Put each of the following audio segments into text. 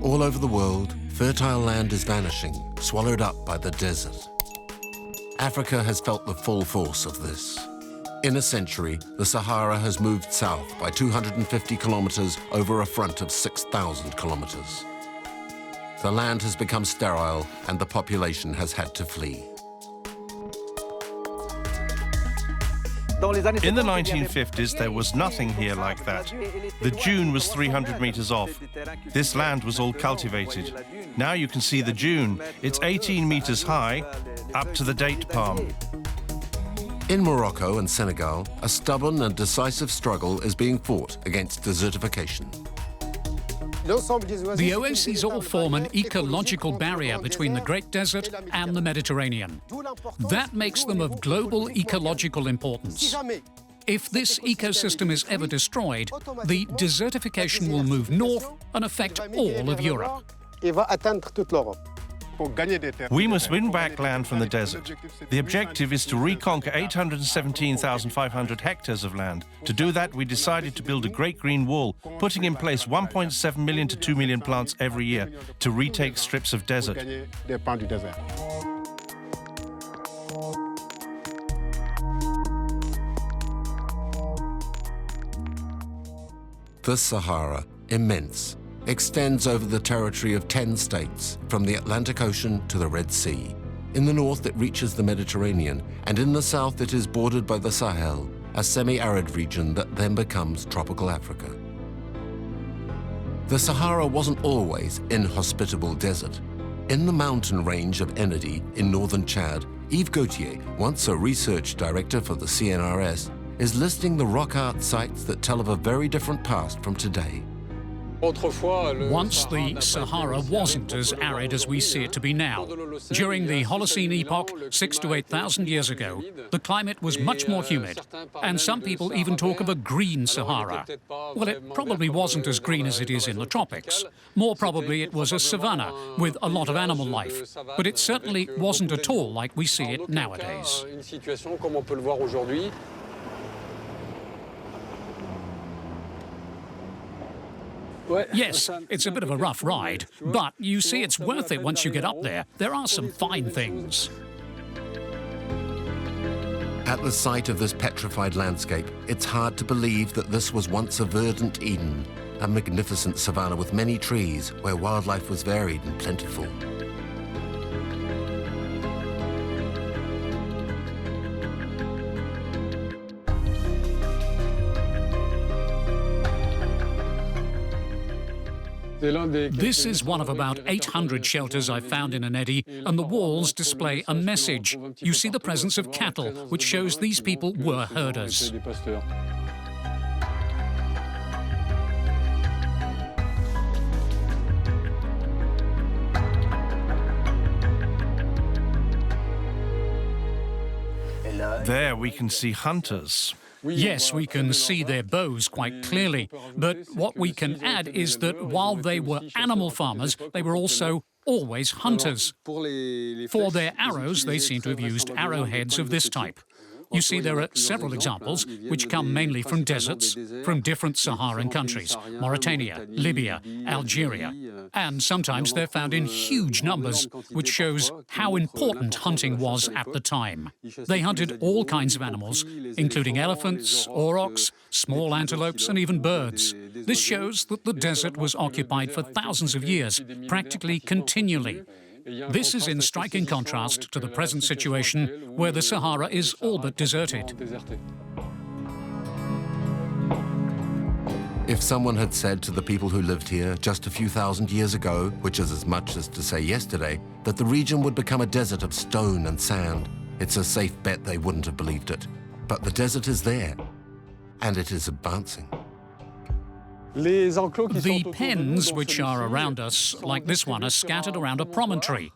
All over the world, fertile land is vanishing, swallowed up by the desert. Africa has felt the full force of this. In a century, the Sahara has moved south by 250 kilometers over a front of 6,000 kilometers. The land has become sterile and the population has had to flee. In the 1950s, there was nothing here like that. The dune was 300 meters off. This land was all cultivated. Now you can see the dune. It's 18 meters high, up to the date palm. In Morocco and Senegal, a stubborn and decisive struggle is being fought against desertification. The oases all form an ecological barrier between the Great Desert and the Mediterranean. That makes them of global ecological importance. If this ecosystem is ever destroyed, the desertification will move north and affect all of Europe. We must win back land from the desert. The objective is to reconquer 817,500 hectares of land. To do that, we decided to build a Great Green Wall, putting in place 1.7 million to 2 million plants every year to retake strips of desert. The Sahara, immense, extends over the territory of 10 states, from the Atlantic Ocean to the Red Sea. In the north, it reaches the Mediterranean, and in the south, it is bordered by the Sahel, a semi-arid region that then becomes tropical Africa. The Sahara wasn't always inhospitable desert. In the mountain range of Enedi in northern Chad, Yves Gautier, once a research director for the CNRS, is listing the rock art sites that tell of a very different past from today. Once the Sahara wasn't as arid as we see it to be now. During the Holocene epoch, 6,000 to 8,000 years ago, the climate was much more humid, and some people even talk of a green Sahara. Well, it probably wasn't as green as it is in the tropics. More probably it was a savanna with a lot of animal life, but it certainly wasn't at all like we see it nowadays. Yes, it's a bit of a rough ride, but you see it's worth it once you get up there. There are some fine things. At the sight of this petrified landscape, it's hard to believe that this was once a verdant Eden, a magnificent savanna with many trees where wildlife was varied and plentiful. This is one of about 800 shelters I've found in Enedi, and the walls display a message. You see the presence of cattle, which shows these people were herders. There we can see hunters. Yes, we can see their bows quite clearly, but what we can add is that while they were animal farmers, they were also always hunters. For their arrows, they seem to have used arrowheads of this type. You see, there are several examples which come mainly from deserts, from different Saharan countries, Mauritania, Libya, Algeria, and sometimes they're found in huge numbers, which shows how important hunting was at the time. They hunted all kinds of animals, including elephants, aurochs, small antelopes, and even birds. This shows that the desert was occupied for thousands of years, practically continually. This is in striking contrast to the present situation, where the Sahara is all but deserted. If someone had said to the people who lived here just a few thousand years ago, which is as much as to say yesterday, that the region would become a desert of stone and sand, it's a safe bet they wouldn't have believed it. But the desert is there, and it is advancing. The pens which are around us, like this one, are scattered around a promontory.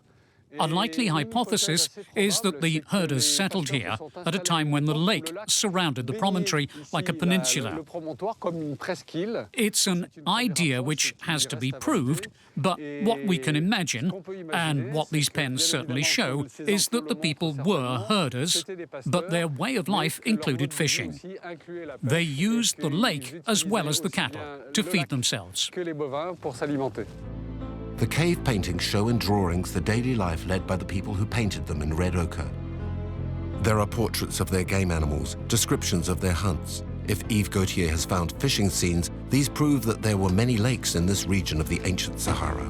A likely hypothesis is that the herders settled here at a time when the lake surrounded the promontory like a peninsula. It's an idea which has to be proved, but what we can imagine, and what these pens certainly show, is that the people were herders, but their way of life included fishing. They used the lake as well as the cattle to feed themselves. The cave paintings show in drawings the daily life led by the people who painted them in red ochre. There are portraits of their game animals, descriptions of their hunts. If Yves Gautier has found fishing scenes, these prove that there were many lakes in this region of the ancient Sahara.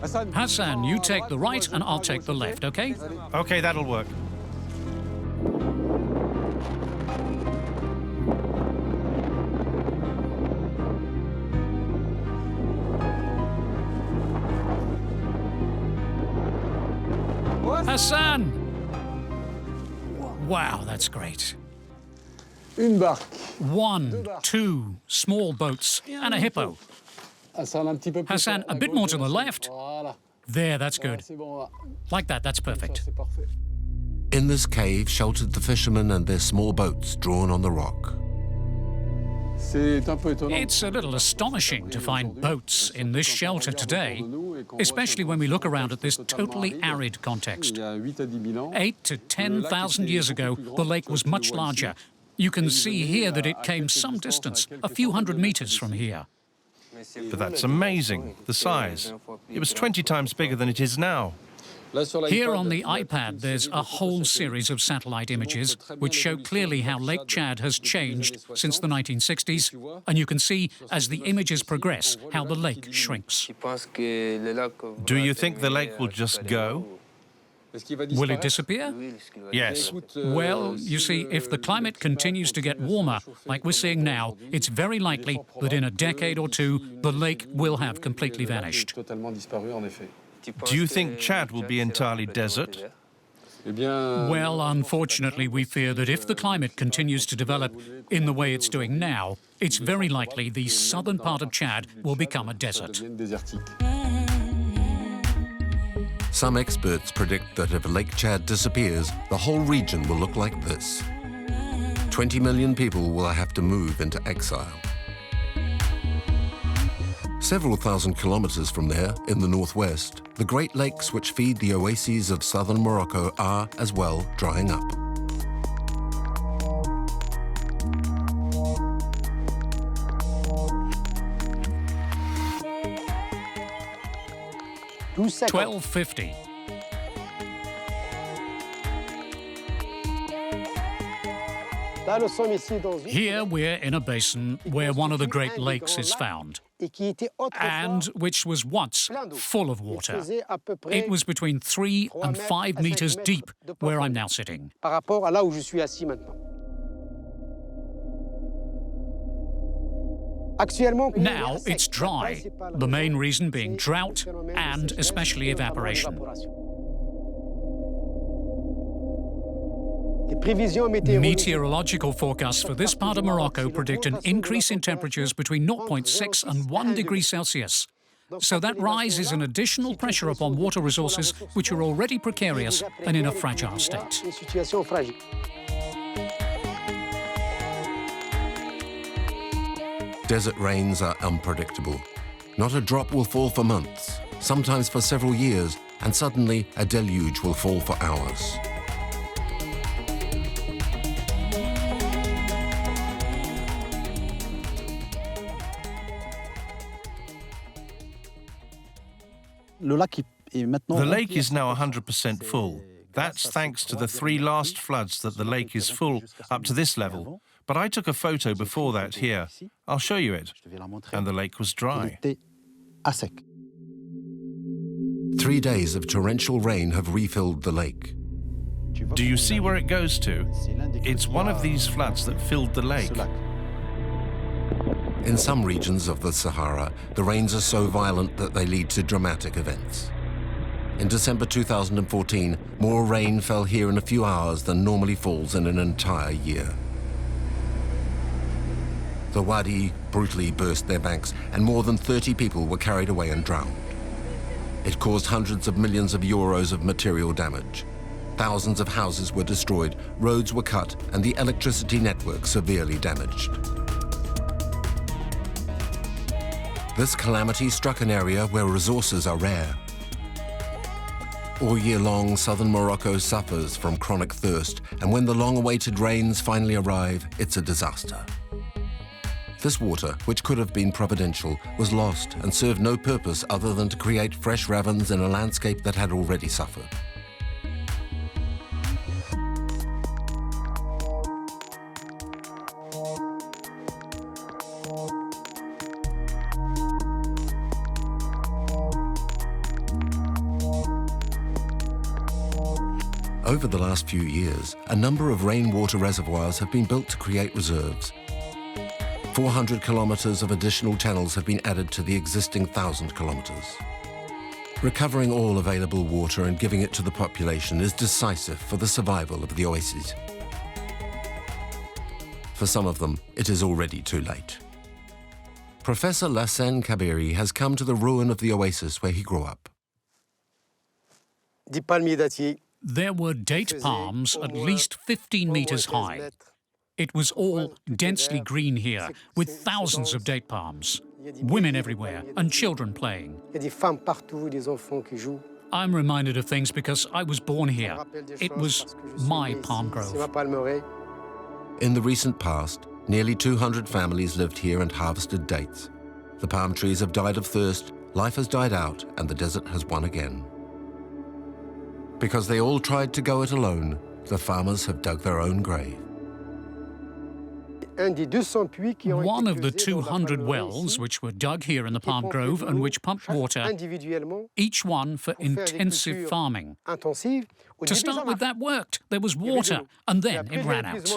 Hassan, you take the right and I'll take the left, okay? Okay, that'll work. Hassan! Wow, that's great. Une barque. 1, 2 small boats and a hippo. Hassan, a bit more to the left. There, that's good. Like that, that's perfect. In this cave sheltered the fishermen and their small boats drawn on the rock. It's a little astonishing to find boats in this shelter today, especially when we look around at this totally arid context. 8 to 10,000 years ago, the lake was much larger. You can see here that it came some distance, a few hundred meters from here. But that's amazing, the size. It was 20 times bigger than it is now. Here on the iPad, there's a whole series of satellite images which show clearly how Lake Chad has changed since the 1960s, and you can see, as the images progress, how the lake shrinks. Do you think the lake will just go? Will it disappear? Yes. Well, you see, if the climate continues to get warmer, like we're seeing now, it's very likely that in a decade or two, the lake will have completely vanished. Do you think Chad will be entirely desert? Well, unfortunately, we fear that if the climate continues to develop in the way it's doing now, it's very likely the southern part of Chad will become a desert. Some experts predict that if Lake Chad disappears, the whole region will look like this. 20 million people will have to move into exile. Several thousand kilometers from there, in the northwest, the Great Lakes which feed the oases of southern Morocco are, as well, drying up. $12.50. Here we're in a basin where one of the Great Lakes is found, and which was once full of water. It was between 3 and 5 meters deep where I'm now sitting. Now it's dry, the main reason being drought and especially evaporation. Meteorological forecasts for this part of Morocco predict an increase in temperatures between 0.6 and 1 degree Celsius. So that rise is an additional pressure upon water resources which are already precarious and in a fragile state. Desert rains are unpredictable. Not a drop will fall for months, sometimes for several years, and suddenly a deluge will fall for hours. The lake is now 100% full. That's thanks to the 3 last floods that the lake is full up to this level. But I took a photo before that here. I'll show you it. And the lake was dry. 3 days of torrential rain have refilled the lake. Do you see where it goes to? It's one of these floods that filled the lake. In some regions of the Sahara, the rains are so violent that they lead to dramatic events. In December 2014, more rain fell here in a few hours than normally falls in an entire year. The Wadi brutally burst their banks, and more than 30 people were carried away and drowned. It caused hundreds of millions of euros of material damage. Thousands of houses were destroyed, roads were cut, and the electricity network severely damaged. This calamity struck an area where resources are rare. All year long, southern Morocco suffers from chronic thirst, and when the long-awaited rains finally arrive, it's a disaster. This water, which could have been providential, was lost and served no purpose other than to create fresh ravines in a landscape that had already suffered. Over the last few years, a number of rainwater reservoirs have been built to create reserves. 400 kilometers of additional channels have been added to the existing 1,000 kilometers. Recovering all available water and giving it to the population is decisive for the survival of the oases. For some of them, it is already too late. Professor Lassane Kabiri has come to the ruin of the oasis where he grew up. There were date palms at least 15 meters high. It was all densely green here, with thousands of date palms, women everywhere, and children playing. I'm reminded of things because I was born here. It was my palm grove. In the recent past, nearly 200 families lived here and harvested dates. The palm trees have died of thirst, life has died out, and the desert has won again. Because they all tried to go it alone, the farmers have dug their own grave. One of the 200 wells which were dug here in the palm grove and which pumped water, each one for intensive farming. To start with, that worked. There was water, and then it ran out.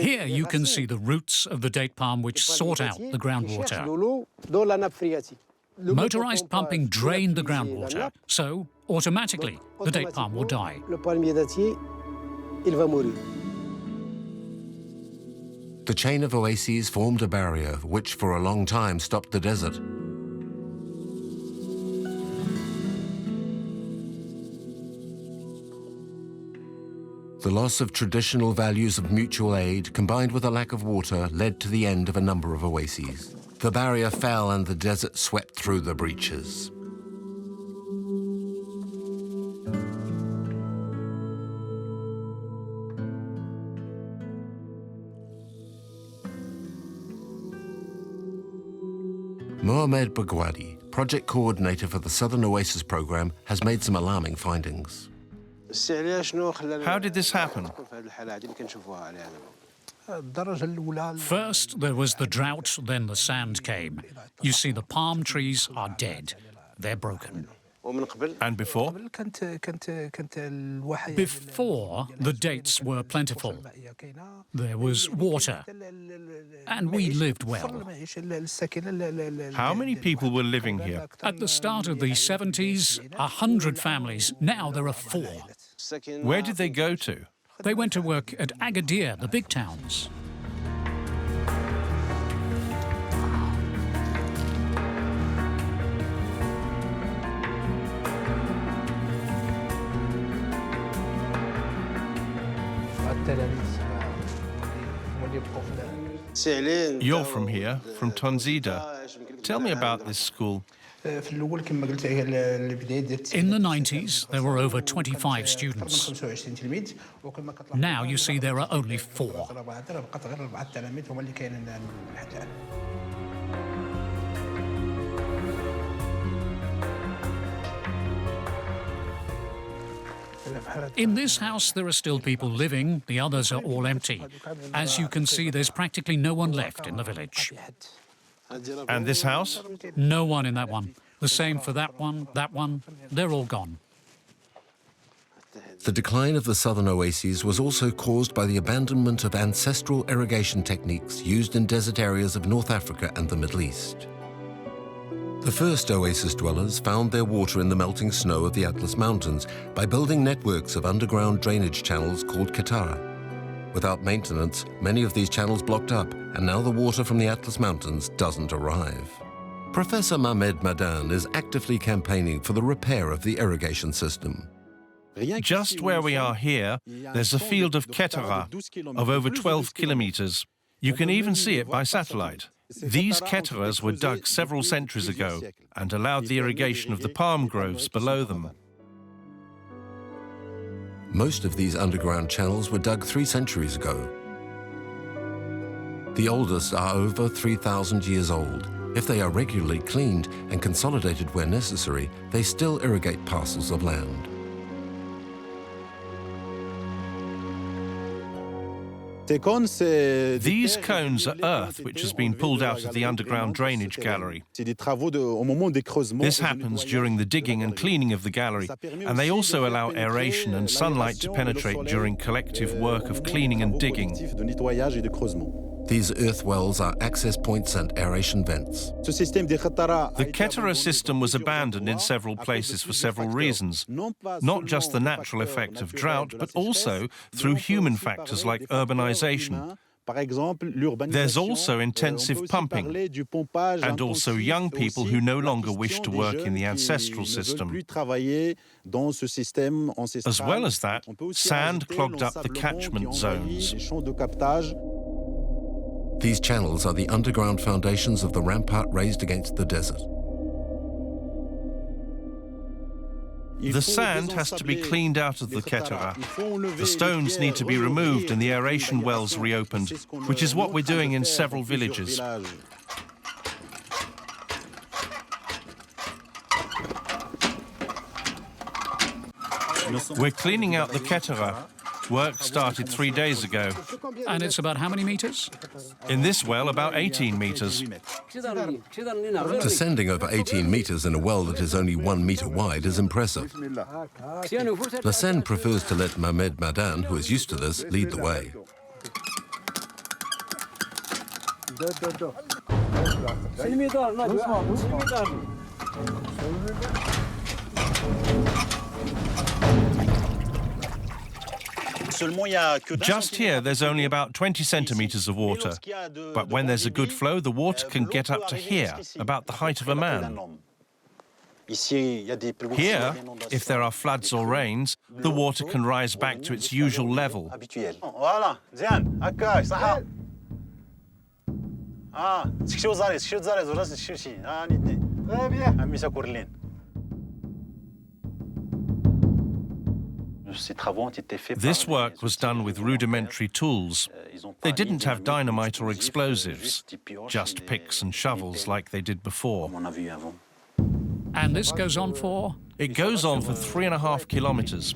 Here you can see the roots of the date palm which sought out the groundwater. Motorized pumping drained the groundwater, so automatically the date palm will die. The chain of oases formed a barrier which for a long time stopped the desert. The loss of traditional values of mutual aid combined with a lack of water led to the end of a number of oases. The barrier fell and the desert swept through the breaches. Mohamed Bagwadi, project coordinator for the Southern Oasis program, has made some alarming findings. How did this happen? First, there was the drought, then the sand came. You see, the palm trees are dead. They're broken. And before? Before, the dates were plentiful. There was water, and we lived well. How many people were living here? At the start of the 70s, 100 families. Now there are 4. Where did they go to? They went to work at Agadir, the big towns. You're from here, from Tonzida. Tell me about this school. In the 90s, there were over 25 students. Now you see there are only 4. In this house, there are still people living. The others are all empty. As you can see, there's practically no one left in the village. And this house? No one in that one. The same for that one. They're all gone. The decline of the southern oases was also caused by the abandonment of ancestral irrigation techniques used in desert areas of North Africa and the Middle East. The first oasis dwellers found their water in the melting snow of the Atlas Mountains by building networks of underground drainage channels called Qattara. Without maintenance, many of these channels blocked up, and now the water from the Atlas Mountains doesn't arrive. Professor Mohamed Madan is actively campaigning for the repair of the irrigation system. Just where we are here, there's a field of Qattara of over 12 kilometers. You can even see it by satellite. These Qattaras were dug several centuries ago and allowed the irrigation of the palm groves below them. Most of these underground channels were dug 3 centuries ago. The oldest are over 3,000 years old. If they are regularly cleaned and consolidated where necessary, they still irrigate parcels of land. These cones are earth which has been pulled out of the underground drainage gallery. This happens during the digging and cleaning of the gallery, and they also allow aeration and sunlight to penetrate during collective work of cleaning and digging. These earth wells are access points and aeration vents. The Kettera system was abandoned in several places for several reasons, not just the natural effect of drought, but also through human factors like urbanization. There's also intensive pumping, and also young people who no longer wish to work in the ancestral system. As well as that, sand clogged up the catchment zones. These channels are the underground foundations of the rampart raised against the desert. The sand has to be cleaned out of the Kettera. The stones need to be removed and the aeration wells reopened, which is what we're doing in several villages. We're cleaning out the Kettera. Work started 3 days ago. And it's about how many meters? In this well, about 18 meters. Descending over 18 meters in a well that is only 1 meter wide is impressive. Lassène prefers to let Mohamed Madan, who is used to this, lead the way. Just here, there's only about 20 centimeters of water. But when there's a good flow, the water can get up to here, about the height of a man. Here, if there are floods or rains, the water can rise back to its usual level. This work was done with rudimentary tools. They didn't have dynamite or explosives, just picks and shovels like they did before. And this goes on for? It goes on for 3.5 kilometers.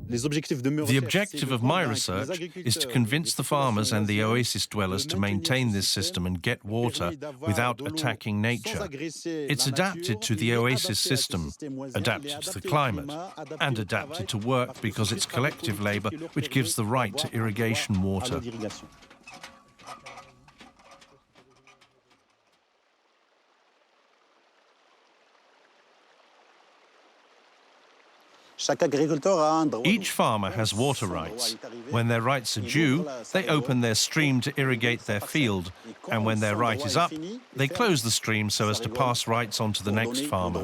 The objective of my research is to convince the farmers and the oasis dwellers to maintain this system and get water without attacking nature. It's adapted to the oasis system, adapted to the climate, and adapted to work because it's collective labor which gives the right to irrigation water. Each farmer has water rights. When their rights are due, they open their stream to irrigate their field, and when their right is up, they close the stream so as to pass rights on to the next farmer.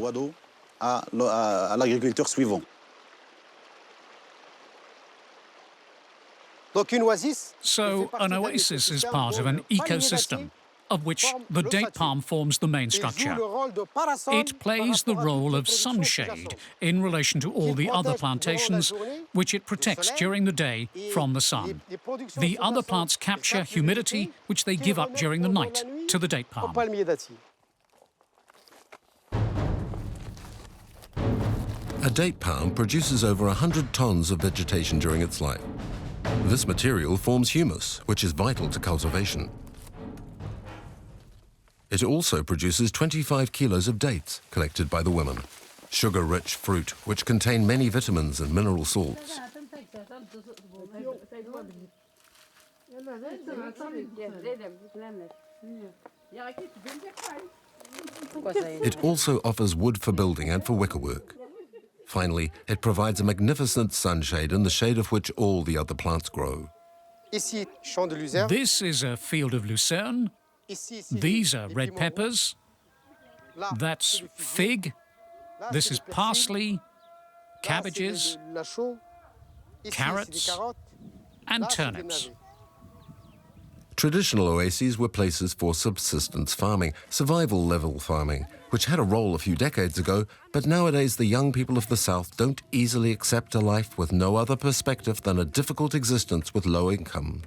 So an oasis is part of an ecosystem, of which the date palm forms the main structure. It plays the role of sunshade in relation to all the other plantations, which it protects during the day from the sun. The other plants capture humidity, which they give up during the night to the date palm. A date palm produces over 100 tons of vegetation during its life. This material forms humus, which is vital to cultivation. It also produces 25 kilos of dates collected by the women, sugar-rich fruit which contain many vitamins and mineral salts. It also offers wood for building and for wickerwork. Finally, it provides a magnificent sunshade in the shade of which all the other plants grow. This is a field of lucerne. These are red peppers. That's fig. This is parsley, cabbages, carrots, and turnips. Traditional oases were places for subsistence farming, survival-level farming, which had a role a few decades ago, but nowadays the young people of the South don't easily accept a life with no other perspective than a difficult existence with low income.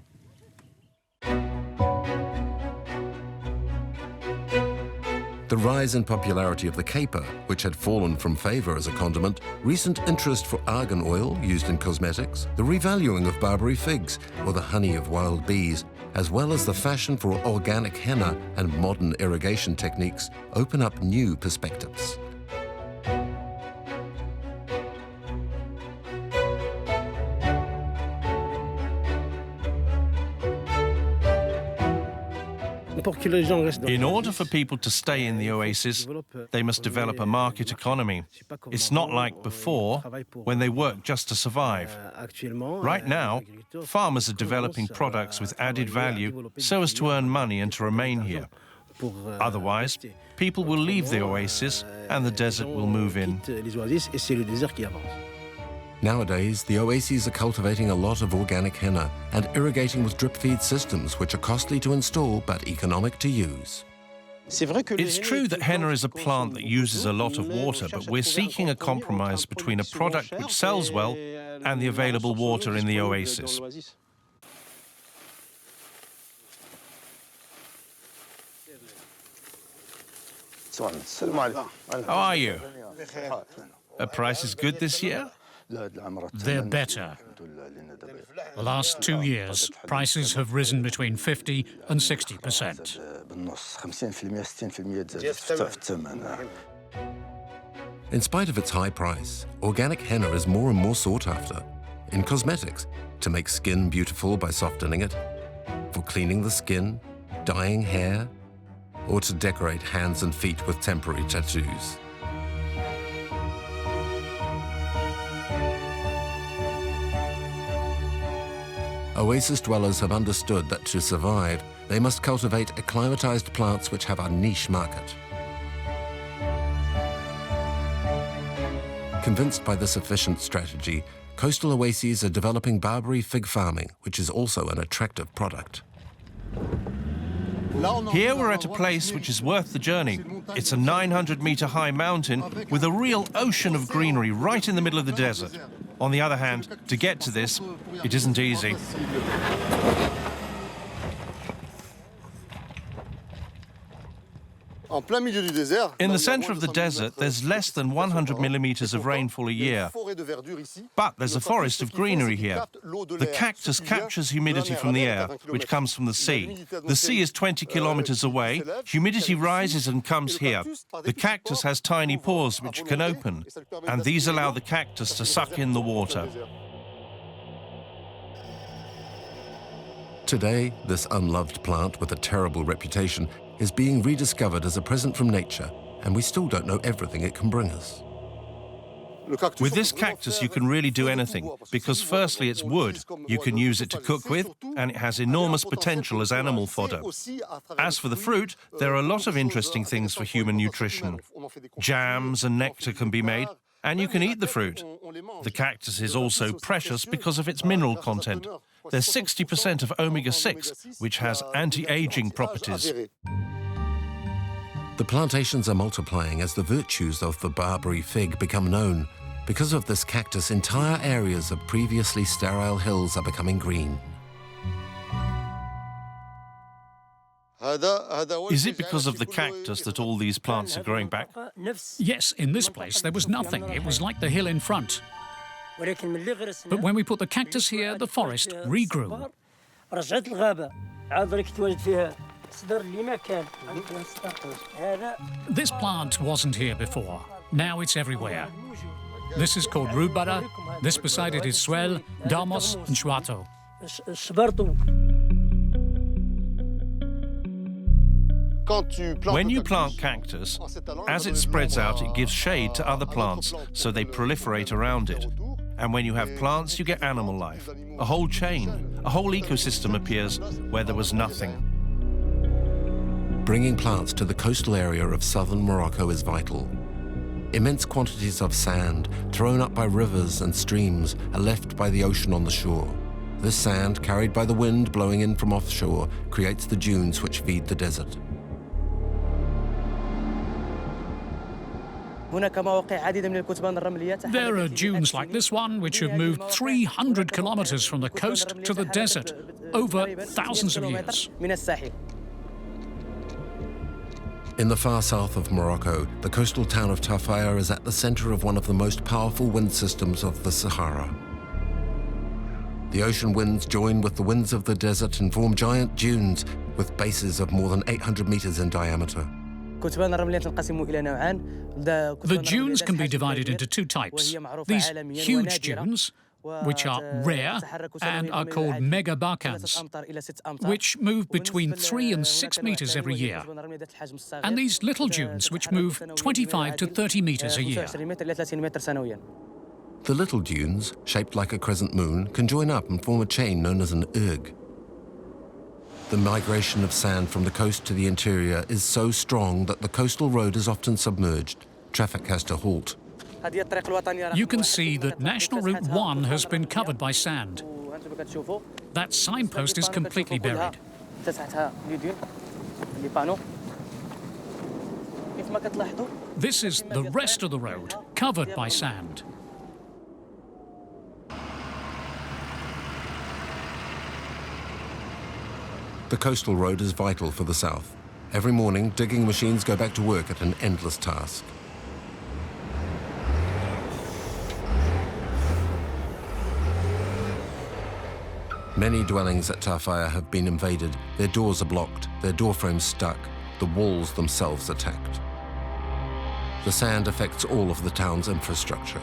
The rise in popularity of the caper, which had fallen from favor as a condiment, recent interest for argan oil used in cosmetics, the revaluing of Barbary figs or the honey of wild bees, as well as the fashion for organic henna and modern irrigation techniques, open up new perspectives. In order for people to stay in the oasis, they must develop a market economy. It's not like before, when they worked just to survive. Right now, farmers are developing products with added value so as to earn money and to remain here. Otherwise, people will leave the oasis and the desert will move in. Nowadays, the oases are cultivating a lot of organic henna and irrigating with drip feed systems, which are costly to install but economic to use. It's true that henna is a plant that uses a lot of water, but we're seeking a compromise between a product which sells well and the available water in the oasis. How are you? Are prices good this year? They're better. The last 2 years, prices have risen between 50 and 60%. In spite of its high price, organic henna is more and more sought after. In cosmetics, to make skin beautiful by softening it, for cleaning the skin, dyeing hair, or to decorate hands and feet with temporary tattoos. Oasis dwellers have understood that to survive, they must cultivate acclimatized plants which have a niche market. Convinced by this efficient strategy, coastal oases are developing Barbary fig farming, which is also an attractive product. Here we're at a place which is worth the journey. It's a 900-meter high mountain with a real ocean of greenery right in the middle of the desert. On the other hand, to get to this, it isn't easy. In the center of the desert, there's less than 100 millimeters of rainfall a year. But there's a forest of greenery here. The cactus captures humidity from the air, which comes from the sea. The sea is 20 kilometers away. Humidity rises and comes here. The cactus has tiny pores which can open, and these allow the cactus to suck in the water. Today, this unloved plant with a terrible reputation is being rediscovered as a present from nature, and we still don't know everything it can bring us. With this cactus, you can really do anything, because firstly, it's wood. You can use it to cook with, and it has enormous potential as animal fodder. As for the fruit, there are a lot of interesting things for human nutrition. Jams and nectar can be made, and you can eat the fruit. The cactus is also precious because of its mineral content. There's 60% of omega-6, which has anti-aging properties. The plantations are multiplying as the virtues of the Barbary fig become known. Because of this cactus, entire areas of previously sterile hills are becoming green. Is it because of the cactus that all these plants are growing back? Yes, in this place there was nothing. It was like the hill in front. But when we put the cactus here, the forest regrew. This plant wasn't here before. Now it's everywhere. This is called rhubarb. This beside it is swell, damos, and shuato. When you plant cactus, as it spreads out, it gives shade to other plants, so they proliferate around it. And when you have plants, you get animal life. A whole chain, a whole ecosystem appears where there was nothing. Bringing plants to the coastal area of southern Morocco is vital. Immense quantities of sand, thrown up by rivers and streams, are left by the ocean on the shore. This sand, carried by the wind blowing in from offshore, creates the dunes which feed the desert. There are dunes like this one which have moved 300 kilometers from the coast to the desert over thousands of years. In the far south of Morocco, the coastal town of Tafaya is at the center of one of the most powerful wind systems of the Sahara. The ocean winds join with the winds of the desert and form giant dunes with bases of more than 800 meters in diameter. The dunes can be divided into two types. These huge dunes, which are rare and are called megabarkans, which move between 3 and 6 meters every year. And these little dunes, which move 25 to 30 meters a year. The little dunes, shaped like a crescent moon, can join up and form a chain known as an erg. The migration of sand from the coast to the interior is so strong that the coastal road is often submerged. Traffic has to halt. You can see that National Route 1 has been covered by sand. That signpost is completely buried. This is the rest of the road, covered by sand. The coastal road is vital for the south. Every morning, digging machines go back to work at an endless task. Many dwellings at Tafaya have been invaded. Their doors are blocked, their doorframes stuck, the walls themselves attacked. The sand affects all of the town's infrastructure.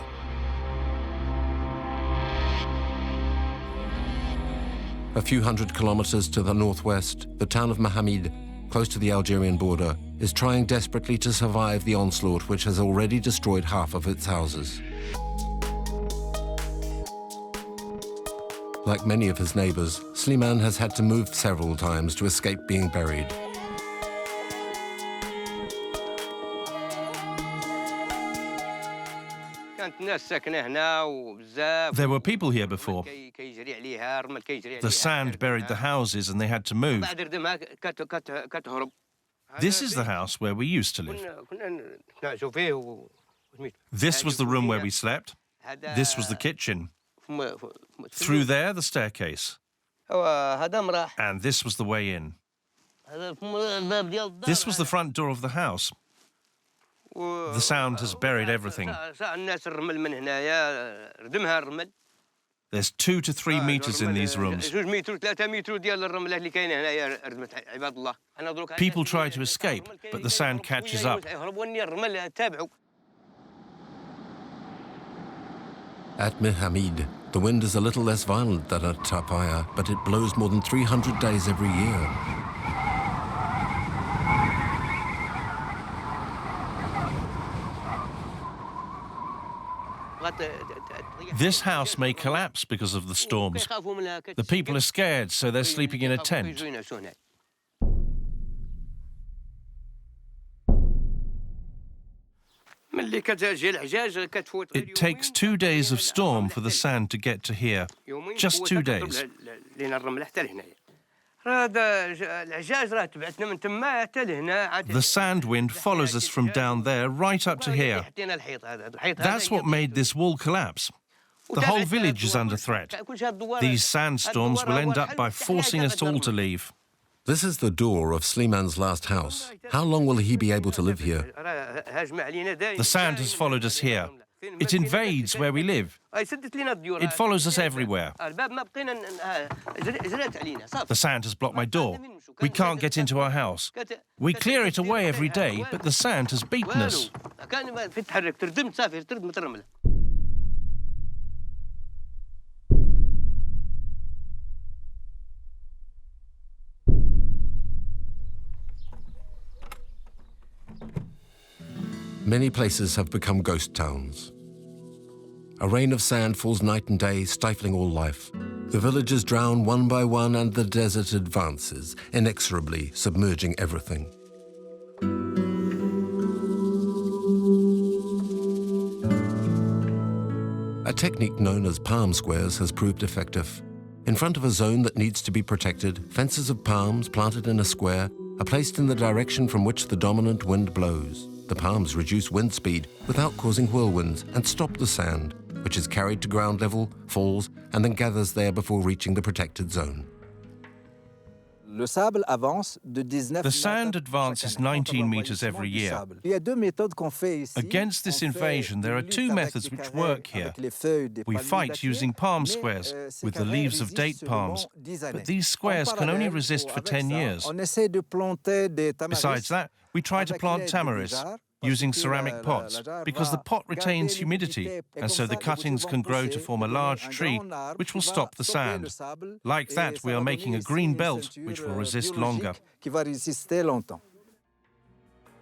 A few hundred kilometers to the northwest, the town of Mohammed, close to the Algerian border, is trying desperately to survive the onslaught which has already destroyed half of its houses. Like many of his neighbors, Slimane has had to move several times to escape being buried. There were people here before. The sand buried the houses and they had to move. This is the house where we used to live. This was the room where we slept. This was the kitchen. Through there, the staircase. And this was the way in. This was the front door of the house. The sound has buried everything. There's 2 to 3 meters in these rooms. People try to escape, but the sand catches up. At Mohammed, the wind is a little less violent than at Tafaya, but it blows more than 300 days every year. This house may collapse because of the storms. The people are scared, so they're sleeping in a tent. It takes 2 days of storm for the sand to get to here. Just 2 days. The sand wind follows us from down there right up to here. That's what made this wall collapse. The whole village is under threat. These sandstorms will end up by forcing us all to leave. This is the door of Slimane's last house. How long will he be able to live here? The sand has followed us here. It invades where we live. It follows us everywhere. The sand has blocked my door. We can't get into our house. We clear it away every day, but the sand has beaten us. Many places have become ghost towns. A rain of sand falls night and day, stifling all life. The villages drown one by one and the desert advances, inexorably submerging everything. A technique known as palm squares has proved effective. In front of a zone that needs to be protected, fences of palms planted in a square are placed in the direction from which the dominant wind blows. The palms reduce wind speed without causing whirlwinds and stop the sand, which is carried to ground level, falls, and then gathers there before reaching the protected zone. The sand advances 19 meters every year. Against this invasion, there are two methods which work here. We fight using palm squares with the leaves of date palms, but these squares can only resist for 10 years. Besides that, we try to plant tamaris using ceramic pots because the pot retains humidity, and so the cuttings can grow to form a large tree which will stop the sand. Like that, we are making a green belt which will resist longer.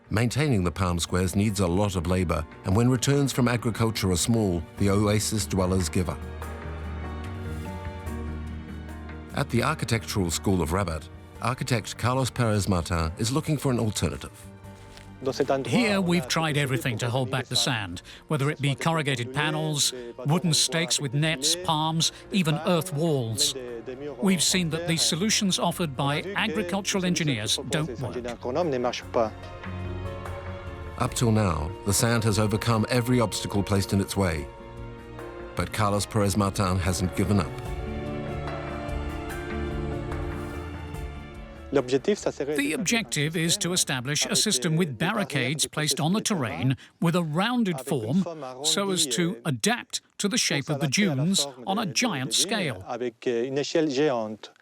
Maintaining the palm squares needs a lot of labor, and when returns from agriculture are small, the oasis dwellers give up. At the Architectural School of Rabat, architect Carlos Perez Martin is looking for an alternative. Here we've tried everything to hold back the sand, whether it be corrugated panels, wooden stakes with nets, palms, even earth walls. We've seen that the solutions offered by agricultural engineers don't work. Up till now, the sand has overcome every obstacle placed in its way. But Carlos Perez Martin hasn't given up. The objective is to establish a system with barricades placed on the terrain with a rounded form so as to adapt to the shape of the dunes on a giant scale.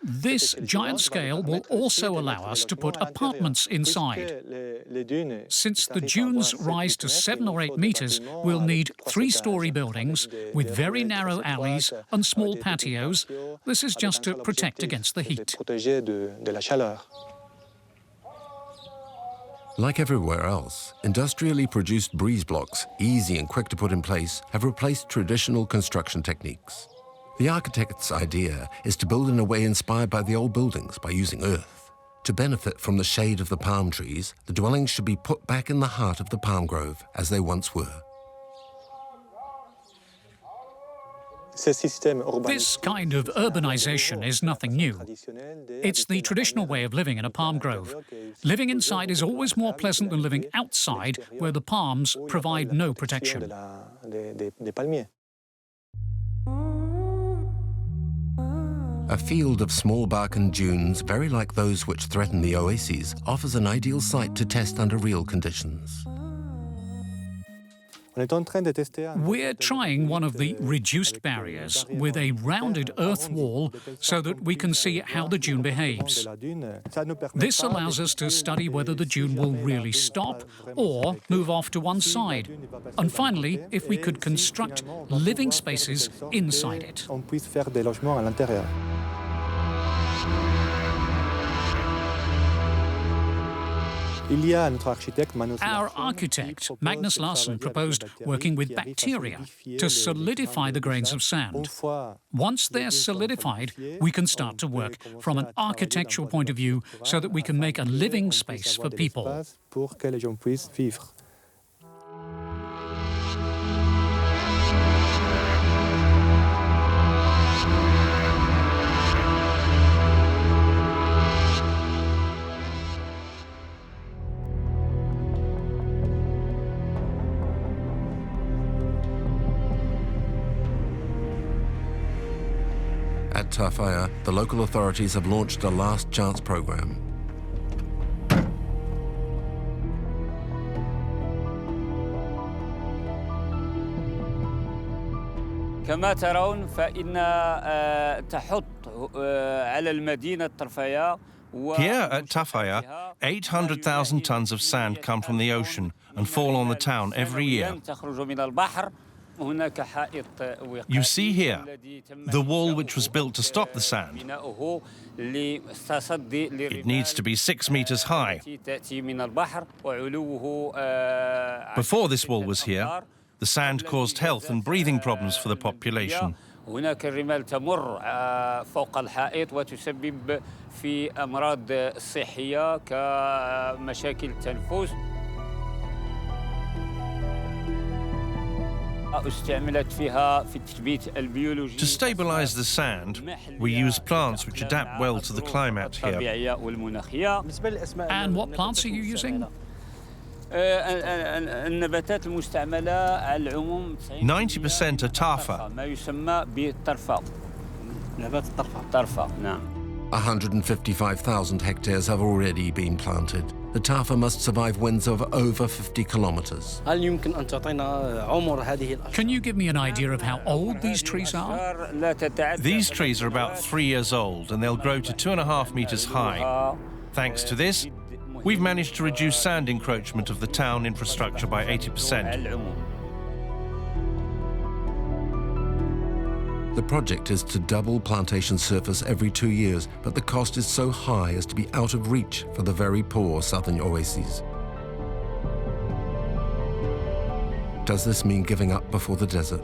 This giant scale will also allow us to put apartments inside. Since the dunes rise to 7 or 8 meters, we'll need 3-story buildings with very narrow alleys and small patios. This is just to protect against the heat. Like everywhere else, industrially produced breeze blocks, easy and quick to put in place, have replaced traditional construction techniques. The architect's idea is to build in a way inspired by the old buildings by using earth. To benefit from the shade of the palm trees, the dwellings should be put back in the heart of the palm grove as they once were. This kind of urbanization is nothing new. It's the traditional way of living in a palm grove. Living inside is always more pleasant than living outside, where the palms provide no protection. A field of small barken dunes, very like those which threaten the oases, offers an ideal site to test under real conditions. We're trying one of the reduced barriers with a rounded earth wall so that we can see how the dune behaves. This allows us to study whether the dune will really stop or move off to one side. And finally, if we could construct living spaces inside it. Our architect, Magnus Larsen, proposed working with bacteria to solidify the grains of sand. Once they're solidified, we can start to work from an architectural point of view so that we can make a living space for people. At Tafaya, the local authorities have launched a last chance program. كما ترون فإن تحط على المدينة طرفايا. Here at Tafaya, 800,000 tons of sand come from the ocean and fall on the town every year. You see here the wall which was built to stop the sand. It needs to be 6 meters high. Before this wall was here, the sand caused health and breathing problems for the population. هناك الرمال تمر فوق الحائط وتسبب في أمراض صحية كمشاكل التنفس. To stabilize the sand, we use plants which adapt well to the climate here. And what plants are you using? 90% are tafa. 155,000 hectares have already been planted. The tafa must survive winds of over 50 kilometers. Can you give me an idea of how old these trees are? These trees are about 3 years old and they'll grow to 2.5 meters high. Thanks to this, we've managed to reduce sand encroachment of the town infrastructure by 80%. The project is to double plantation surface every 2 years, but the cost is so high as to be out of reach for the very poor southern oases. Does this mean giving up before the desert?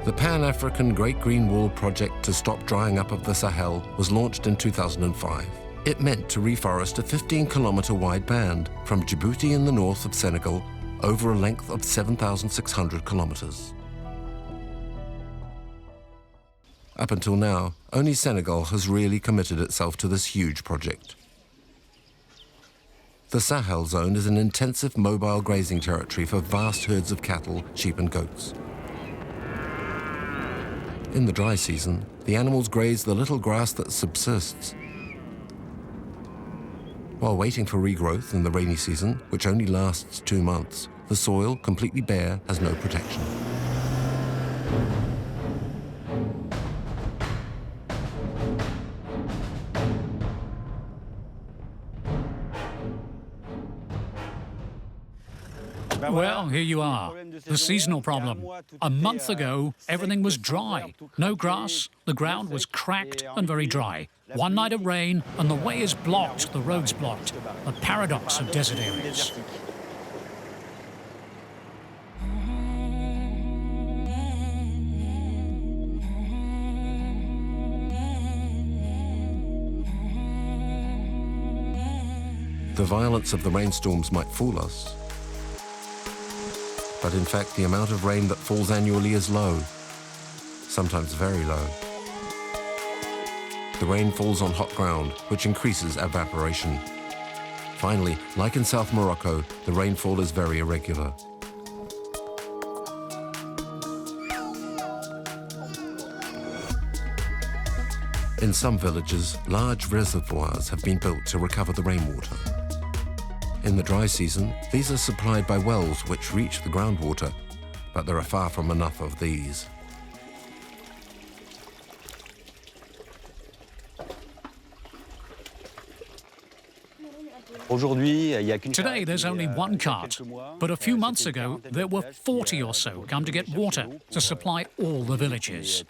The Pan-African Great Green Wall project to stop drying up of the Sahel was launched in 2005. It meant to reforest a 15-kilometer wide band from Djibouti in the north of Senegal over a length of 7,600 kilometers. Up until now, only Senegal has really committed itself to this huge project. The Sahel zone is an intensive mobile grazing territory for vast herds of cattle, sheep and goats. In the dry season, the animals graze the little grass that subsists. While waiting for regrowth in the rainy season, which only lasts 2 months, the soil, completely bare, has no protection. Well, here you are. The seasonal problem. A month ago, everything was dry. No grass, the ground was cracked and very dry. One night of rain, and the way is blocked, the road's blocked. A paradox of desert areas. The violence of the rainstorms might fool us. But in fact, the amount of rain that falls annually is low, sometimes very low. The rain falls on hot ground, which increases evaporation. Finally, like in South Morocco, the rainfall is very irregular. In some villages, large reservoirs have been built to recover the rainwater. In the dry season, these are supplied by wells which reach the groundwater, but there are far from enough of these. Today there's only one cart, but a few months ago there were 40 or so come to get water to supply all the villages.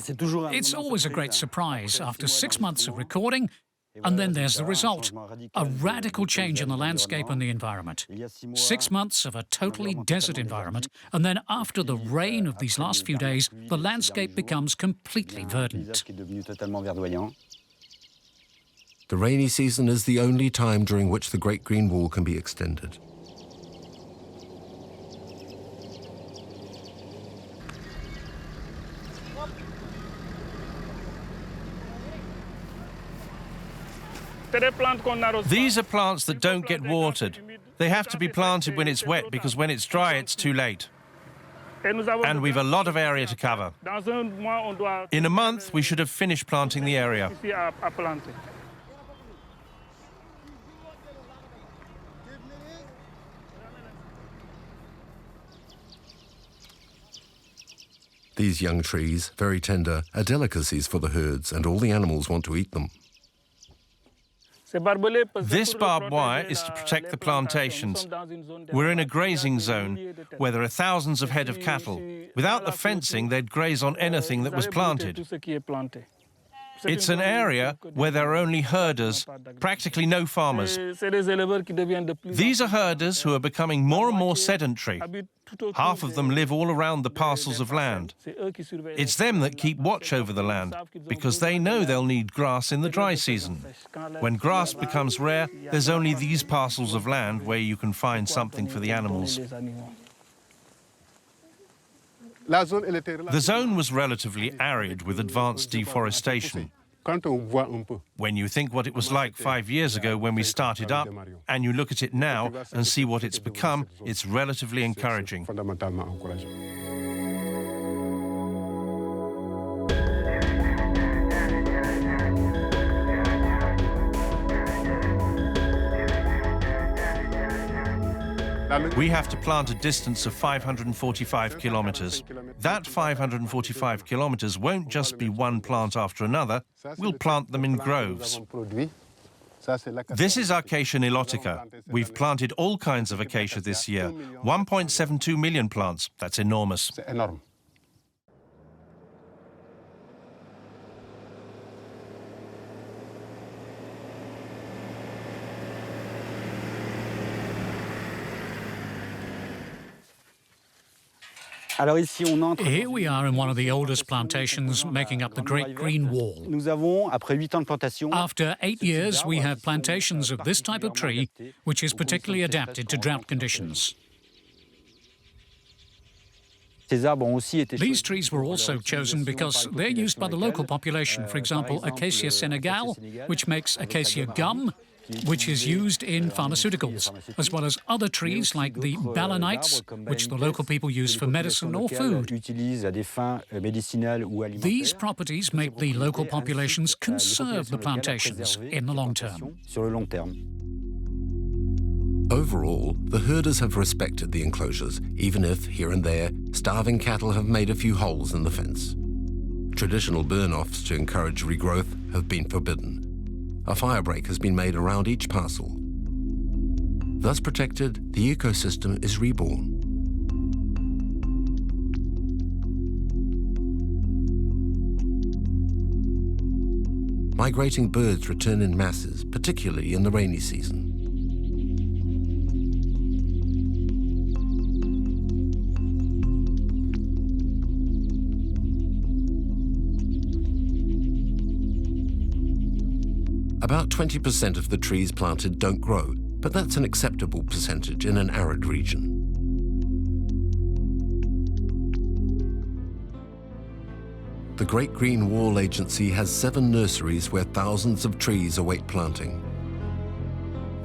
It's always a great surprise after 6 months of recording, and then there's the result, a radical change in the landscape and the environment. 6 months of a totally desert environment, and then after the rain of these last few days, the landscape becomes completely verdant. The rainy season is the only time during which the Great Green Wall can be extended. These are plants that don't get watered. They have to be planted when it's wet because when it's dry, it's too late. And we've a lot of area to cover. In a month, we should have finished planting the area. These young trees, very tender, are delicacies for the herds, and all the animals want to eat them. This barbed wire is to protect the plantations. We're in a grazing zone where there are thousands of head of cattle. Without the fencing, they'd graze on anything that was planted. It's an area where there are only herders, practically no farmers. These are herders who are becoming more and more sedentary. Half of them live all around the parcels of land. It's them that keep watch over the land, because they know they'll need grass in the dry season. When grass becomes rare, there's only these parcels of land where you can find something for the animals. The zone was relatively arid with advanced deforestation. When you think what it was like 5 years ago when we started up, and you look at it now and see what it's become, it's relatively encouraging. We have to plant a distance of 545 kilometers. That 545 kilometers won't just be one plant after another. We'll plant them in groves. This is Acacia nilotica. We've planted all kinds of acacia this year. 1.72 million plants. That's enormous. Here we are in one of the oldest plantations making up the Great Green Wall. After 8 years, we have plantations of this type of tree, which is particularly adapted to drought conditions. These trees were also chosen because they're used by the local population. For example, Acacia Senegal, which makes acacia gum, which is used in pharmaceuticals, as well as other trees like the balanites, which the local people use for medicine or food. These properties make the local populations conserve the plantations in the long term. Overall, the herders have respected the enclosures, even if, here and there, starving cattle have made a few holes in the fence. Traditional burn-offs to encourage regrowth have been forbidden. A firebreak has been made around each parcel. Thus protected, the ecosystem is reborn. Migrating birds return in masses, particularly in the rainy season. About 20% of the trees planted don't grow, but that's an acceptable percentage in an arid region. The Great Green Wall Agency has 7 nurseries where thousands of trees await planting.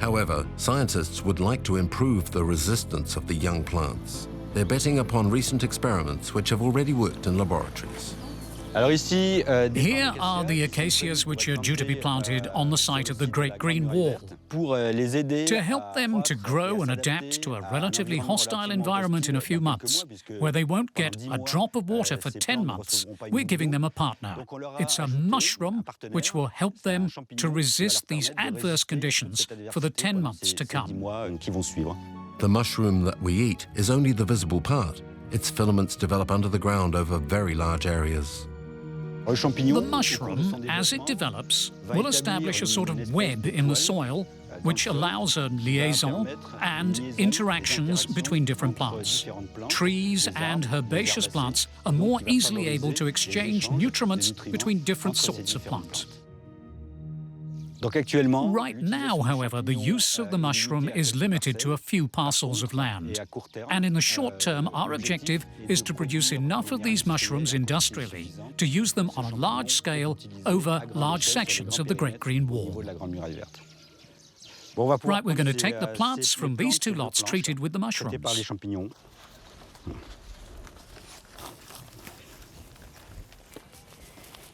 However, scientists would like to improve the resistance of the young plants. They're betting upon recent experiments which have already worked in laboratories. Here are the acacias which are due to be planted on the site of the Great Green Wall. To help them to grow and adapt to a relatively hostile environment in a few months, where they won't get a drop of water for 10 months, we're giving them a partner. It's a mushroom which will help them to resist these adverse conditions for the 10 months to come. The mushroom that we eat is only the visible part. Its filaments develop under the ground over very large areas. The mushroom, as it develops, will establish a sort of web in the soil which allows a liaison and interactions between different plants. Trees and herbaceous plants are more easily able to exchange nutriments between different sorts of plants. Right now, however, the use of the mushroom is limited to a few parcels of land. And in the short term, our objective is to produce enough of these mushrooms industrially to use them on a large scale over large sections of the Great Green Wall. Right, we're going to take the plants from these 2 lots treated with the mushrooms.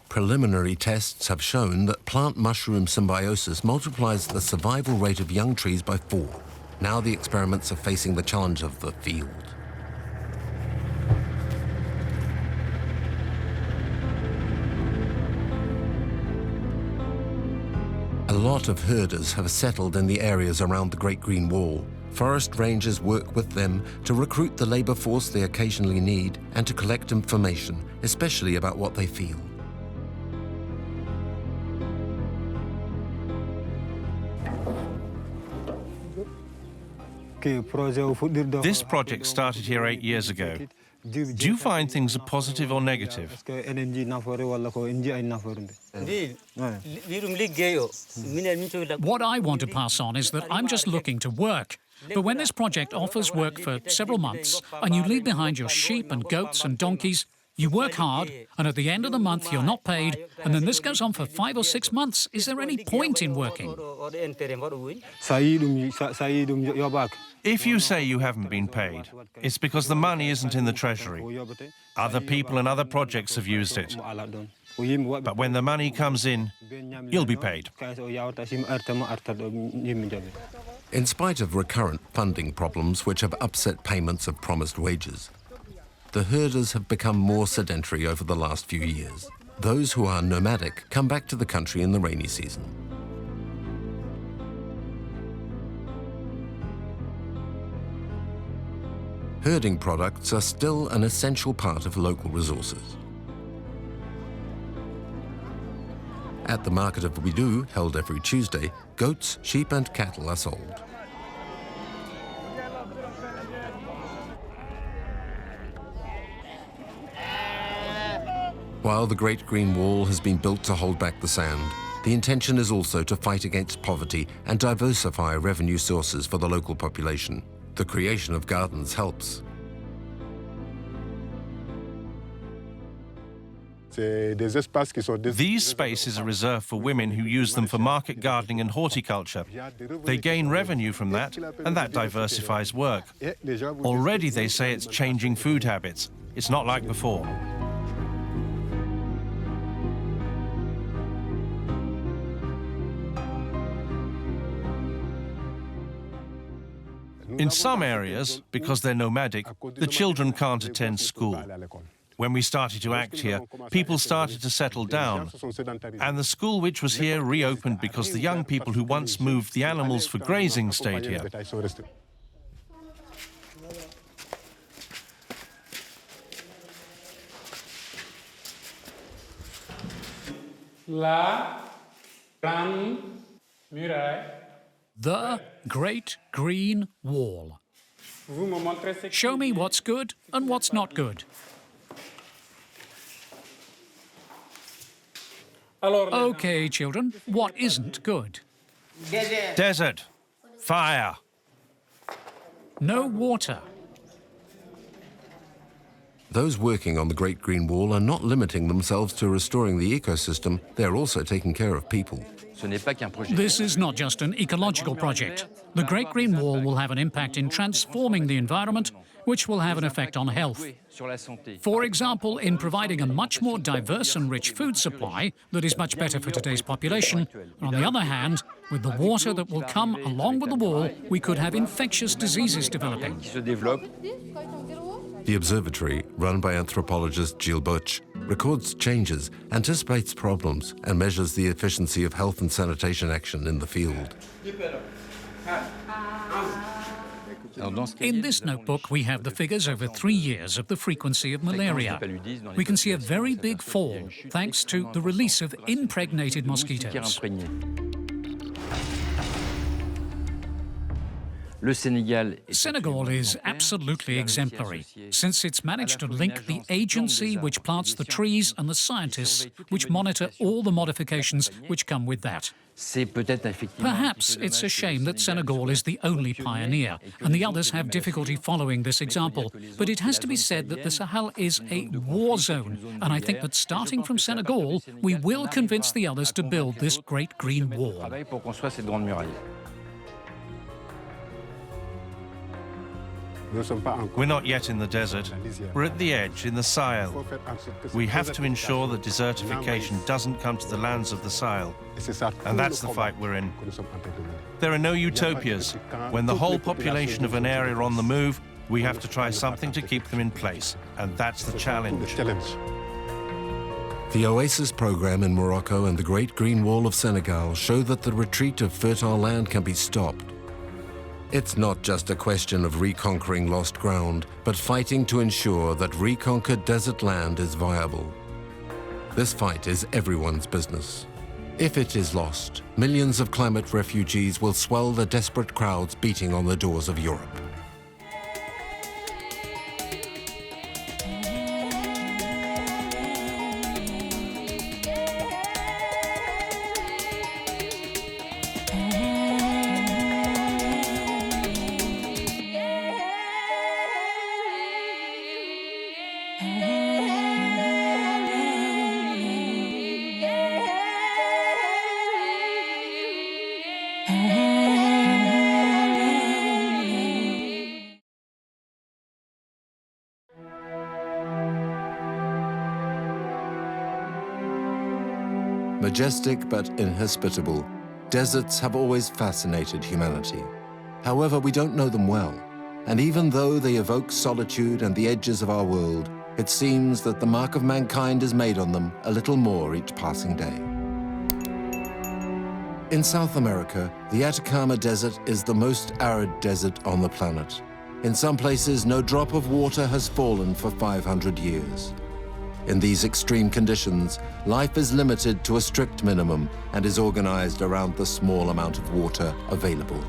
Preliminary tests have shown that plant-mushroom symbiosis multiplies the survival rate of young trees by 4. Now the experiments are facing the challenge of the field. A lot of herders have settled in the areas around the Great Green Wall. Forest rangers work with them to recruit the labor force they occasionally need and to collect information, especially about what they feel. This project started here 8 years ago. Do you find things are positive or negative? What I want to pass on is that I'm just looking to work. But when this project offers work for several months and you leave behind your sheep and goats and donkeys, you work hard, and at the end of the month you're not paid, and then this goes on for 5 or 6 months. Is there any point in working? If you say you haven't been paid, it's because the money isn't in the treasury. Other people and other projects have used it. But when the money comes in, you'll be paid. In spite of recurrent funding problems which have upset payments of promised wages, the herders have become more sedentary over the last few years. Those who are nomadic come back to the country in the rainy season. Herding products are still an essential part of local resources. At the market of Widu, held every Tuesday, goats, sheep and cattle are sold. While the Great Green Wall has been built to hold back the sand, the intention is also to fight against poverty and diversify revenue sources for the local population. The creation of gardens helps. These spaces are reserved for women who use them for market gardening and horticulture. They gain revenue from that, and that diversifies work. Already they say it's changing food habits. It's not like before. In some areas, because they're nomadic, the children can't attend school. When we started to act here, people started to settle down. And the school which was here reopened because the young people who once moved the animals for grazing stayed here. The Great Green Wall. Show me what's good and what's not good. Okay, children, what isn't good? Desert. Fire. No water. Those working on the Great Green Wall are not limiting themselves to restoring the ecosystem, they're also taking care of people. This is not just an ecological project. The Great Green Wall will have an impact in transforming the environment, which will have an effect on health. For example, in providing a much more diverse and rich food supply that is much better for today's population. And on the other hand, with the water that will come along with the wall, we could have infectious diseases developing. The observatory, run by anthropologist Gilles Butch, records changes, anticipates problems, and measures the efficiency of health and sanitation action in the field. In this notebook, we have the figures over 3 years of the frequency of malaria. We can see a very big fall, thanks to the release of impregnated mosquitoes. Senegal is absolutely exemplary, since it's managed to link the agency which plants the trees and the scientists which monitor all the modifications which come with that. Perhaps it's a shame that Senegal is the only pioneer, and the others have difficulty following this example. But it has to be said that the Sahel is a war zone, and I think that starting from Senegal, we will convince the others to build this Great Green Wall. We're not yet in the desert. We're at the edge, in the Sahel. We have to ensure that desertification doesn't come to the lands of the Sahel. And that's the fight we're in. There are no utopias. When the whole population of an area are on the move, we have to try something to keep them in place. And that's the challenge. The Oasis program in Morocco and the Great Green Wall of Senegal show that the retreat of fertile land can be stopped. It's not just a question of reconquering lost ground, but fighting to ensure that reconquered desert land is viable. This fight is everyone's business. If it is lost, millions of climate refugees will swell the desperate crowds beating on the doors of Europe. Majestic but inhospitable, deserts have always fascinated humanity. However, we don't know them well, and even though they evoke solitude and the edges of our world, it seems that the mark of mankind is made on them a little more each passing day. In South America, the Atacama Desert is the most arid desert on the planet. In some places, no drop of water has fallen for 500 years. In these extreme conditions, life is limited to a strict minimum and is organized around the small amount of water available.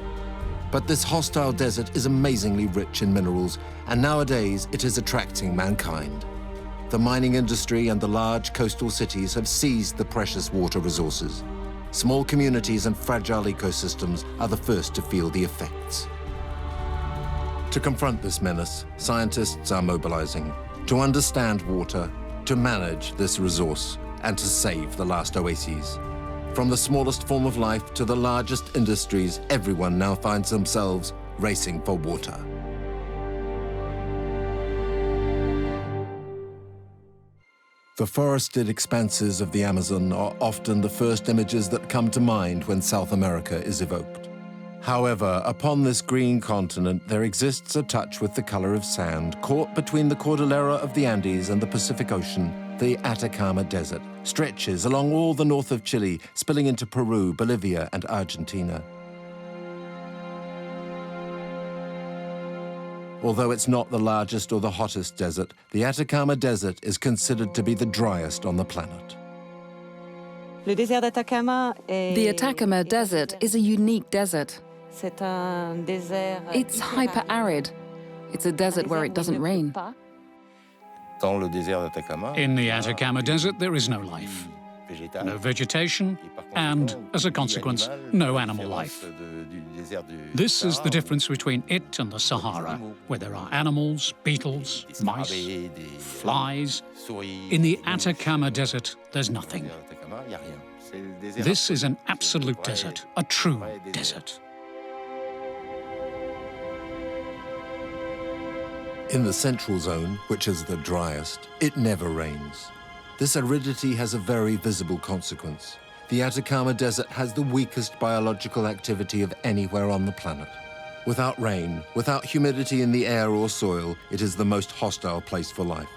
But this hostile desert is amazingly rich in minerals, and nowadays it is attracting mankind. The mining industry and the large coastal cities have seized the precious water resources. Small communities and fragile ecosystems are the first to feel the effects. To confront this menace, scientists are mobilizing to understand water, to manage this resource, and to save the last oases. From the smallest form of life to the largest industries, everyone now finds themselves racing for water. The forested expanses of the Amazon are often the first images that come to mind when South America is evoked. However, upon this green continent, there exists a touch with the color of sand, caught between the Cordillera of the Andes and the Pacific Ocean. The Atacama Desert stretches along all the north of Chile, spilling into Peru, Bolivia, and Argentina. Although it's not the largest or the hottest desert, the Atacama Desert is considered to be the driest on the planet. The Atacama Desert is a unique desert. It's hyper-arid. It's a desert where it doesn't rain. In the Atacama Desert, there is no life, no vegetation, and, as a consequence, no animal life. This is the difference between it and the Sahara, where there are animals, beetles, mice, flies. In the Atacama Desert, there's nothing. This is an absolute desert, a true desert. In the central zone, which is the driest, it never rains. This aridity has a very visible consequence. The Atacama Desert has the weakest biological activity of anywhere on the planet. Without rain, without humidity in the air or soil, it is the most hostile place for life.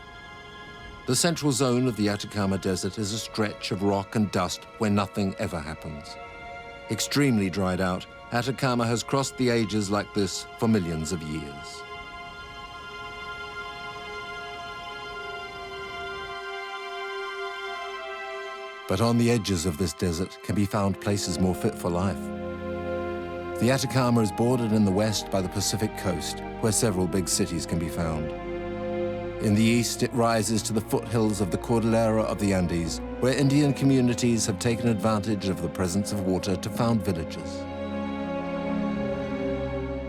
The central zone of the Atacama Desert is a stretch of rock and dust where nothing ever happens. Extremely dried out, Atacama has crossed the ages like this for millions of years. But on the edges of this desert can be found places more fit for life. The Atacama is bordered in the west by the Pacific coast, where several big cities can be found. In the east, it rises to the foothills of the Cordillera of the Andes, where Indian communities have taken advantage of the presence of water to found villages.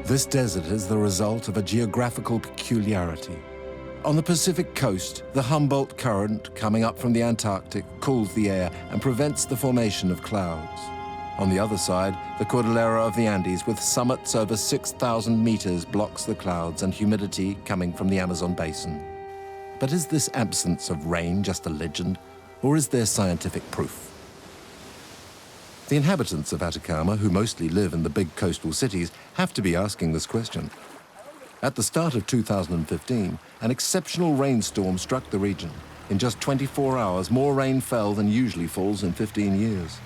This desert is the result of a geographical peculiarity. On the Pacific coast, the Humboldt Current coming up from the Antarctic cools the air and prevents the formation of clouds. On the other side, the Cordillera of the Andes, with summits over 6,000 meters, blocks the clouds and humidity coming from the Amazon basin. But is this absence of rain just a legend, or is there scientific proof? The inhabitants of Atacama, who mostly live in the big coastal cities, have to be asking this question. At the start of 2015, an exceptional rainstorm struck the region. In just 24 hours, more rain fell than usually falls in 15 years.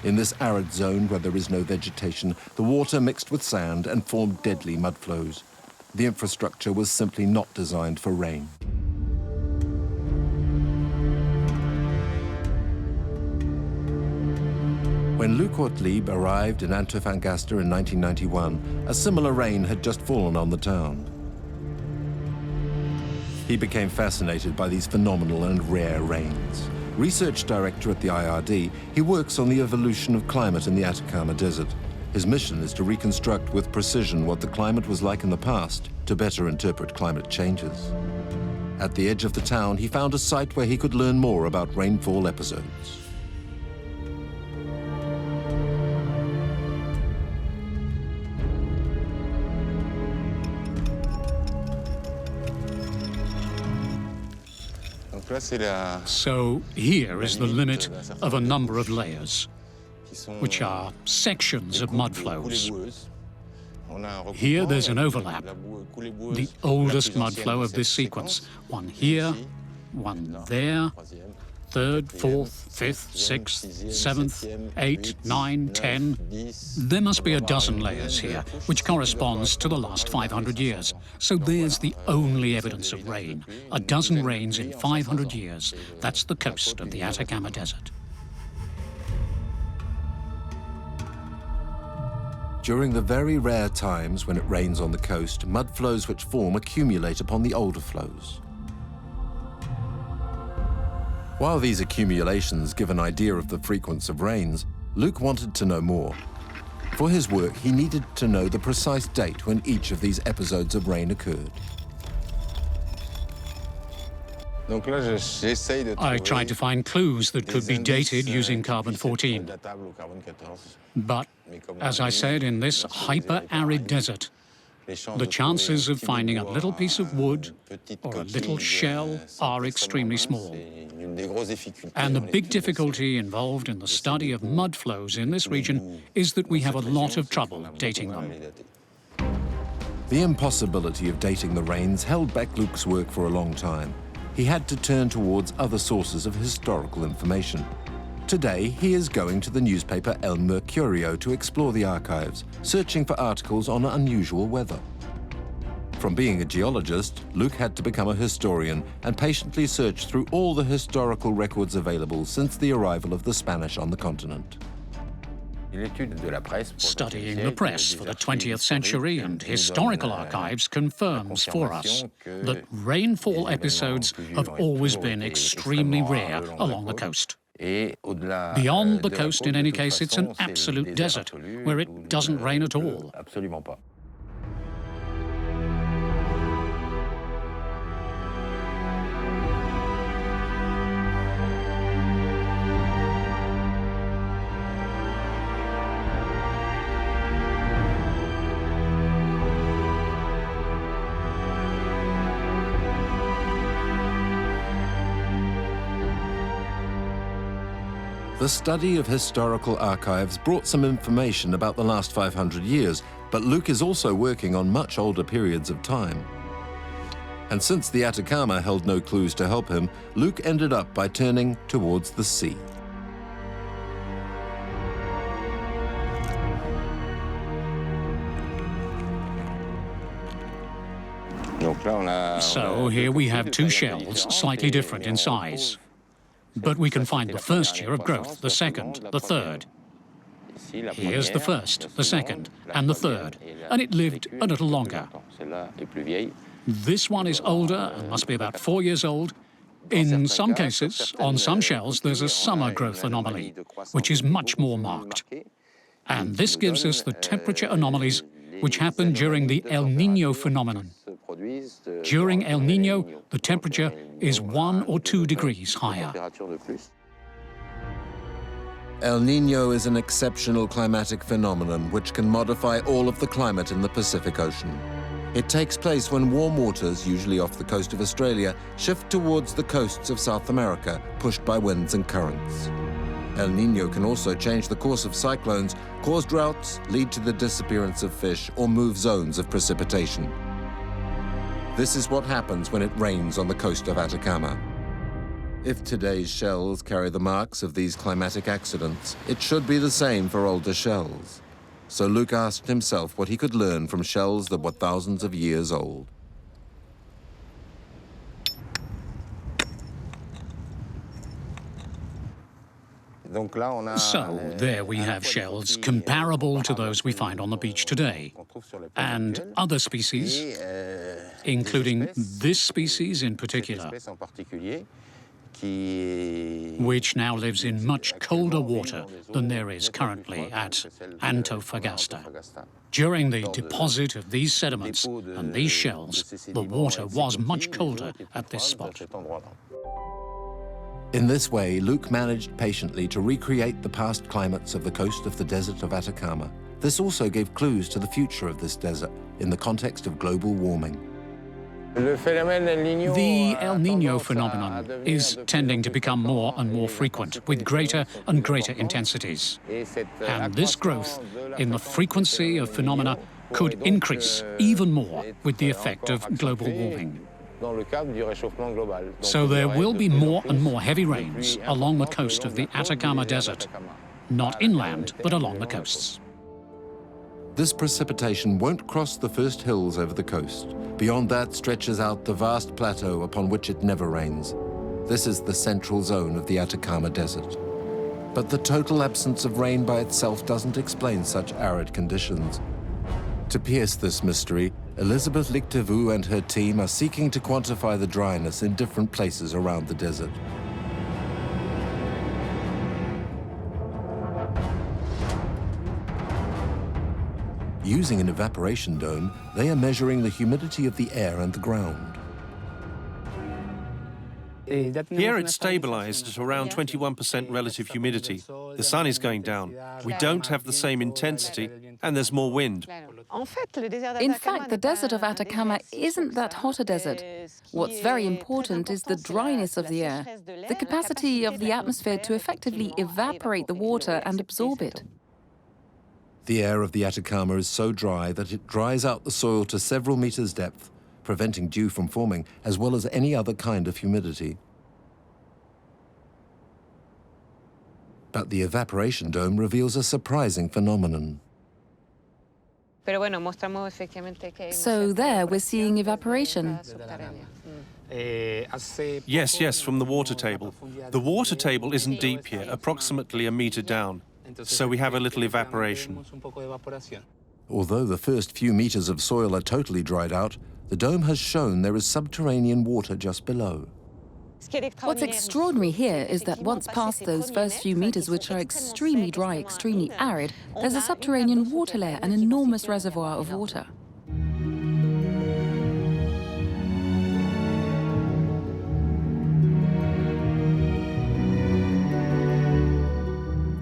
In this arid zone where there is no vegetation, the water mixed with sand and formed deadly mudflows. The infrastructure was simply not designed for rain. When Luc Ortlieb arrived in Antofagasta in 1991, a similar rain had just fallen on the town. He became fascinated by these phenomenal and rare rains. Research director at the IRD, he works on the evolution of climate in the Atacama Desert. His mission is to reconstruct with precision what the climate was like in the past to better interpret climate changes. At the edge of the town, he found a site where he could learn more about rainfall episodes. So here is the limit of a number of layers, which are sections of mudflows. Here there's an overlap, the oldest mudflow of this sequence. One here, one there, third, fourth, fifth, sixth, seventh, 8, 9, 10. There must be a dozen layers here, which corresponds to the last 500 years. So there's the only evidence of rain. A dozen rains in 500 years. That's the coast of the Atacama Desert. During the very rare times when it rains on the coast, mudflows which form accumulate upon the older flows. While these accumulations give an idea of the frequency of rains, Luc wanted to know more. For his work, he needed to know the precise date when each of these episodes of rain occurred. I tried to find clues that could be dated using carbon-14. But, as I said, in this hyper-arid desert, the chances of finding a little piece of wood or a little shell are extremely small. And the big difficulty involved in the study of mudflows in this region is that we have a lot of trouble dating them. The impossibility of dating the rains held back Luc's work for a long time. He had to turn towards other sources of historical information. Today, he is going to the newspaper El Mercurio to explore the archives, searching for articles on unusual weather. From being a geologist, Luc had to become a historian and patiently search through all the historical records available since the arrival of the Spanish on the continent. Studying the press for the 20th century and historical archives confirms for us that rainfall episodes have always been extremely rare along the coast. Beyond the coast, in any case, it's an absolute desert, where it doesn't rain at all. The study of historical archives brought some information about the last 500 years, but Luc is also working on much older periods of time. And since the Atacama held no clues to help him, Luc ended up by turning towards the sea. So here we have two shells, slightly different in size. But we can find the first year of growth, the second, the third. Here's the first, the second, and the third, and it lived a little longer. This one is older and must be about 4 years old. In some cases, on some shells, there's a summer growth anomaly, which is much more marked. And this gives us the temperature anomalies which happen during the El Niño phenomenon. During El Niño, the temperature is 1 or 2 degrees higher. El Niño is an exceptional climatic phenomenon which can modify all of the climate in the Pacific Ocean. It takes place when warm waters, usually off the coast of Australia, shift towards the coasts of South America, pushed by winds and currents. El Niño can also change the course of cyclones, cause droughts, lead to the disappearance of fish, or move zones of precipitation. This is what happens when it rains on the coast of Atacama. If today's shells carry the marks of these climatic accidents, it should be the same for older shells. So Luc asked himself what he could learn from shells that were thousands of years old. So there we have shells comparable to those we find on the beach today. And other species, including this species in particular, which now lives in much colder water than there is currently at Antofagasta. During the deposit of these sediments and these shells, the water was much colder at this spot. In this way, Luke managed patiently to recreate the past climates of the coast of the desert of Atacama. This also gave clues to the future of this desert in the context of global warming. The El Niño phenomenon is tending to become more and more frequent, with greater and greater intensities. And this growth in the frequency of phenomena could increase even more with the effect of global warming. So there will be more and more heavy rains along the coast of the Atacama Desert, not inland, but along the coasts. This precipitation won't cross the first hills over the coast. Beyond that stretches out the vast plateau upon which it never rains. This is the central zone of the Atacama Desert. But the total absence of rain by itself doesn't explain such arid conditions. To pierce this mystery, Elizabeth Lichtevu and her team are seeking to quantify the dryness in different places around the desert. Using an evaporation dome, they are measuring the humidity of the air and the ground. Here it's stabilized at around 21% relative humidity. The sun is going down. We don't have the same intensity, and there's more wind. In fact, the desert of Atacama isn't that hot a desert. What's very important is the dryness of the air, the capacity of the atmosphere to effectively evaporate the water and absorb it. The air of the Atacama is so dry that it dries out the soil to several meters depth, preventing dew from forming, as well as any other kind of humidity. But the evaporation dome reveals a surprising phenomenon. So there we're seeing evaporation. Yes, from the water table. The water table isn't deep here, approximately a meter down. So we have a little evaporation. Although the first few meters of soil are totally dried out, the dome has shown there is subterranean water just below. What's extraordinary here is that once past those first few meters, which are extremely dry, extremely arid, there's a subterranean water layer, an enormous reservoir of water.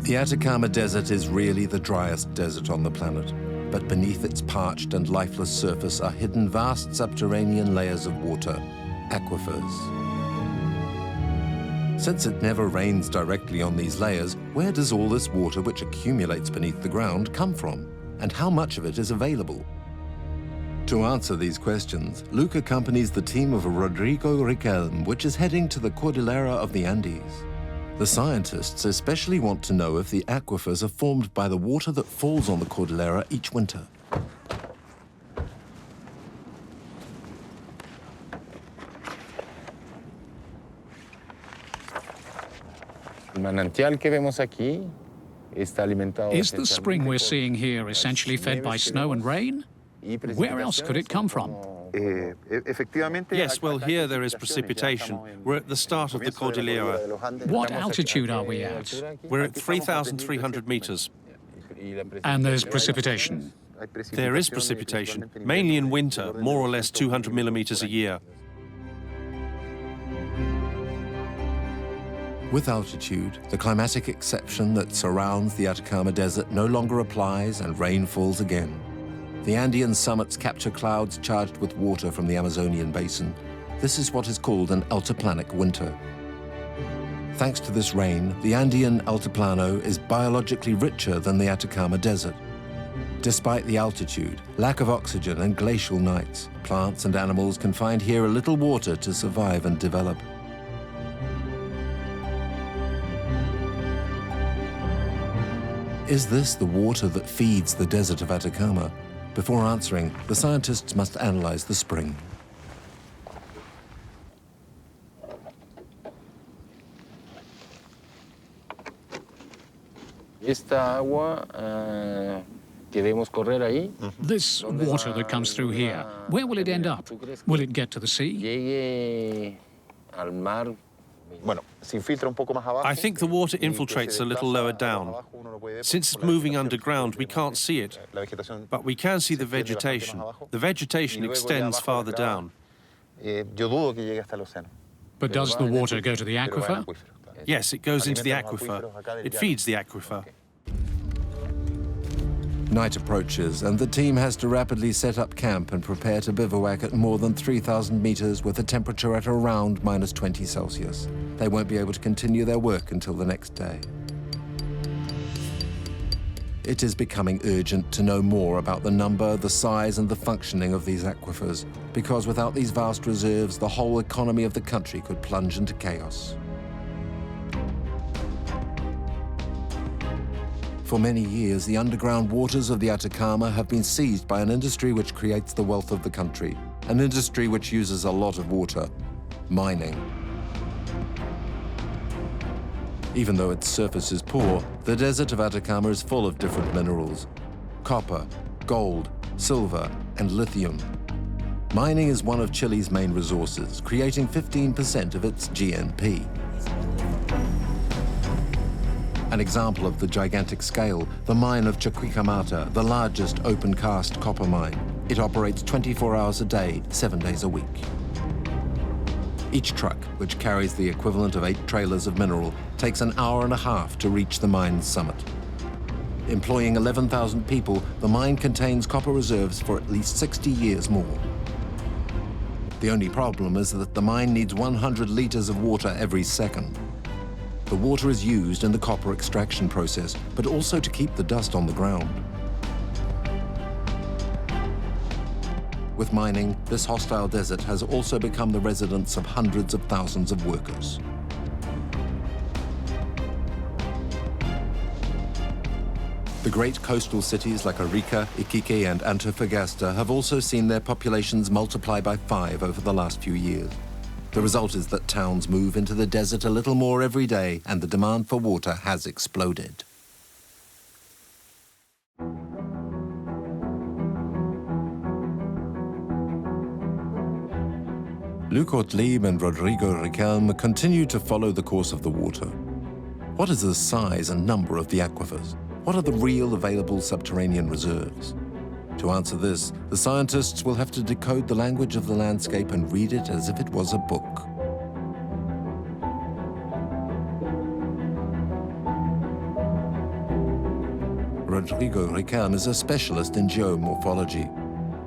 The Atacama Desert is really the driest desert on the planet, but beneath its parched and lifeless surface are hidden vast subterranean layers of water, aquifers. Since it never rains directly on these layers, where does all this water which accumulates beneath the ground come from? And how much of it is available? To answer these questions, Luke accompanies the team of Rodrigo Riquelme, which is heading to the Cordillera of the Andes. The scientists especially want to know if the aquifers are formed by the water that falls on the Cordillera each winter. Is the spring we're seeing here essentially fed by snow and rain? Where else could it come from? Yes, well, here there is precipitation. We're at the start of the Cordillera. What altitude are we at? We're at 3,300 meters. And there's precipitation. There is precipitation, mainly in winter, more or less 200 millimeters a year. With altitude, the climatic exception that surrounds the Atacama Desert no longer applies and rain falls again. The Andean summits capture clouds charged with water from the Amazonian basin. This is what is called an altiplanic winter. Thanks to this rain, the Andean altiplano is biologically richer than the Atacama Desert. Despite the altitude, lack of oxygen and glacial nights, plants and animals can find here a little water to survive and develop. Is this the water that feeds the desert of Atacama? Before answering, the scientists must analyze the spring. This water that comes through here, where will it end up? Will it get to the sea? I think the water infiltrates a little lower down. Since it's moving underground, we can't see it, but we can see the vegetation. The vegetation extends farther down. But does the water go to the aquifer? Yes, it goes into the aquifer. It feeds the aquifer. Night approaches, and the team has to rapidly set up camp and prepare to bivouac at more than 3,000 meters with a temperature at around -20 Celsius. They won't be able to continue their work until the next day. It is becoming urgent to know more about the number, the size, and the functioning of these aquifers, because without these vast reserves, the whole economy of the country could plunge into chaos. For many years, the underground waters of the Atacama have been seized by an industry which creates the wealth of the country, an industry which uses a lot of water: mining. Even though its surface is poor, the desert of Atacama is full of different minerals: copper, gold, silver, and lithium. Mining is one of Chile's main resources, creating 15% of its GNP. An example of the gigantic scale, the mine of Chuquicamata, the largest open-cast copper mine. It operates 24 hours a day, 7 days a week. Each truck, which carries the equivalent of 8 trailers of mineral, takes an hour and a half to reach the mine's summit. Employing 11,000 people, the mine contains copper reserves for at least 60 years more. The only problem is that the mine needs 100 liters of water every second. The water is used in the copper extraction process, but also to keep the dust on the ground. With mining, this hostile desert has also become the residence of hundreds of thousands of workers. The great coastal cities like Arica, Iquique, and Antofagasta have also seen their populations multiply by 5 over the last few years. The result is that towns move into the desert a little more every day, and the demand for water has exploded. Luc Ortlieb and Rodrigo Riquelme continue to follow the course of the water. What is the size and number of the aquifers? What are the real available subterranean reserves? To answer this, the scientists will have to decode the language of the landscape and read it as if it was a book. Rodrigo Riquelme is a specialist in geomorphology.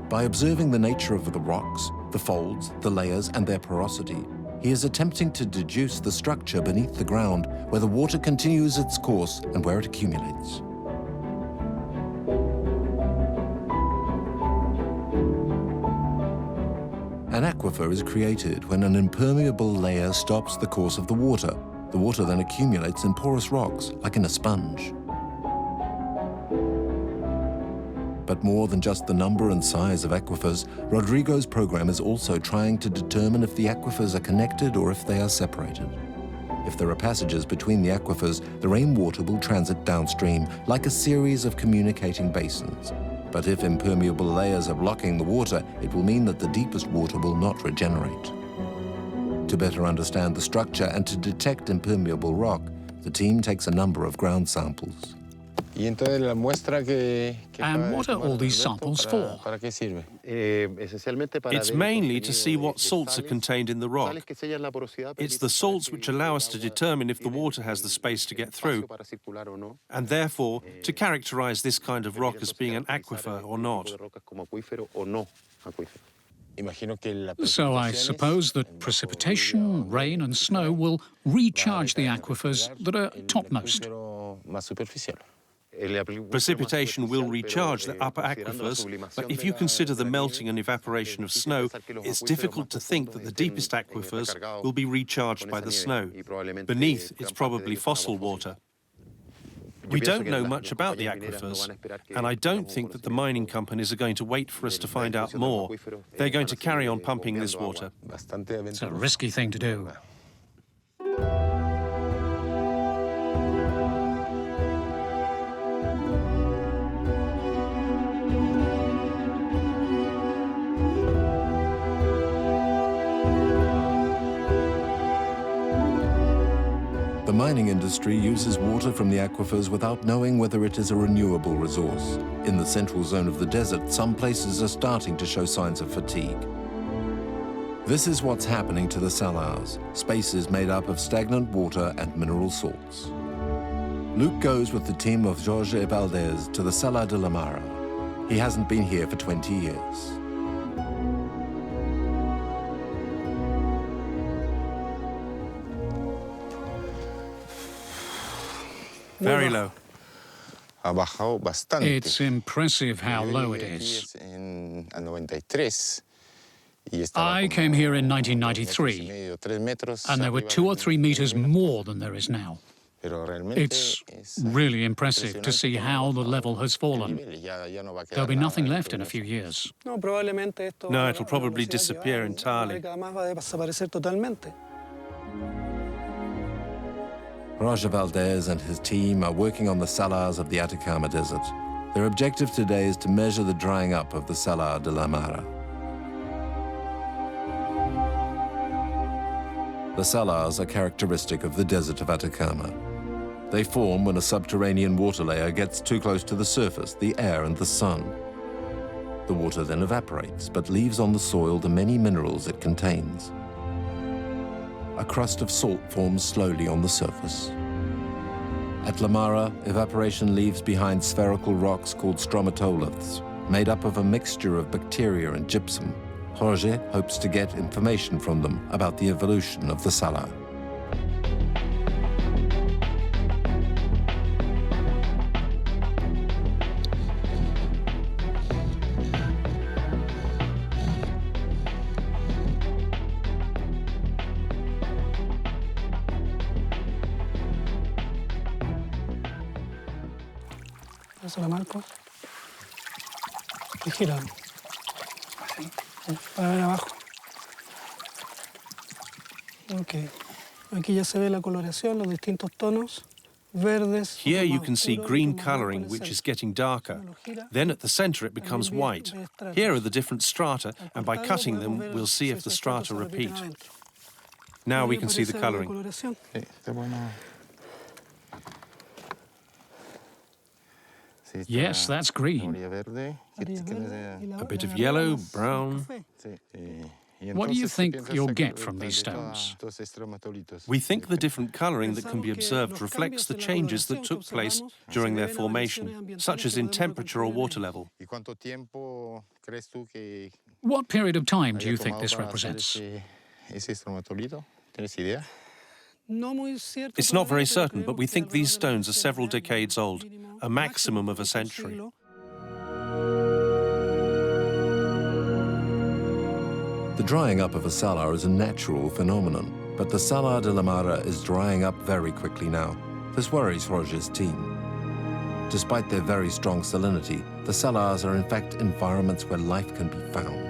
By observing the nature of the rocks, the folds, the layers, and their porosity, he is attempting to deduce the structure beneath the ground where the water continues its course and where it accumulates. An aquifer is created when an impermeable layer stops the course of the water. The water then accumulates in porous rocks, like in a sponge. But more than just the number and size of aquifers, Rodrigo's program is also trying to determine if the aquifers are connected or if they are separated. If there are passages between the aquifers, the rainwater will transit downstream, like a series of communicating basins. But if impermeable layers are blocking the water, it will mean that the deepest water will not regenerate. To better understand the structure and to detect impermeable rock, the team takes a number of ground samples. And what are all these samples for? It's mainly to see what salts are contained in the rock. It's the salts which allow us to determine if the water has the space to get through, and therefore to characterize this kind of rock as being an aquifer or not. So I suppose that precipitation, rain and snow will recharge the aquifers that are topmost. Precipitation will recharge the upper aquifers, but if you consider the melting and evaporation of snow, it's difficult to think that the deepest aquifers will be recharged by the snow. Beneath, it's probably fossil water. We don't know much about the aquifers, and I don't think that the mining companies are going to wait for us to find out more. They're going to carry on pumping this water. It's a risky thing to do. The mining industry uses water from the aquifers without knowing whether it is a renewable resource. In the central zone of the desert, some places are starting to show signs of fatigue. This is what's happening to the salars, spaces made up of stagnant water and mineral salts. Luke goes with the team of Jorge Valdez to the Salar de la Mara. He hasn't been here for 20 years. Very low. It's impressive how low it is. I came here in 1993, and there were 2 or 3 meters more than there is now. It's really impressive to see how the level has fallen. There'll be nothing left in a few years. No, it'll probably disappear entirely. Roger Valdez and his team are working on the salars of the Atacama Desert. Their objective today is to measure the drying up of the Salar de la Mara. The salars are characteristic of the desert of Atacama. They form when a subterranean water layer gets too close to the surface, the air and the sun. The water then evaporates, but leaves on the soil the many minerals it contains. A crust of salt forms slowly on the surface. At La Mara, evaporation leaves behind spherical rocks called stromatoliths, made up of a mixture of bacteria and gypsum. Jorge hopes to get information from them about the evolution of the salar. Se la marco y gira. Así. Para ver abajo. Ok. Aquí ya se ve la coloración, los distintos tonos. Verdes. Here you can see green coloring, which is getting darker. Then at the center it becomes white. Here are the different strata, and by cutting them, we'll see if the strata repeat. Now we can see the coloring. Yes, that's green. A bit of yellow, brown. What do you think you'll get from these stones? We think the different coloring that can be observed reflects the changes that took place during their formation, such as in temperature or water level. What period of time do you think this represents? It's not very certain, but we think these stones are several decades old, a maximum of a century. The drying up of a salar is a natural phenomenon, but the Salar de la Mara is drying up very quickly now. This worries Roger's team. Despite their very strong salinity, the salars are in fact environments where life can be found.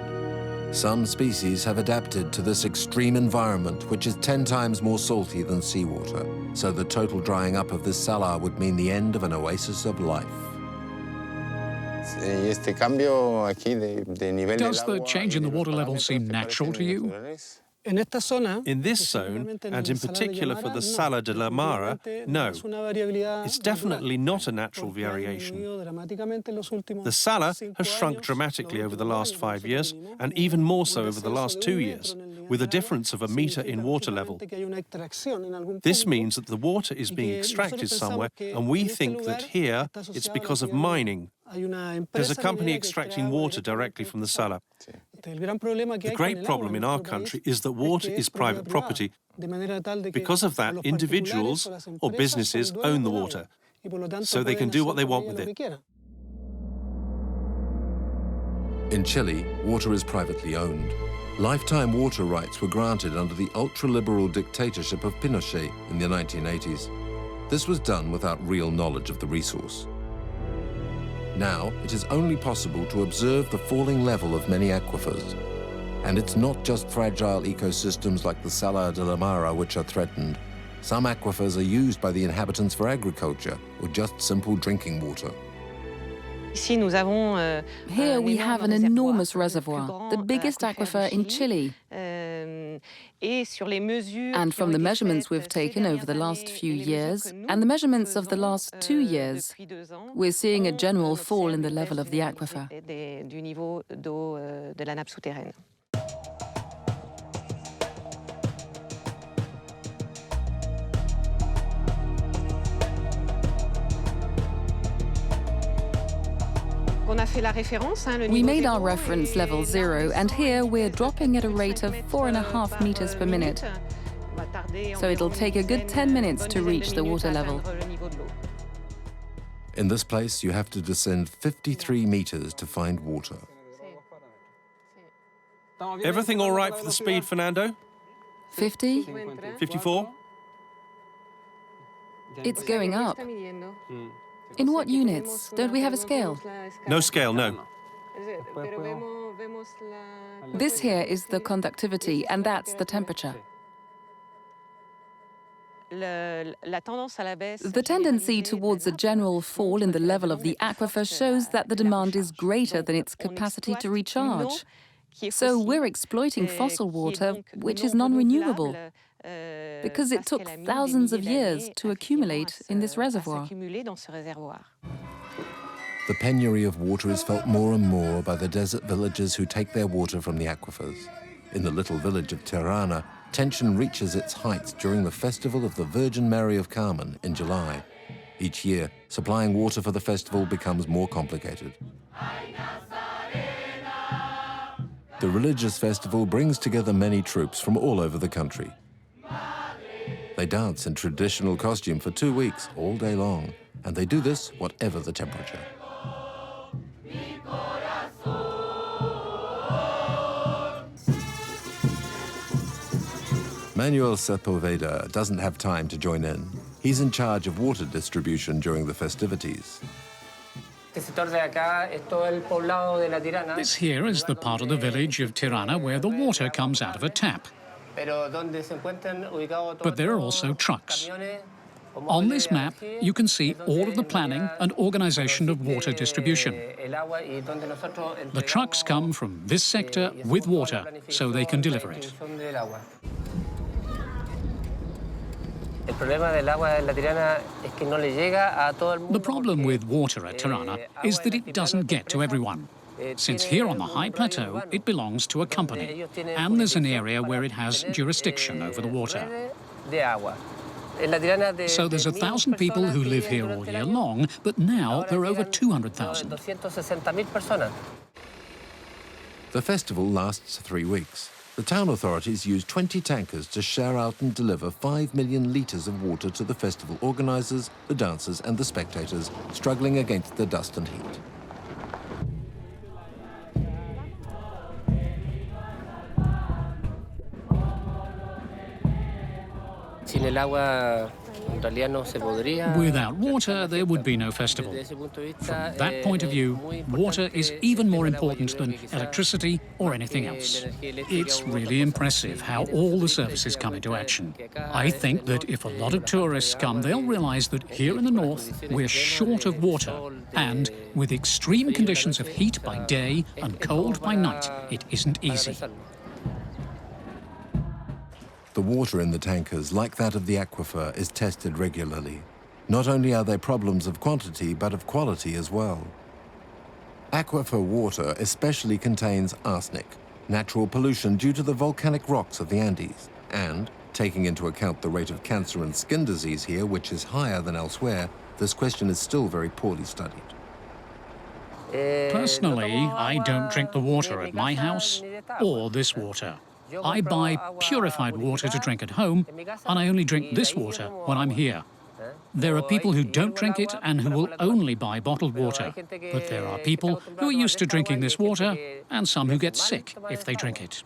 Some species have adapted to this extreme environment, which is 10 times more salty than seawater. So the total drying up of this salar would mean the end of an oasis of life. Does the change in the water level seem natural to you? In this zone, and in particular for the Salar de la Mara, no. It's definitely not a natural variation. The salar has shrunk dramatically over the last 5 years, and even more so over the last 2 years, with a difference of 1 meter in water level. This means that the water is being extracted somewhere, and we think that here it's because of mining. There's a company extracting water directly from the salar. The great problem in our country is that water is private property. Because of that, individuals or businesses own the water, so they can do what they want with it. In Chile, water is privately owned. Lifetime water rights were granted under the ultra-liberal dictatorship of Pinochet in the 1980s. This was done without real knowledge of the resource. Now, it is only possible to observe the falling level of many aquifers. And it's not just fragile ecosystems like the Salar de la Mara which are threatened. Some aquifers are used by the inhabitants for agriculture or just simple drinking water. Here we have an enormous reservoir, the biggest aquifer in Chile. And from the measurements we've taken over the last few years and the measurements of the last 2 years, we're seeing a general fall in the level of the aquifer. We made our reference level 0, and here we're dropping at a rate of 4.5 meters per minute. So it'll take a good 10 minutes to reach the water level. In this place, you have to descend 53 meters to find water. Everything all right for the speed, Fernando? 50? 54? It's going up. In what units? Don't we have a scale? No scale, no. This here is the conductivity, and that's the temperature. The tendency towards a general fall in the level of the aquifer shows that the demand is greater than its capacity to recharge. So we're exploiting fossil water, which is non-renewable, because it took thousands of years to accumulate in this reservoir. The penury of water is felt more and more by the desert villagers who take their water from the aquifers. In the little village of Tirana, tension reaches its heights during the festival of the Virgin Mary of Carmen in July. Each year, supplying water for the festival becomes more complicated. The religious festival brings together many troops from all over the country. They dance in traditional costume for 2 weeks, all day long, and they do this whatever the temperature. Manuel Sepulveda doesn't have time to join in. He's in charge of water distribution during the festivities. This here is the part of the village of Tirana where the water comes out of a tap. But there are also trucks. On this map, you can see all of the planning and organization of water distribution. The trucks come from this sector with water, so they can deliver it. The problem with water at Tirana is that it doesn't get to everyone. Since here on the high plateau, it belongs to a company, and there's an area where it has jurisdiction over the water. So there's 1,000 people who live here all year long, but now there are over 200,000. The festival lasts 3 weeks. The town authorities use 20 tankers to share out and deliver 5 million litres of water to the festival organisers, the dancers and the spectators struggling against the dust and heat. Without water, there would be no festival. From that point of view, water is even more important than electricity or anything else. It's really impressive how all the services come into action. I think that if a lot of tourists come, they'll realize that here in the north, we're short of water. And with extreme conditions of heat by day and cold by night, it isn't easy. The water in the tankers, like that of the aquifer, is tested regularly. Not only are there problems of quantity, but of quality as well. Aquifer water especially contains arsenic, natural pollution due to the volcanic rocks of the Andes, and, taking into account the rate of cancer and skin disease here, which is higher than elsewhere, this question is still very poorly studied. Personally, I don't drink the water at my house or this water. I buy purified water to drink at home, and I only drink this water when I'm here. There are people who don't drink it and who will only buy bottled water. But there are people who are used to drinking this water, and some who get sick if they drink it.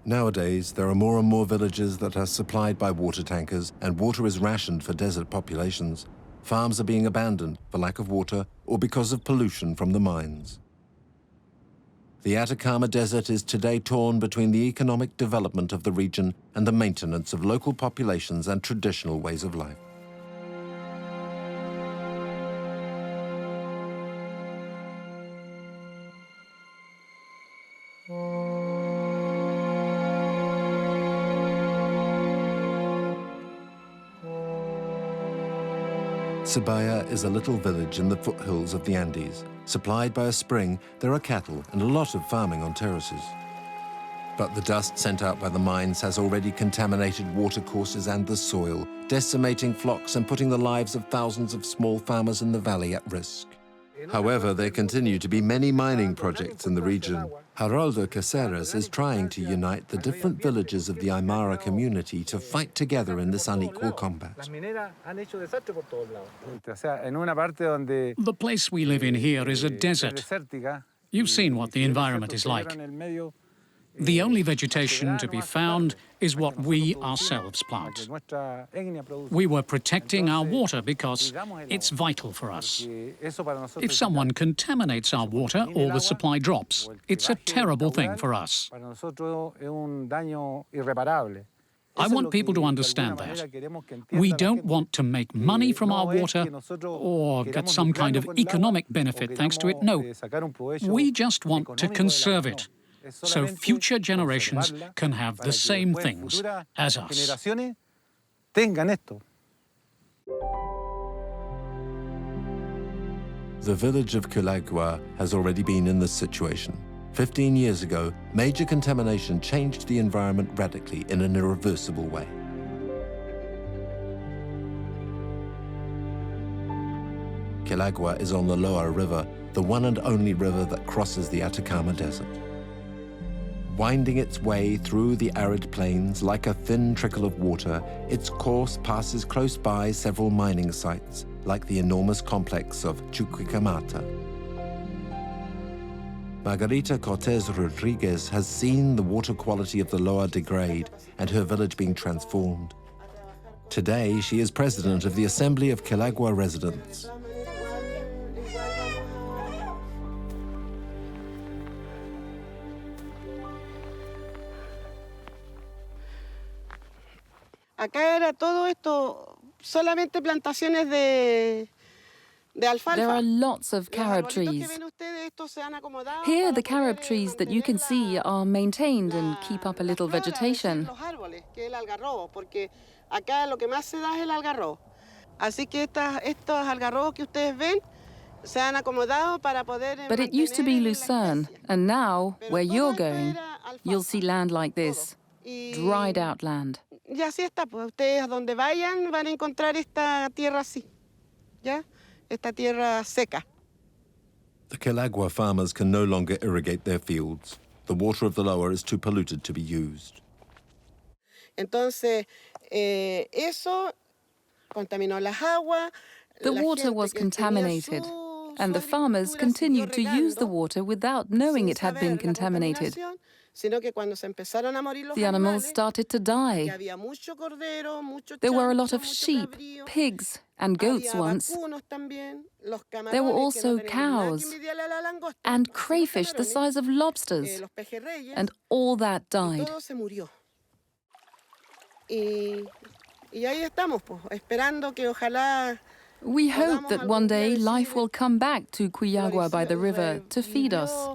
Nowadays, there are more and more villages that are supplied by water tankers, and water is rationed for desert populations. Farms are being abandoned for lack of water or because of pollution from the mines. The Atacama Desert is today torn between the economic development of the region and the maintenance of local populations and traditional ways of life. Sabaya is a little village in the foothills of the Andes. Supplied by a spring, there are cattle and a lot of farming on terraces. But the dust sent out by the mines has already contaminated watercourses and the soil, decimating flocks and putting the lives of thousands of small farmers in the valley at risk. However, there continue to be many mining projects in the region. Geraldo Caceres is trying to unite the different villages of the Aymara community to fight together in this unequal combat. The place we live in here is a desert. You've seen what the environment is like. The only vegetation to be found is what we ourselves plant. We were protecting our water because it's vital for us. If someone contaminates our water, all the supply drops. It's a terrible thing for us. I want people to understand that. We don't want to make money from our water or get some kind of economic benefit thanks to it. No, we just want to conserve it, so future generations can have the same things as us. The village of Quilagua has already been in this situation. 15 years ago, major contamination changed the environment radically in an irreversible way. Quilagua is on the Loa River, the one and only river that crosses the Atacama Desert. Winding its way through the arid plains like a thin trickle of water, its course passes close by several mining sites, like the enormous complex of Chuquicamata. Margarita Cortez Rodriguez has seen the water quality of the Loa degrade and her village being transformed. Today, she is president of the Assembly of Quilagua Residents. Acá era todo esto solamente plantaciones de alfalfa. There are lots of carob trees. Here, the carob trees that you can see are maintained and keep up a little vegetation. But it used to be lucerne, and now, where you're going, you'll see land like this, dried out land. Y así está, pues ustedes a donde vayan van a encontrar esta tierra así, ¿ya? Esta tierra seca. The Quilagua farmers can no longer irrigate their fields. The water of the Loa is too polluted to be used. Entonces, eso contaminó las aguas. The water was contaminated, and the farmers continued to use the water without knowing it had been contaminated. The animals started to die. There were a lot of sheep, pigs, and goats once. There were also cows and crayfish the size of lobsters, and all that died. We hope that one day life will come back to Quilagua by the river to feed us,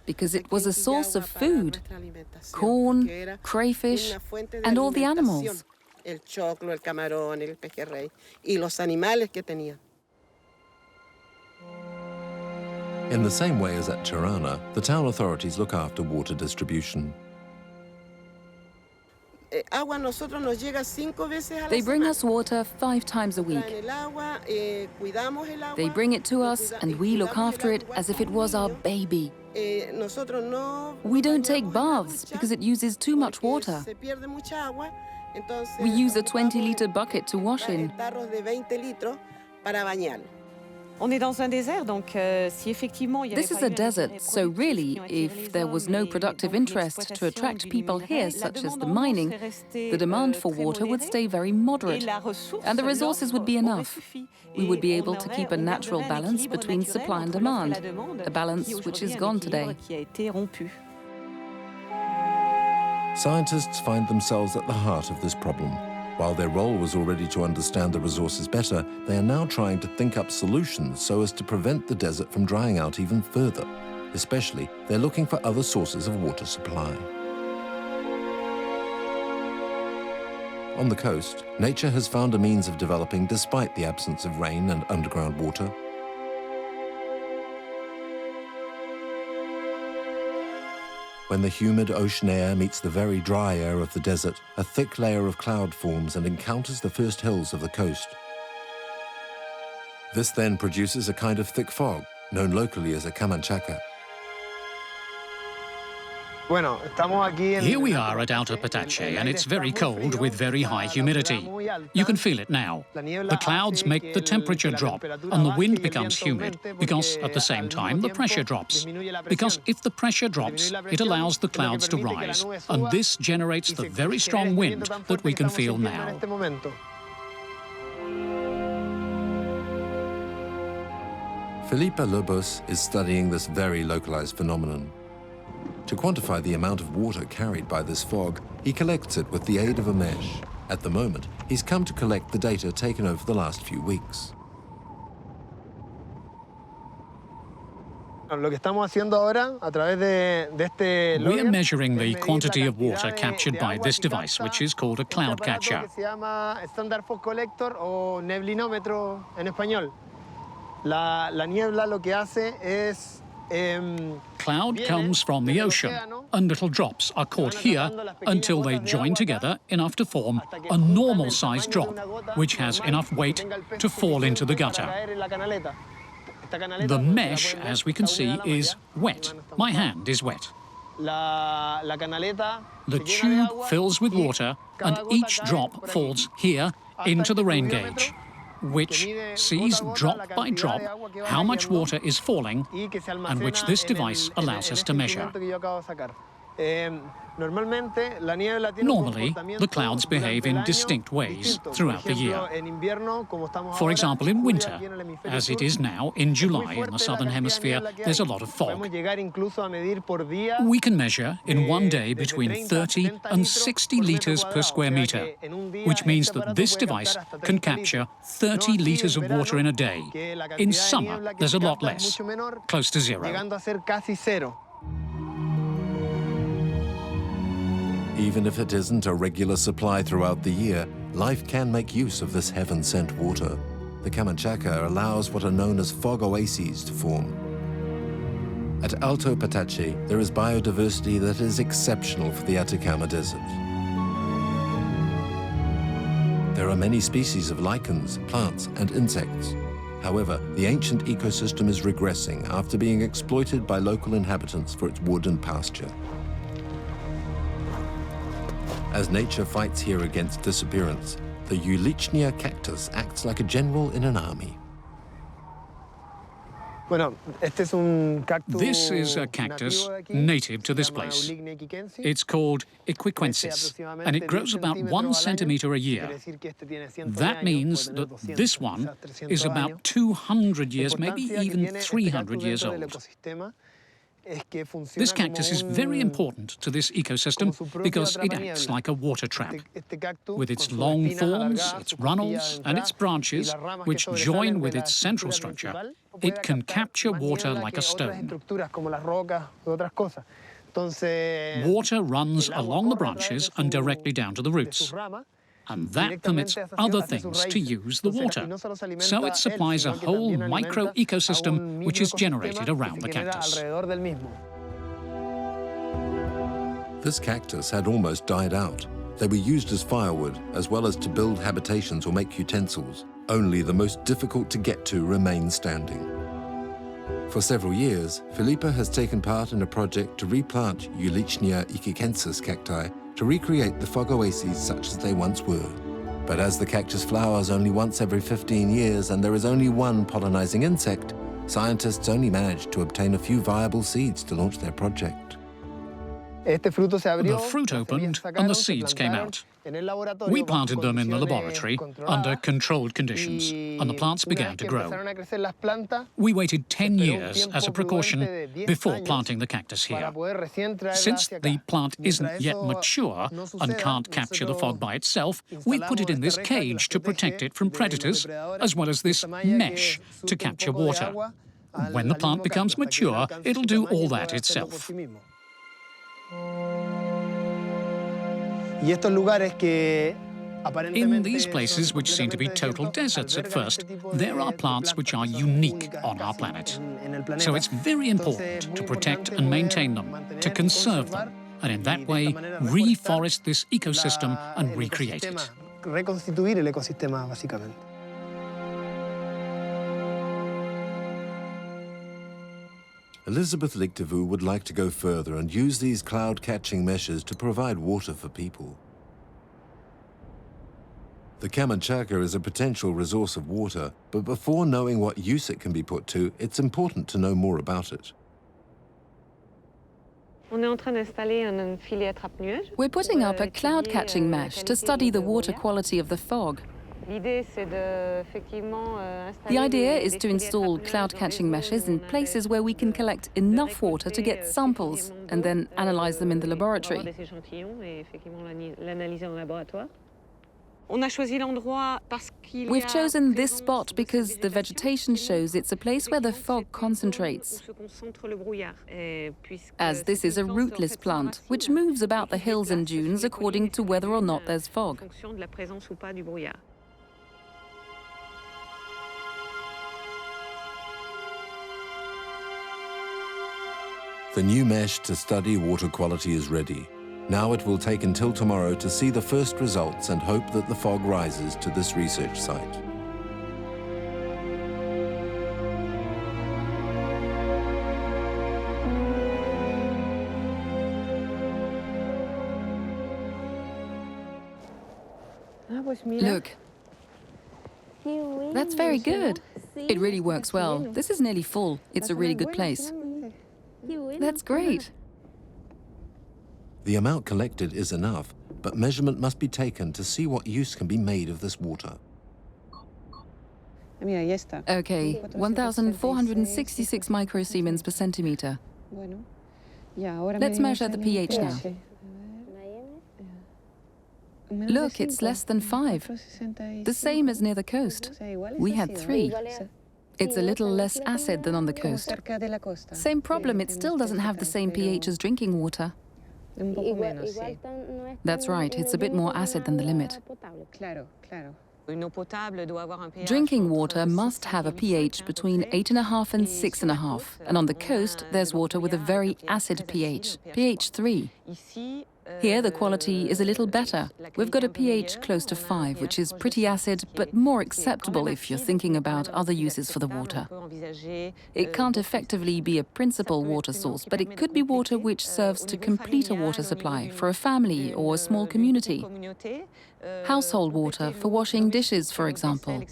because it was a source of food, corn, crayfish, and all the animals. El choclo, el camarón, el pejerrey, y los animales que tenían. In the same way as at Tirana, the town authorities look after water distribution. They bring us water 5 times a week. They bring it to us, and we look after it as if it was our baby. We don't take baths because it uses too much water. We use a 20-liter bucket to wash in. This is a desert, so really, if there was no productive interest to attract people here, such as the mining, the demand for water would stay very moderate, and the resources would be enough. We would be able to keep a natural balance between supply and demand, a balance which is gone today. Scientists find themselves at the heart of this problem. While their role was already to understand the resources better, they are now trying to think up solutions so as to prevent the desert from drying out even further. Especially, they're looking for other sources of water supply. On the coast, nature has found a means of developing despite the absence of rain and underground water. When the humid ocean air meets the very dry air of the desert, a thick layer of cloud forms and encounters the first hills of the coast. This then produces a kind of thick fog, known locally as a camanchaca. Here we are at Alto Patache, and it's very cold with very high humidity. You can feel it now. The clouds make the temperature drop, and the wind becomes humid, because at the same time the pressure drops. Because if the pressure drops, it allows the clouds to rise, and this generates the very strong wind that we can feel now. Felipe Lobos is studying this very localized phenomenon. To quantify the amount of water carried by this fog, he collects it with the aid of a mesh. At the moment, he's come to collect the data taken over the last few weeks. We are measuring the quantity of water captured by this device, which is called a cloud catcher. Cloud comes from the ocean, and little drops are caught here until they join together enough to form a normal-sized drop, which has enough weight to fall into the gutter. The mesh, as we can see, is wet. My hand is wet. The tube fills with water, and each drop falls here into the rain gauge, which sees drop by drop how much water is falling, and which this device allows us to measure. Normally, the clouds behave in distinct ways throughout the year. For example, in winter, as it is now in July in the southern hemisphere, there's a lot of fog. We can measure in one day between 30 and 60 litres per square metre, which means that this device can capture 30 litres of water in a day. In summer, there's a lot less, close to zero. Even if it isn't a regular supply throughout the year, life can make use of this heaven-sent water. The camanchaca allows what are known as fog oases to form. At Alto Patache, there is biodiversity that is exceptional for the Atacama Desert. There are many species of lichens, plants, and insects. However, the ancient ecosystem is regressing after being exploited by local inhabitants for its wood and pasture. As nature fights here against disappearance, the Ulichnia cactus acts like a general in an army. This is a cactus native to this place. It's called equiquensis, and it grows about 1 centimetre a year. That means that this one is about 200 years, maybe even 300 years old. This cactus is very important to this ecosystem because it acts like a water trap. With its long thorns, its runnels, and its branches, which join with its central structure, it can capture water like a stone. Water runs along the branches and directly down to the roots. And that permits other things to use the water. So it supplies a whole micro-ecosystem which is generated around the cactus. This cactus had almost died out. They were used as firewood, as well as to build habitations or make utensils. Only the most difficult to get to remain standing. For several years, Felipe has taken part in a project to replant Ulichnia equiquensis cacti to recreate the fog oases such as they once were. But as the cactus flowers only once every 15 years and there is only one pollinizing insect, scientists only managed to obtain a few viable seeds to launch their project. The fruit opened and the seeds came out. We planted them in the laboratory under controlled conditions, and the plants began to grow. We waited 10 years as a precaution before planting the cactus here. Since the plant isn't yet mature and can't capture the fog by itself, we put it in this cage to protect it from predators, as well as this mesh to capture water. When the plant becomes mature, it'll do all that itself. In these places, which seem to be total deserts at first, there are plants which are unique on our planet. So it's very important to protect and maintain them, to conserve them, and in that way, reforest this ecosystem and recreate it. Reconstituir el ecosistema, básicamente. Elizabeth Lichtervaux would like to go further and use these cloud-catching meshes to provide water for people. The Camanchaca is a potential resource of water, but before knowing what use it can be put to, it's important to know more about it. We're putting up a cloud-catching mesh to study the water quality of the fog. The idea is to install cloud-catching meshes in places where we can collect enough water to get samples and then analyze them in the laboratory. We've chosen this spot because the vegetation shows it's a place where the fog concentrates, as this is a rootless plant, which moves about the hills and dunes according to whether or not there's fog. The new mesh to study water quality is ready. Now it will take until tomorrow to see the first results and hope that the fog rises to this research site. Look. That's very good. It really works well. This is nearly full. It's a really good place. That's great. The amount collected is enough, but measurement must be taken to see what use can be made of this water. Okay, 1,466 microsiemens per centimeter. Let's measure the pH now. Look, it's less than 5. The same as near the coast. We had 3. It's a little less acid than on the coast. Same problem, it still doesn't have the same pH as drinking water. That's right, it's a bit more acid than the limit. Drinking water must have a pH between 8.5 and 6.5, and on the coast there's water with a very acid pH, pH 3. Here the quality is a little better. We've got a pH close to 5, which is pretty acid, but more acceptable if you're thinking about other uses for the water. It can't effectively be a principal water source, but it could be water which serves to complete a water supply for a family or a small community. Household water for washing dishes, for example.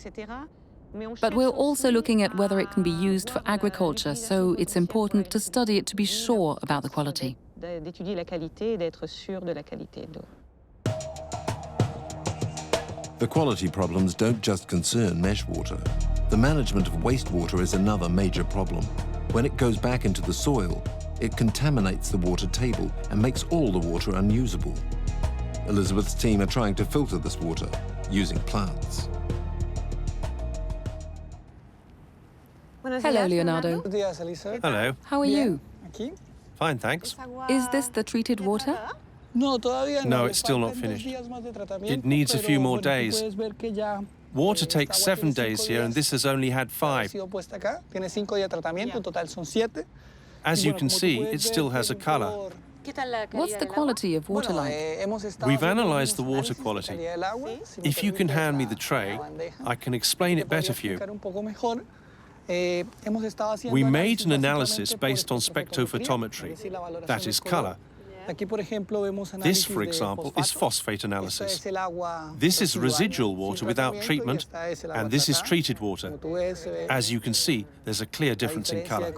But we're also looking at whether it can be used for agriculture, so it's important to study it to be sure about the quality. The quality problems don't just concern mesh water. The management of wastewater is another major problem. When it goes back into the soil, it contaminates the water table and makes all the water unusable. Elizabeth's team are trying to filter this water using plants. Hello, Leonardo. Hello. How are you? Fine, thanks. Is this the treated water? No, it's still not finished. It needs a few more days. Water takes 7 days here, and this has only had 5. As you can see, it still has a color. What's the quality of water like? We've analyzed the water quality. If you can hand me the tray, I can explain it better for you. We made an analysis based on spectrophotometry, that is color. This, for example, is phosphate analysis. This is residual water without treatment, and this is treated water. As you can see, there's a clear difference in color.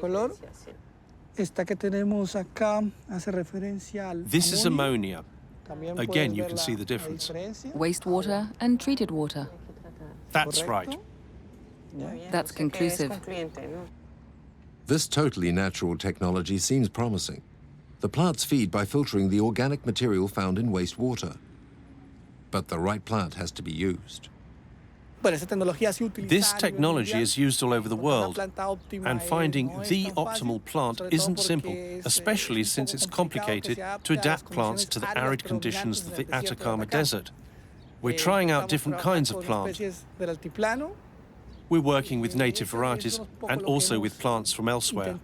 This is ammonia. Again, you can see the difference. Wastewater and treated water. That's right. That's conclusive. This totally natural technology seems promising. The plants feed by filtering the organic material found in wastewater. But the right plant has to be used. This technology is used all over the world, and finding the optimal plant isn't simple, especially since it's complicated to adapt plants to the arid conditions of the Atacama Desert. We're trying out different kinds of plant. We're working with native varieties and also with plants from elsewhere.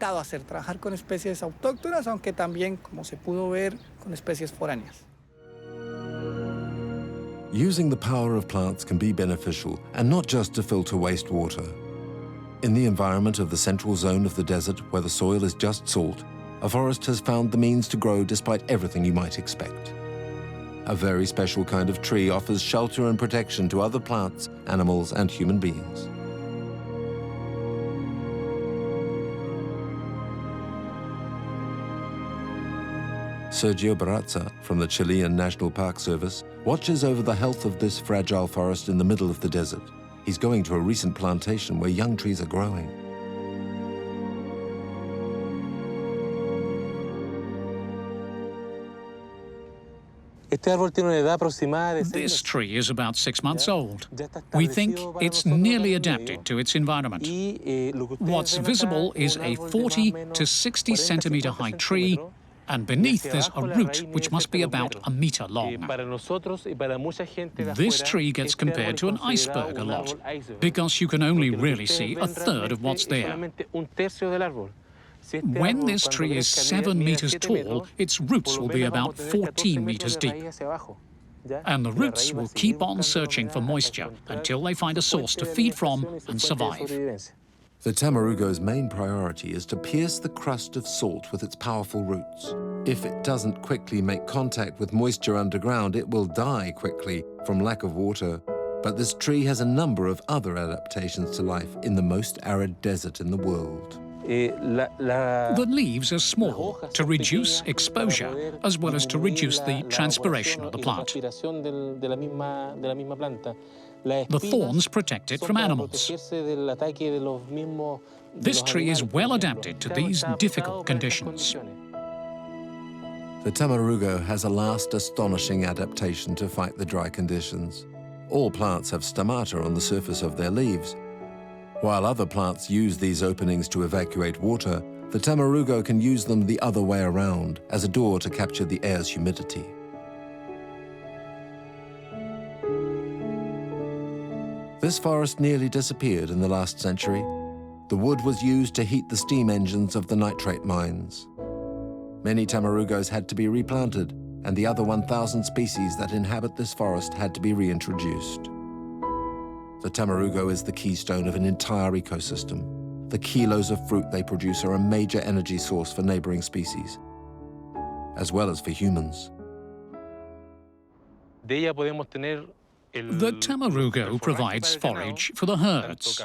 Using the power of plants can be beneficial, and not just to filter wastewater. In the environment of the central zone of the desert, where the soil is just salt, a forest has found the means to grow despite everything you might expect. A very special kind of tree offers shelter and protection to other plants, animals, and human beings. Sergio Barraza, from the Chilean National Park Service, watches over the health of this fragile forest in the middle of the desert. He's going to a recent plantation where young trees are growing. This tree is about 6 months old. We think it's nearly adapted to its environment. What's visible is a 40 to 60 centimeter high tree, and beneath there's a root which must be about a meter long. This tree gets compared to an iceberg a lot, because you can only really see a third of what's there. When this tree is 7 meters tall, its roots will be about 14 meters deep. And the roots will keep on searching for moisture until they find a source to feed from and survive. The tamarugo's main priority is to pierce the crust of salt with its powerful roots. If it doesn't quickly make contact with moisture underground, it will die quickly from lack of water. But this tree has a number of other adaptations to life in the most arid desert in the world. The leaves are small to reduce exposure as well as to reduce the transpiration of the plant. The thorns protect it from animals. This tree is well adapted to these difficult conditions. The tamarugo has a last astonishing adaptation to fight the dry conditions. All plants have stomata on the surface of their leaves. While other plants use these openings to evacuate water, the tamarugo can use them the other way around, as a door to capture the air's humidity. This forest nearly disappeared in the last century. The wood was used to heat the steam engines of the nitrate mines. Many tamarugos had to be replanted, and the other 1,000 species that inhabit this forest had to be reintroduced. The tamarugo is the keystone of an entire ecosystem. The kilos of fruit they produce are a major energy source for neighboring species, as well as for humans. The tamarugo provides forage for the herds: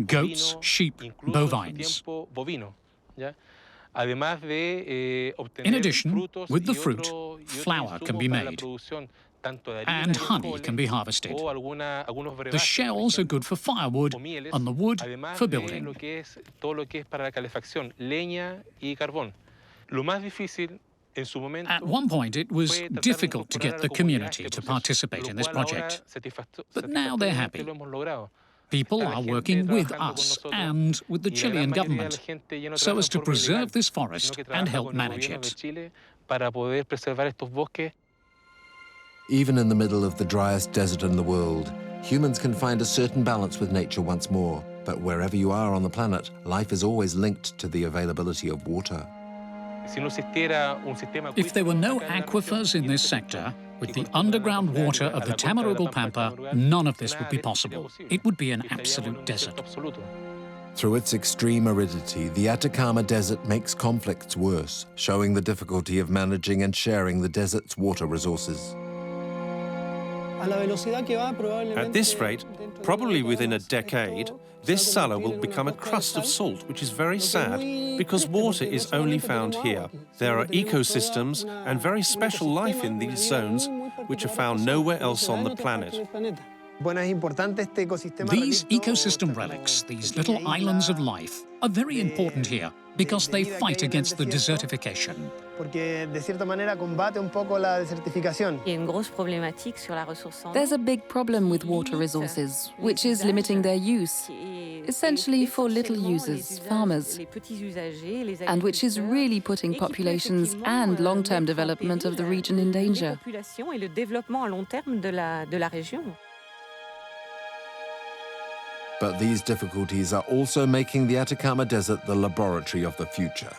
goats, sheep, bovines. In addition, with the fruit, flour can be made, and honey can be harvested. The shells are good for firewood, and the wood for building. At one point, it was difficult to get the community to participate in this project, but now they're happy. People are working with us and with the Chilean government so as to preserve this forest and help manage it. Even in the middle of the driest desert in the world, humans can find a certain balance with nature once more. But wherever you are on the planet, life is always linked to the availability of water. If there were no aquifers in this sector, with the underground water of the Tamarugal Pampa, none of this would be possible. It would be an absolute desert. Through its extreme aridity, the Atacama Desert makes conflicts worse, showing the difficulty of managing and sharing the desert's water resources. At this rate, probably within a decade, this sala will become a crust of salt, which is very sad, because water is only found here. There are ecosystems and very special life in these zones, which are found nowhere else on the planet. These ecosystem relics, these little islands of life, are very important here because they fight against the desertification. There's a big problem with water resources, which is limiting their use, essentially for little users, farmers, and which is really putting populations and long-term development of the region in danger. But these difficulties are also making the Atacama Desert the laboratory of the future.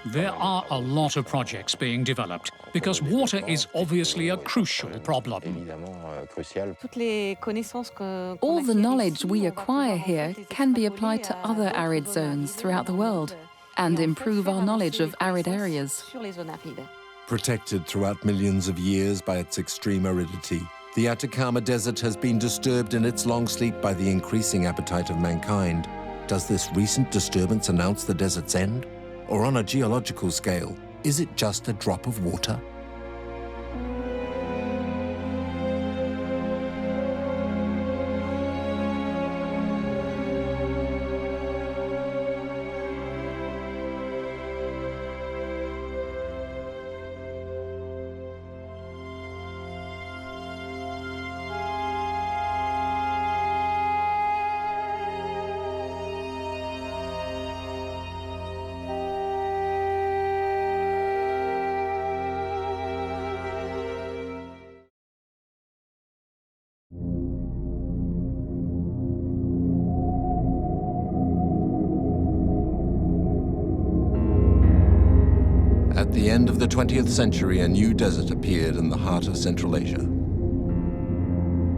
There are a lot of projects being developed because water is obviously a crucial problem. All the knowledge we acquire here can be applied to other arid zones throughout the world and improve our knowledge of arid areas. Protected throughout millions of years by its extreme aridity, the Atacama Desert has been disturbed in its long sleep by the increasing appetite of mankind. Does this recent disturbance announce the desert's end? Or on a geological scale, is it just a drop of water? At the end of the 20th century, a new desert appeared in the heart of Central Asia.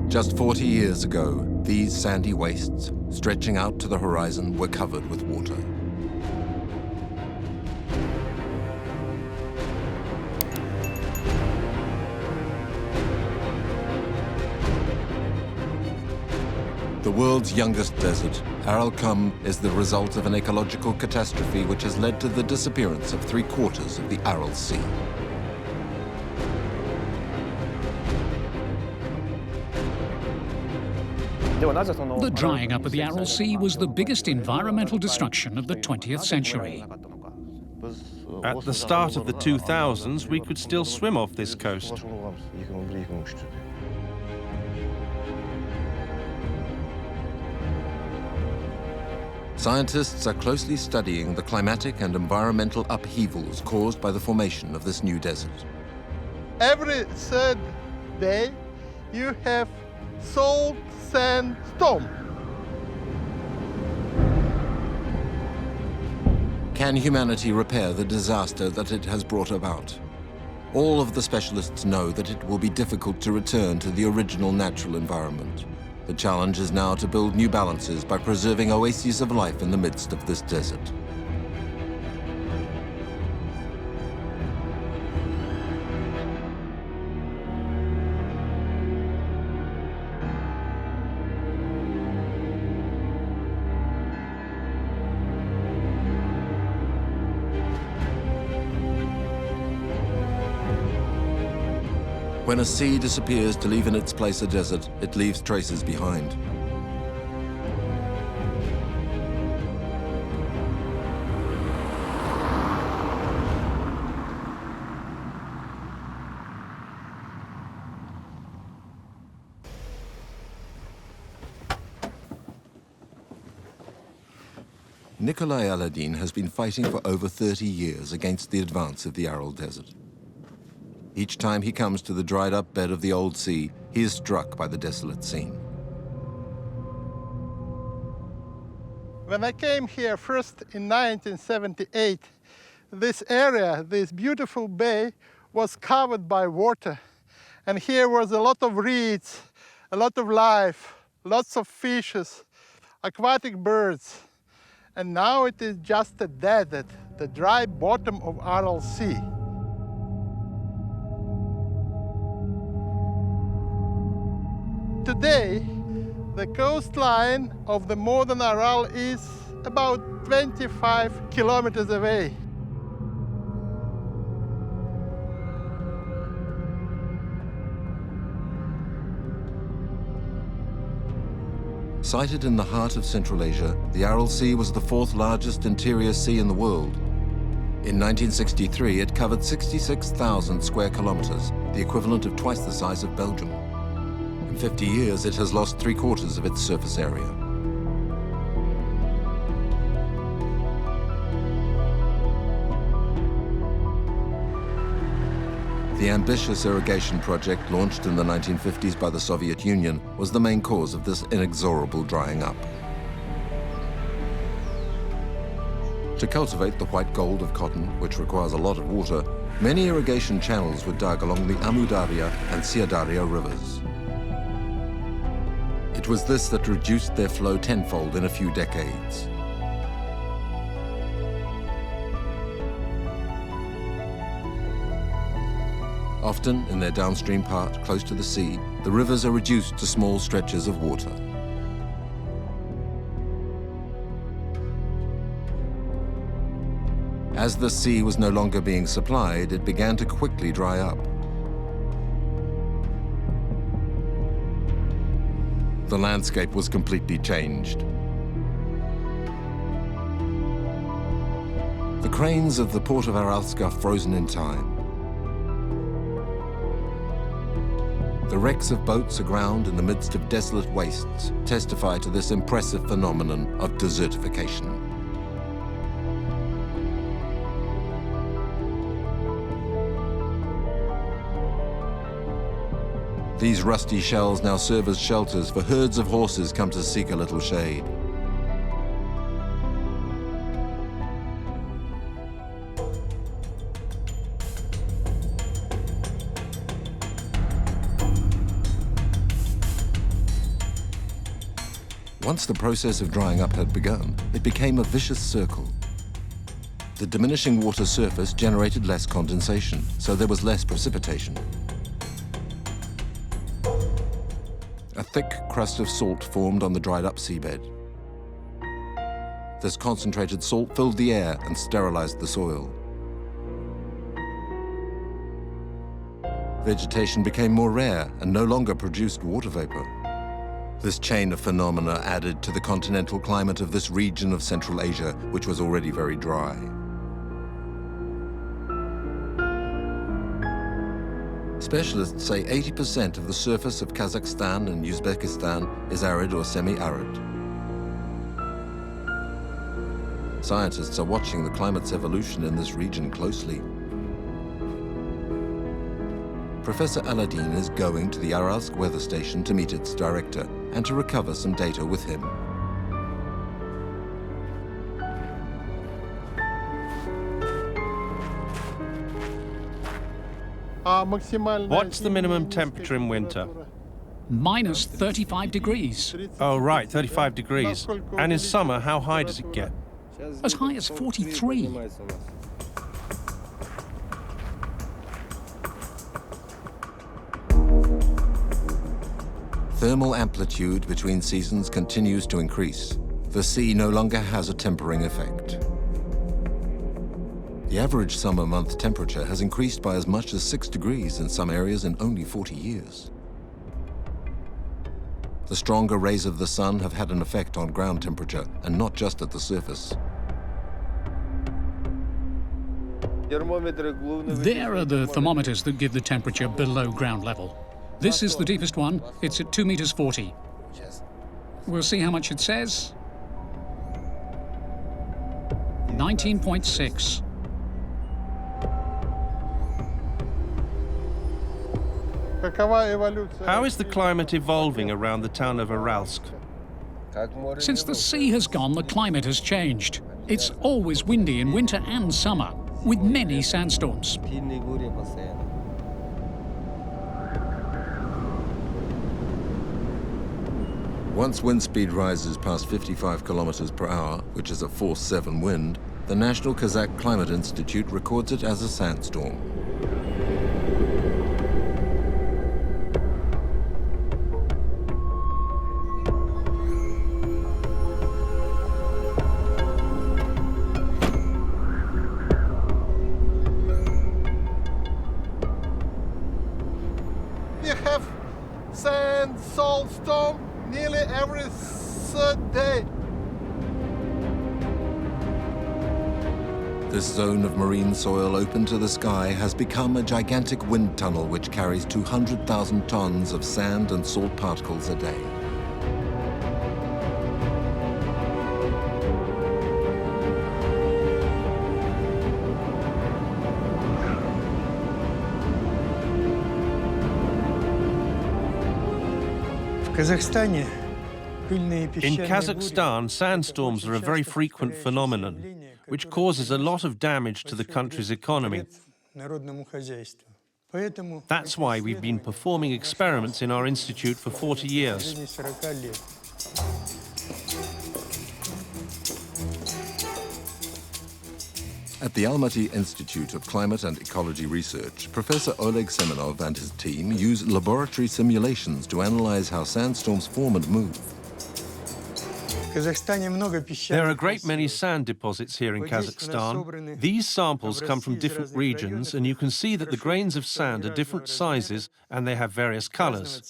Just 40 years ago, these sandy wastes, stretching out to the horizon, were covered with water. The world's youngest desert, Aralkum, is the result of an ecological catastrophe which has led to the disappearance of 3/4 of the Aral Sea. The drying up of the Aral Sea was the biggest environmental destruction of the 20th century. At the start of the 2000s, we could still swim off this coast. Scientists are closely studying the climatic and environmental upheavals caused by the formation of this new desert. Every third day, you have salt sand storm. Can humanity repair the disaster that it has brought about? All of the specialists know that it will be difficult to return to the original natural environment. The challenge is now to build new balances by preserving oases of life in the midst of this desert. When a sea disappears to leave in its place a desert, it leaves traces behind. Nikolai Aladin has been fighting for over 30 years against the advance of the Aral Desert. Each time he comes to the dried-up bed of the old sea, he is struck by the desolate scene. When I came here first in 1978, this area, this beautiful bay, was covered by water. And here was a lot of reeds, a lot of life, lots of fishes, aquatic birds. And now it is just a desert, the dry bottom of Aral Sea. Today, the coastline of the modern Aral is about 25 kilometers away. Sited in the heart of Central Asia, the Aral Sea was the fourth largest interior sea in the world. In 1963, it covered 66,000 square kilometers, the equivalent of twice the size of Belgium. In 50 years, it has lost 3/4 of its surface area. The ambitious irrigation project launched in the 1950s by the Soviet Union was the main cause of this inexorable drying up. To cultivate the white gold of cotton, which requires a lot of water, many irrigation channels were dug along the Amu Darya and Syr rivers. It was this that reduced their flow tenfold in a few decades. Often, in their downstream part, close to the sea, the rivers are reduced to small stretches of water. As the sea was no longer being supplied, it began to quickly dry up. The landscape was completely changed. The cranes of the port of Aralsk are frozen in time. The wrecks of boats aground in the midst of desolate wastes testify to this impressive phenomenon of desertification. These rusty shells now serve as shelters for herds of horses come to seek a little shade. Once the process of drying up had begun, it became a vicious circle. The diminishing water surface generated less condensation, so there was less precipitation. A thick crust of salt formed on the dried up seabed. This concentrated salt filled the air and sterilized the soil. Vegetation became more rare and no longer produced water vapor. This chain of phenomena added to the continental climate of this region of Central Asia, which was already very dry. Specialists say 80% of the surface of Kazakhstan and Uzbekistan is arid or semi-arid. Scientists are watching the climate's evolution in this region closely. Professor Aladdin is going to the Aralsk weather station to meet its director and to recover some data with him. What's the minimum temperature in winter? Minus 35 degrees. Oh, right, 35 degrees. And in summer, how high does it get? As high as 43. Thermal amplitude between seasons continues to increase. The sea no longer has a tempering effect. The average summer month temperature has increased by as much as 6 degrees in some areas in only 40 years. The stronger rays of the sun have had an effect on ground temperature, and not just at the surface. There are the thermometers that give the temperature below ground level. This is the deepest one. It's at 2 meters 40. We'll see how much it says. 19.6. How is the climate evolving around the town of Aralsk? Since the sea has gone, the climate has changed. It's always windy in winter and summer, with many sandstorms. Once wind speed rises past 55 kilometers per hour, which is a force 7 wind, the National Kazakh Climate Institute records it as a sandstorm. We have sand, salt storm nearly every This zone of marine soil open to the sky has become a gigantic wind tunnel which carries 200,000 tons of sand and salt particles a day. In Kazakhstan, sandstorms are a very frequent phenomenon, which causes a lot of damage to the country's economy. That's why we've been performing experiments in our institute for 40 years. At the Almaty Institute of Climate and Ecology Research, Professor Oleg Semenov and his team use laboratory simulations to analyze how sandstorms form and move. There are a great many sand deposits here in Kazakhstan. These samples come from different regions, and you can see that the grains of sand are different sizes and they have various colors.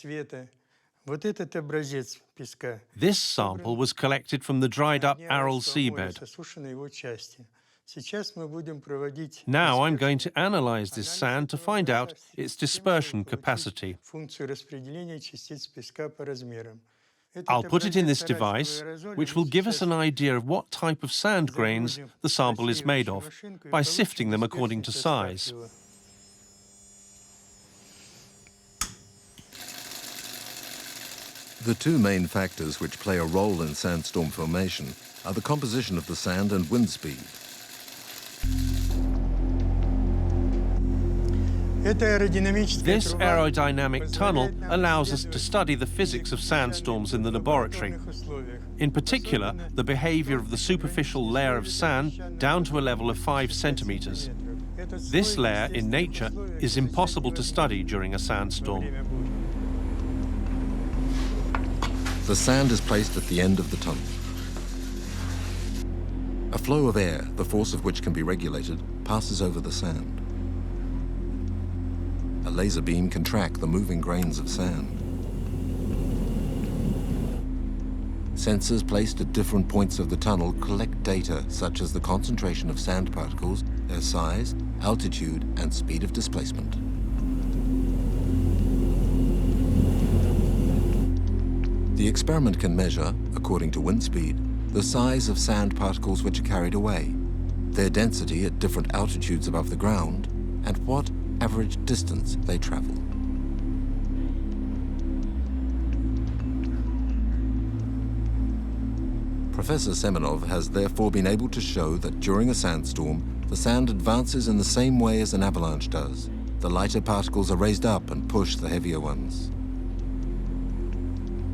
This sample was collected from the dried-up Aral seabed. Now I'm going to analyze this sand to find out its dispersion capacity. I'll put it in this device, which will give us an idea of what type of sand grains the sample is made of, by sifting them according to size. The two main factors which play a role in sandstorm formation are the composition of the sand and wind speed. This aerodynamic tunnel allows us to study the physics of sandstorms in the laboratory. In particular, the behavior of the superficial layer of sand down to a level of 5 centimeters. This layer in nature is impossible to study during a sandstorm. The sand is placed at the end of the tunnel. A flow of air, the force of which can be regulated, passes over the sand. A laser beam can track the moving grains of sand. Sensors placed at different points of the tunnel collect data such as the concentration of sand particles, their size, altitude, and speed of displacement. The experiment can measure, according to wind speed, the size of sand particles which are carried away, their density at different altitudes above the ground, and what average distance they travel. Professor Semenov has therefore been able to show that during a sandstorm, the sand advances in the same way as an avalanche does. The lighter particles are raised up and push the heavier ones.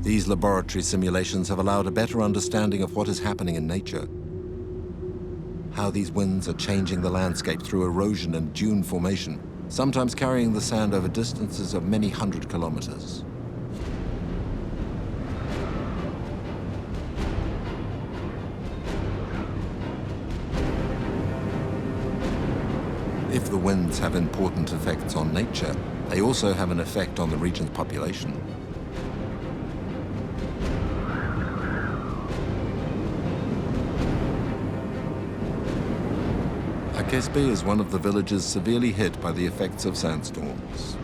These laboratory simulations have allowed a better understanding of what is happening in nature, how these winds are changing the landscape through erosion and dune formation, sometimes carrying the sand over distances of many hundred kilometers. If the winds have important effects on nature, they also have an effect on the region's population. Akespe is one of the villages severely hit by the effects of sandstorms.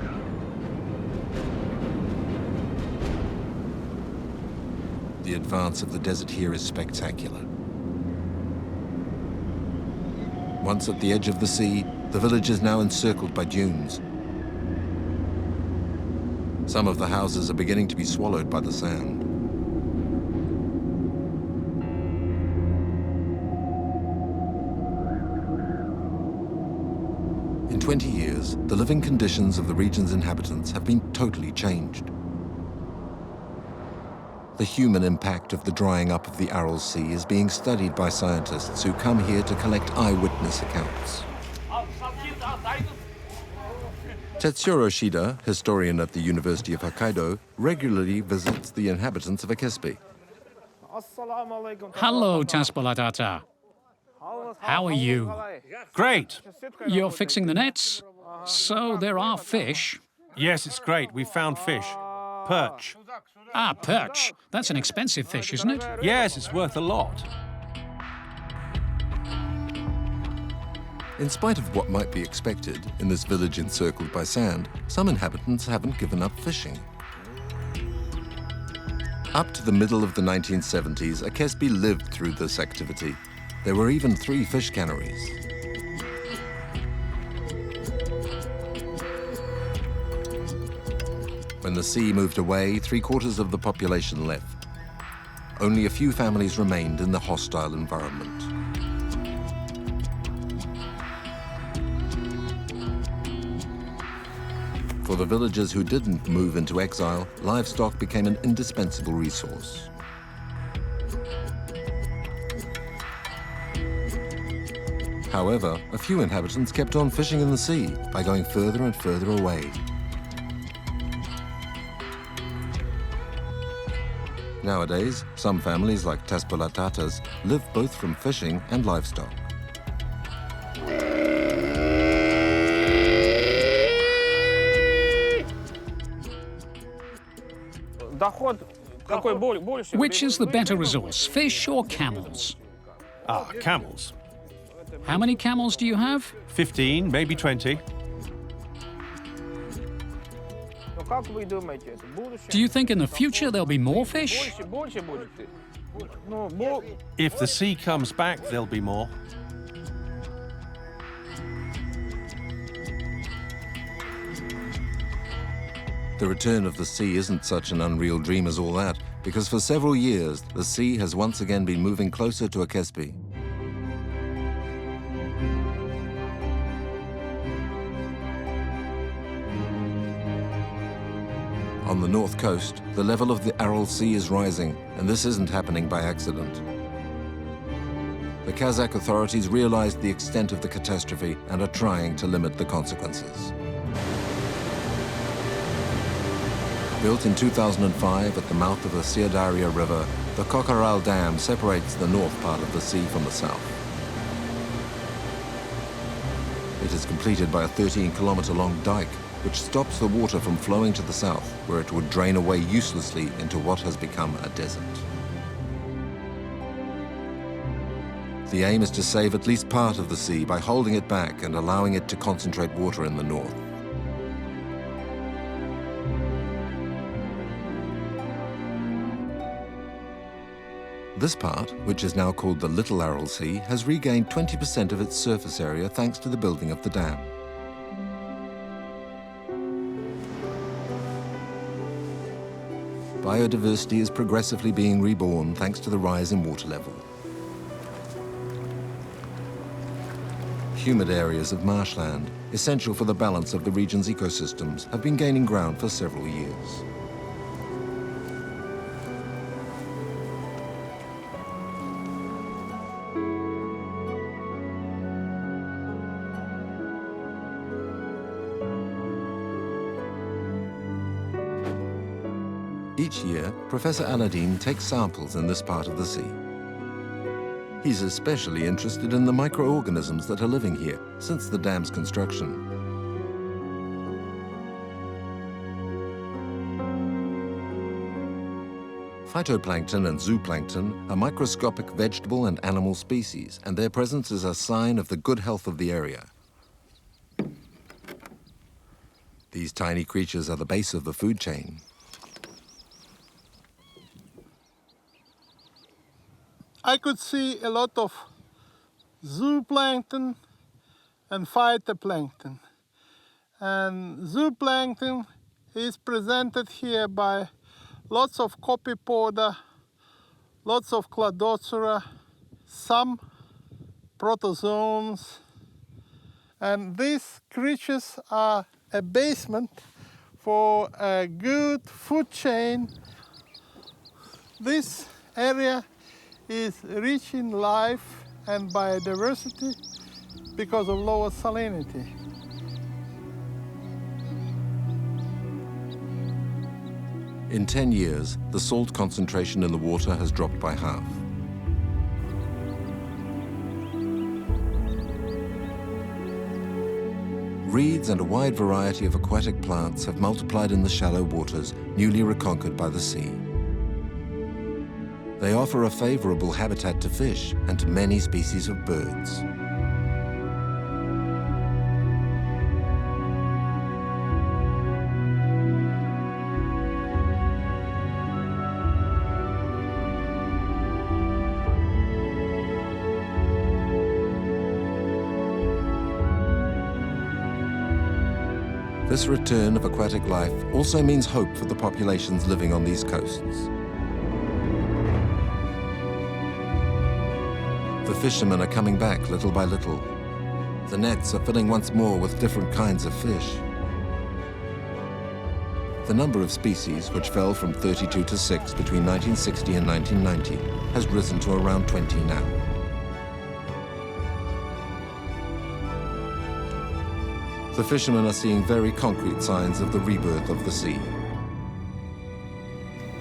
The advance of the desert here is spectacular. Once at the edge of the sea, the village is now encircled by dunes. Some of the houses are beginning to be swallowed by the sand. In 20 years, the living conditions of the region's inhabitants have been totally changed. The human impact of the drying up of the Aral Sea is being studied by scientists who come here to collect eyewitness accounts. Tetsuro Shida, historian at the University of Hokkaido, regularly visits the inhabitants of Akespe. Hello, Taspalatata. How are you? Great. You're fixing the nets? So there are fish? Yes, it's great. We found fish. Perch. Ah, perch. That's an expensive fish, isn't it? Yes, it's worth a lot. In spite of what might be expected in this village encircled by sand, some inhabitants haven't given up fishing. Up to the middle of the 1970s, Akesbi lived through this activity. There were even 3 fish canneries. When the sea moved away, 3/4 of the population left. Only a few families remained in the hostile environment. For the villagers who didn't move into exile, livestock became an indispensable resource. However, a few inhabitants kept on fishing in the sea by going further and further away. Nowadays, some families like Taspolatatas live both from fishing and livestock. Which is the better resource, fish or camels? Camels. How many camels do you have? 15, maybe 20. Do you think in the future there'll be more fish? If the sea comes back, there'll be more. The return of the sea isn't such an unreal dream as all that, because for several years, the sea has once again been moving closer to Akesbi. On the north coast, the level of the Aral Sea is rising, and this isn't happening by accident. The Kazakh authorities realized the extent of the catastrophe and are trying to limit the consequences. Built in 2005 at the mouth of the Sirdaria River, the Kokoral Dam separates the north part of the sea from the south. It is completed by a 13-kilometer-long dike, which stops the water from flowing to the south, where it would drain away uselessly into what has become a desert. The aim is to save at least part of the sea by holding it back and allowing it to concentrate water in the north. This part, which is now called the Little Aral Sea, has regained 20% of its surface area thanks to the building of the dam. Biodiversity is progressively being reborn thanks to the rise in water level. Humid areas of marshland, essential for the balance of the region's ecosystems, have been gaining ground for several years. Each year, Professor Aladdin takes samples in this part of the sea. He's especially interested in the microorganisms that are living here since the dam's construction. Phytoplankton and zooplankton are microscopic vegetable and animal species, and their presence is a sign of the good health of the area. These tiny creatures are the base of the food chain. I could see a lot of zooplankton and phytoplankton. And zooplankton is presented here by lots of copypoda, lots of cladocera, some protozoans. And these creatures are a basement for a good food chain. This area is rich in life and biodiversity because of lower salinity. In 10 years, the salt concentration in the water has dropped by half. Reeds and a wide variety of aquatic plants have multiplied in the shallow waters newly reconquered by the sea. They offer a favorable habitat to fish and to many species of birds. This return of aquatic life also means hope for the populations living on these coasts. The fishermen are coming back little by little. The nets are filling once more with different kinds of fish. The number of species, which fell from 32 to 6 between 1960 and 1990, has risen to around 20 now. The fishermen are seeing very concrete signs of the rebirth of the sea.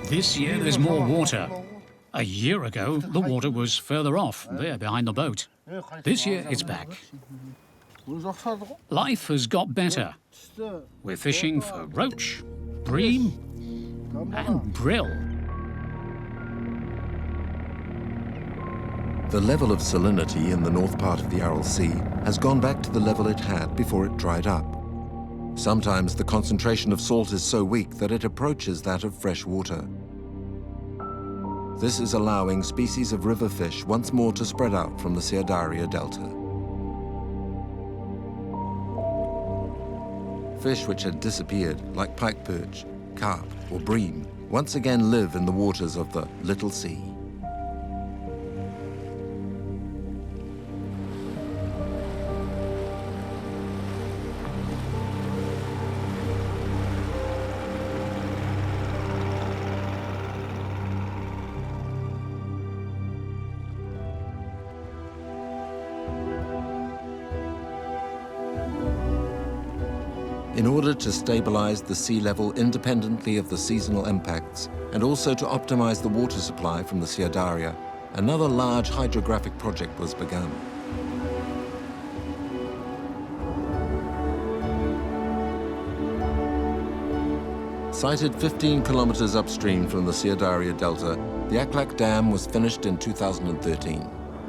This year there's more water. A year ago, the water was further off, there behind the boat. This year, it's back. Life has got better. We're fishing for roach, bream, and brill. The level of salinity in the north part of the Aral Sea has gone back to the level it had before it dried up. Sometimes the concentration of salt is so weak that it approaches that of fresh water. This is allowing species of river fish once more to spread out from the Sahara Delta. Fish which had disappeared, like pike perch, carp, or bream, once again live in the waters of the Little Sea. In order to stabilize the sea level independently of the seasonal impacts, and also to optimize the water supply from the Sahara, another large hydrographic project was begun. Sited 15 kilometers upstream from the Sahara Delta, the Aklak Dam was finished in 2013.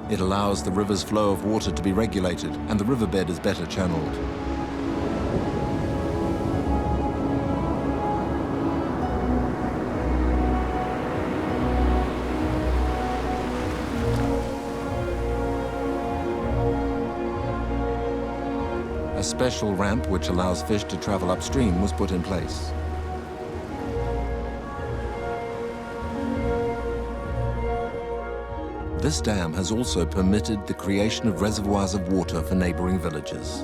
It allows the river's flow of water to be regulated, and the riverbed is better channeled. A special ramp which allows fish to travel upstream was put in place. This dam has also permitted the creation of reservoirs of water for neighboring villages.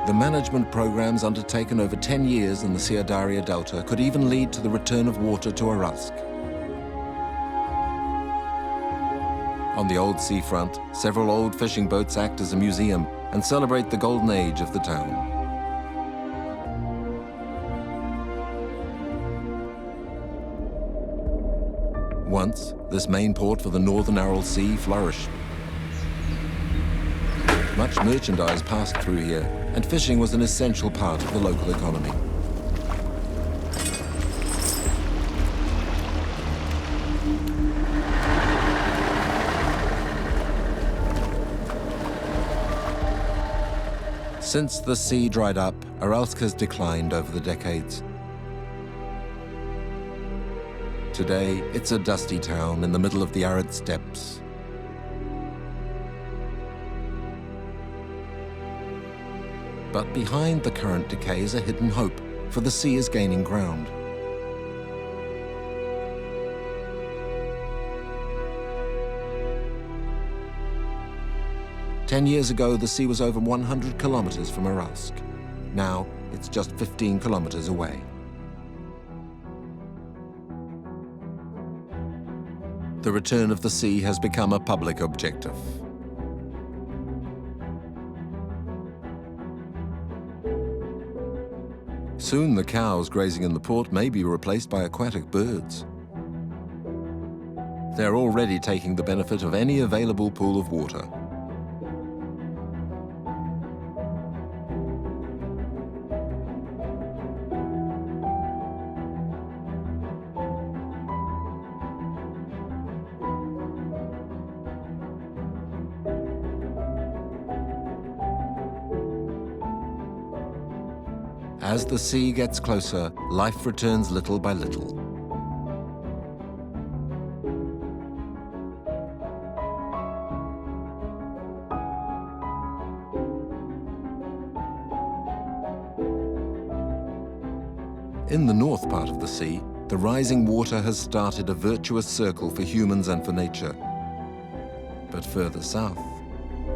The management programs undertaken over 10 years in the Sahara Delta could even lead to the return of water to Aralkum. On the old seafront, several old fishing boats act as a museum and celebrate the golden age of the town. Once, this main port for the northern Aral Sea flourished. Much merchandise passed through here, and fishing was an essential part of the local economy. Since the sea dried up, Aralsk has declined over the decades. Today, it's a dusty town in the middle of the arid steppes. But behind the current decay is a hidden hope, for the sea is gaining ground. Ten years ago, the sea was over 100 kilometers from Aralsk. Now, it's just 15 kilometers away. The return of the sea has become a public objective. Soon the cows grazing in the port may be replaced by aquatic birds. They're already taking the benefit of any available pool of water. As the sea gets closer, life returns little by little. north part of the sea, the rising water has started a virtuous circle for humans and for nature. But further south,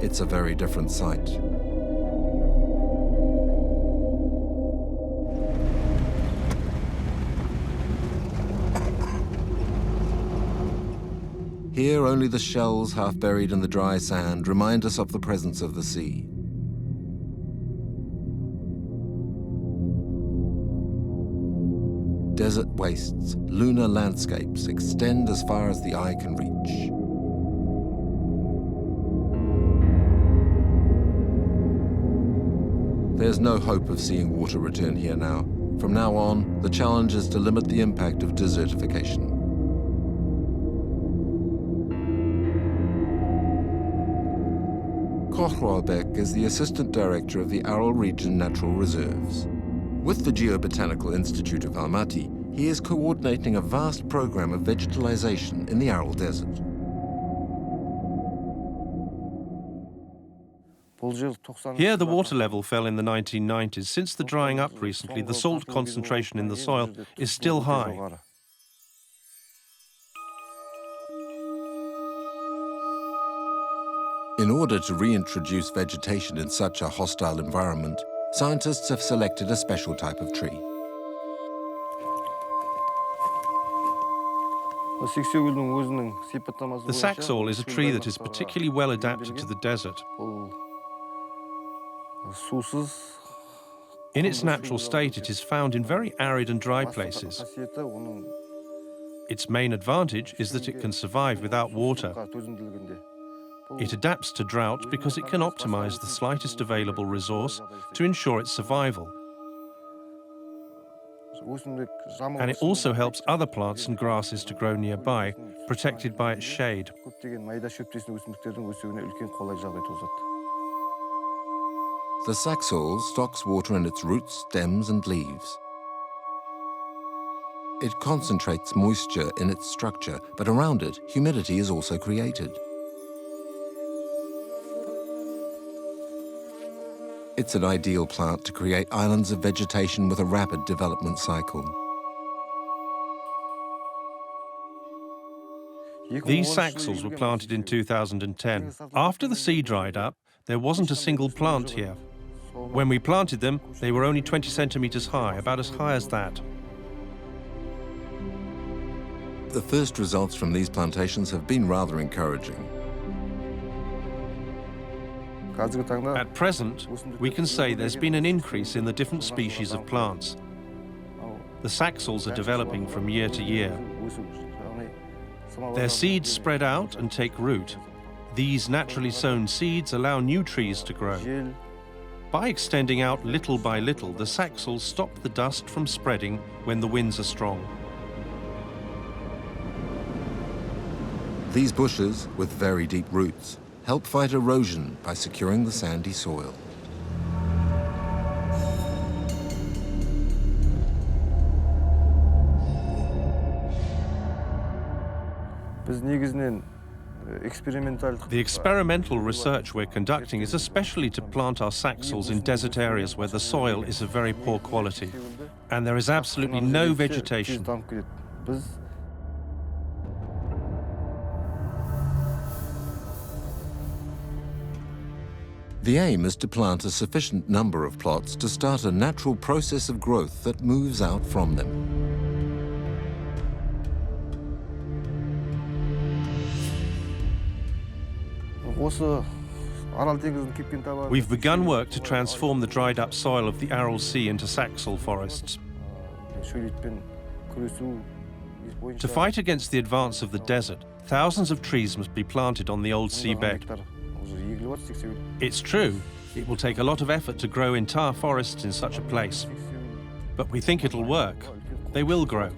it's a very different sight. Here, only the shells half buried in the dry sand remind us of the presence of the sea. Desert wastes, lunar landscapes extend as far as the eye can reach. There's no hope of seeing water return here now. From now on, the challenge is to limit the impact of desertification. Koch is the Assistant Director of the Aral Region Natural Reserves. With the Geobotanical Institute of Almaty, he is coordinating a vast program of vegetalization in the Aral Desert. Here, the water level fell in the 1990s. Since the drying up recently, the salt concentration in the soil is still high. In order to reintroduce vegetation in such a hostile environment, scientists have selected a special type of tree. The saxaul is a tree that is particularly well adapted to the desert. In its natural state, it is found in very arid and dry places. Its main advantage is that it can survive without water. It adapts to drought because it can optimize the slightest available resource to ensure its survival. And it also helps other plants and grasses to grow nearby, protected by its shade. The saxaul stocks water in its roots, stems, and leaves. It concentrates moisture in its structure, but around it, humidity is also created. It's an ideal plant to create islands of vegetation with a rapid development cycle. These saxauls were planted in 2010. After the sea dried up, there wasn't a single plant here. When we planted them, they were only 20 centimeters high, about as high as that. The first results from these plantations have been rather encouraging. At present, we can say there's been an increase in the different species of plants. The saxauls are developing from year to year. Their seeds spread out and take root. These naturally sown seeds allow new trees to grow. By extending out little by little, the saxauls stop the dust from spreading when the winds are strong. These bushes, with very deep roots, help fight erosion by securing the sandy soil. The experimental research we're conducting is especially to plant our saxauls in desert areas where the soil is of very poor quality, and there is absolutely no vegetation. The aim is to plant a sufficient number of plots to start a natural process of growth that moves out from them. We've begun work to transform the dried-up soil of the Aral Sea into saxaul forests. To fight against the advance of the desert, thousands of trees must be planted on the old seabed. It's true, it will take a lot of effort to grow entire forests in such a place. But we think it'll work. They will grow.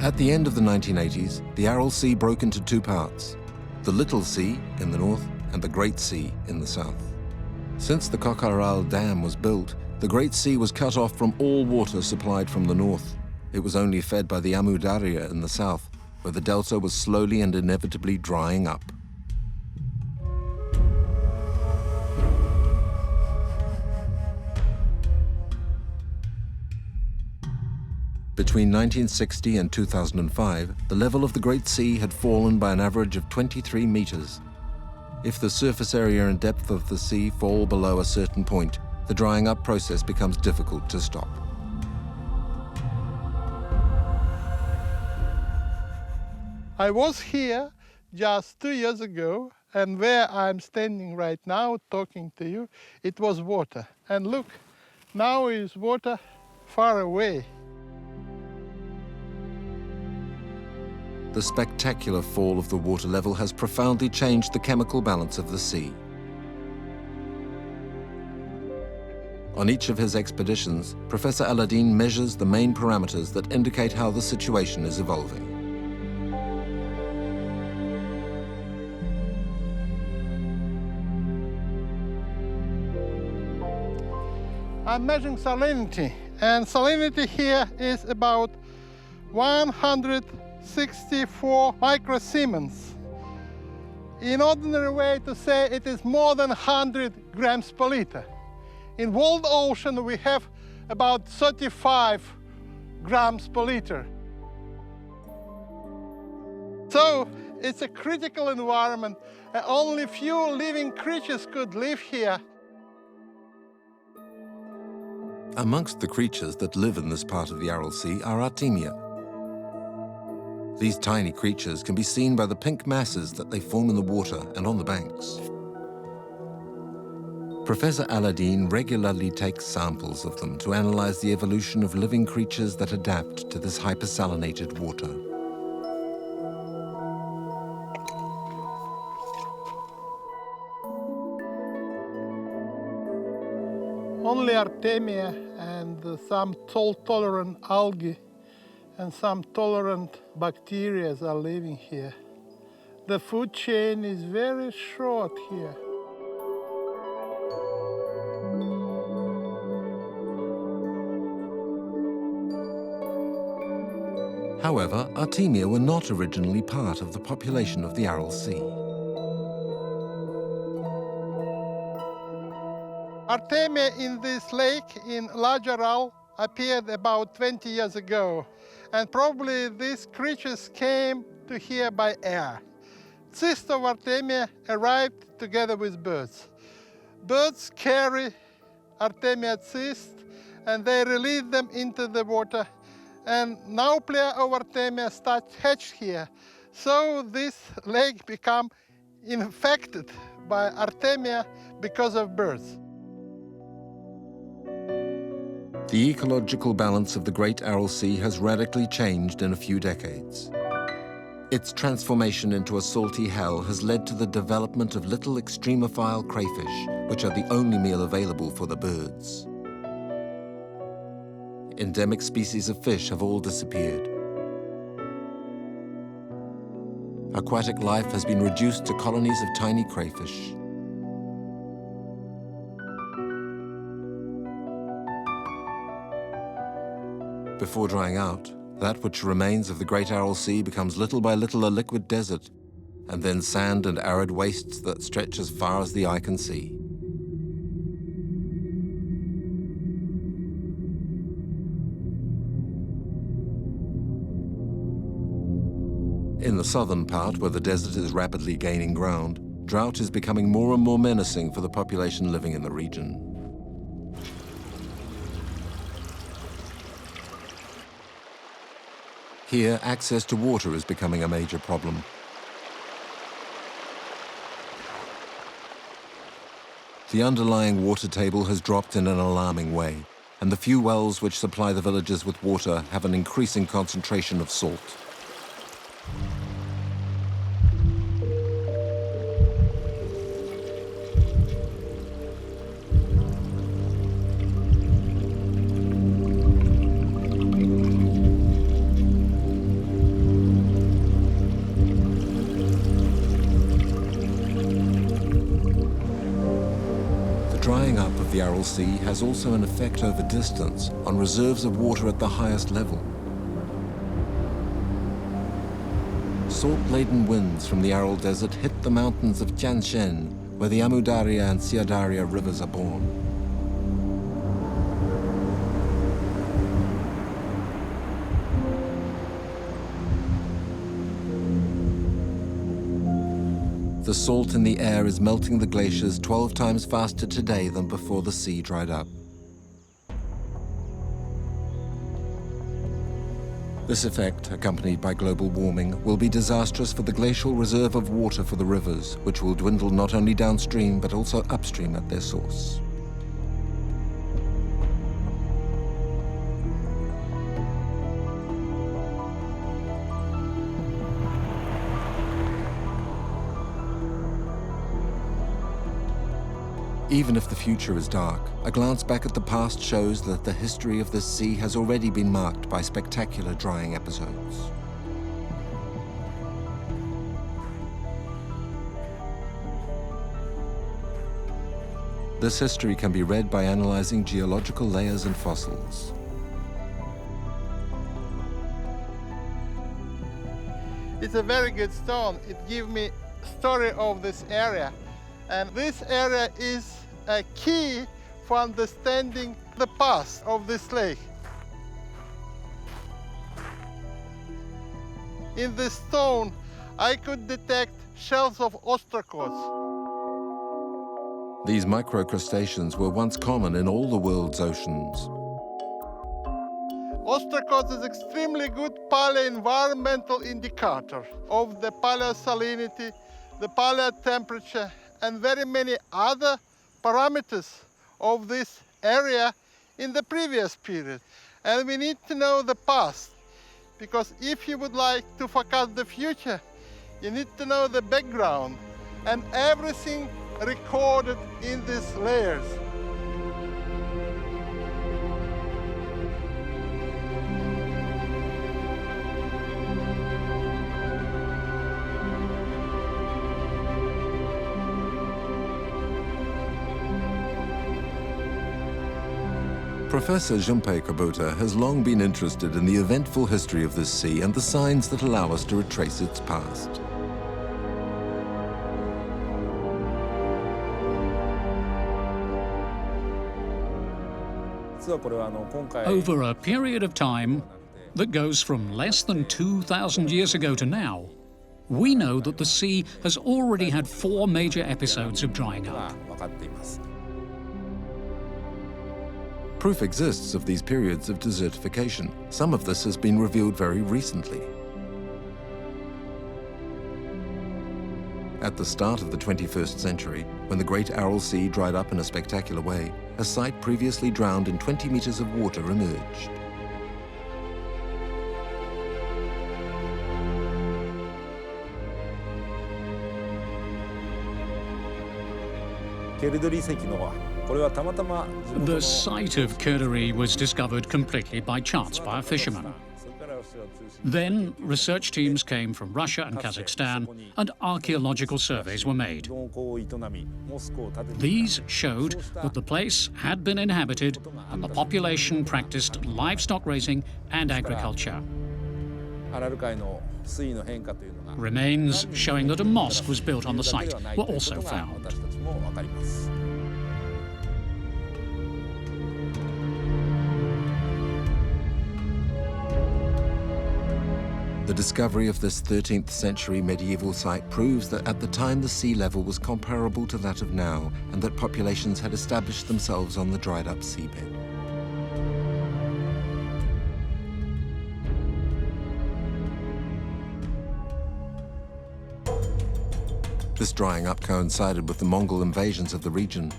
At the end of the 1980s, the Aral Sea broke into two parts, the Little Sea in the north and the Great Sea in the south. Since the Koch-Aral Dam was built, the Great Sea was cut off from all water supplied from the north. It was only fed by the Amu Darya in the south, where the delta was slowly and inevitably drying up. Between 1960 and 2005, the level of the Great Sea had fallen by an average of 23 meters. If the surface area and depth of the sea fall below a certain point, the drying up process becomes difficult to stop. I was here just 2 years ago, and where I'm standing right now talking to you, it was water. And look, now is water far away. The spectacular fall of the water level has profoundly changed the chemical balance of the sea. On each of his expeditions, Professor Aladdin measures the main parameters that indicate how the situation is evolving. I'm measuring salinity, and salinity here is about 164 microsiemens. In ordinary way to say, it is more than 100 grams per liter. In world ocean, we have about 35 grams per liter. So it's a critical environment, and only few living creatures could live here. Amongst the creatures that live in this part of the Aral Sea are Artemia. These tiny creatures can be seen by the pink masses that they form in the water and on the banks. Professor Aladdin regularly takes samples of them to analyze the evolution of living creatures that adapt to this hypersalinated water. Only Artemia and some salt-tolerant algae and some tolerant bacteria are living here. The food chain is very short here. However, Artemia were not originally part of the population of the Aral Sea. Artemia in this lake in Large Aral appeared about 20 years ago, and probably these creatures came to here by air. Cysts of Artemia arrived together with birds. Birds carry Artemia cysts and they release them into the water, and Nauplea of Artemia start hatched here. So this lake become infected by Artemia because of birds. The ecological balance of the Great Aral Sea has radically changed in a few decades. Its transformation into a salty hell has led to the development of little extremophile crayfish, which are the only meal available for the birds. Endemic species of fish have all disappeared. Aquatic life has been reduced to colonies of tiny crayfish. Before drying out, that which remains of the Great Aral Sea becomes little by little a liquid desert, and then sand and arid wastes that stretch as far as the eye can see. In the southern part, where the desert is rapidly gaining ground, drought is becoming more and more menacing for the population living in the region. Here, access to water is becoming a major problem. The underlying water table has dropped in an alarming way, and the few wells which supply the villages with water have an increasing concentration of salt. The Aral Sea has also an effect over distance on reserves of water at the highest level. Salt-laden winds from the Aral Desert hit the mountains of Tian Shan, where the Amu Darya and Sia Darya rivers are born. the salt in the air is melting the glaciers 12 times faster today than before the sea dried up. This effect, accompanied by global warming, will be disastrous for the glacial reserve of water for the rivers, which will dwindle not only downstream but also upstream at their source. Even if the future is dark, a glance back at the past shows that the history of this sea has already been marked by spectacular drying episodes. This history can be read by analyzing geological layers and fossils. It's a very good stone. It gives me story of this area. And this area is a key for understanding the past of this lake. In this stone, I could detect shells of ostracods. These microcrustaceans were once common in all the world's oceans. Ostracods is extremely good paleo-environmental indicator of the paleosalinity, the paleo-temperature, and very many other parameters of this area in the previous period. And we need to know the past, because if you would like to forecast the future, you need to know the background and everything recorded in these layers. Professor Junpei Kubota has long been interested in the eventful history of this sea and the signs that allow us to retrace its past. Over a period of time that goes from less than 2,000 years ago to now, we know that the sea has already had 4 major episodes of drying up. Proof exists of these periods of desertification. Some of this has been revealed very recently. At the start of the 21st century, when the Great Aral Sea dried up in a spectacular way, a site previously drowned in 20 meters of water emerged. The site of Gaudry was discovered completely by chance by a fisherman. Then research teams came from Russia and Kazakhstan, and archaeological surveys were made. These showed that the place had been inhabited and the population practiced livestock raising and agriculture. Remains showing that a mosque was built on the site were also found. The discovery of this 13th century medieval site proves that at the time the sea level was comparable to that of now, and that populations had established themselves on the dried up seabed. This drying up coincided with the Mongol invasions of the region.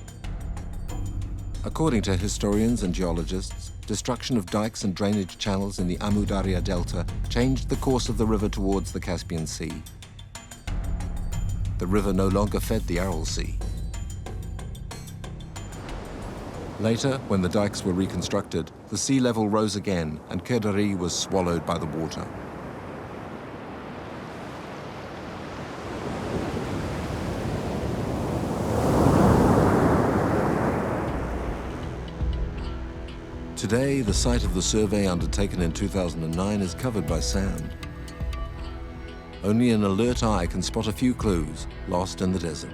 According to historians and geologists, destruction of dikes and drainage channels in the Amu Darya Delta changed the course of the river towards the Caspian Sea. The river no longer fed the Aral Sea. Later, when the dikes were reconstructed, the sea level rose again and Gaudry was swallowed by the water. Today, the site of the survey undertaken in 2009 is covered by sand. Only an alert eye can spot a few clues lost in the desert.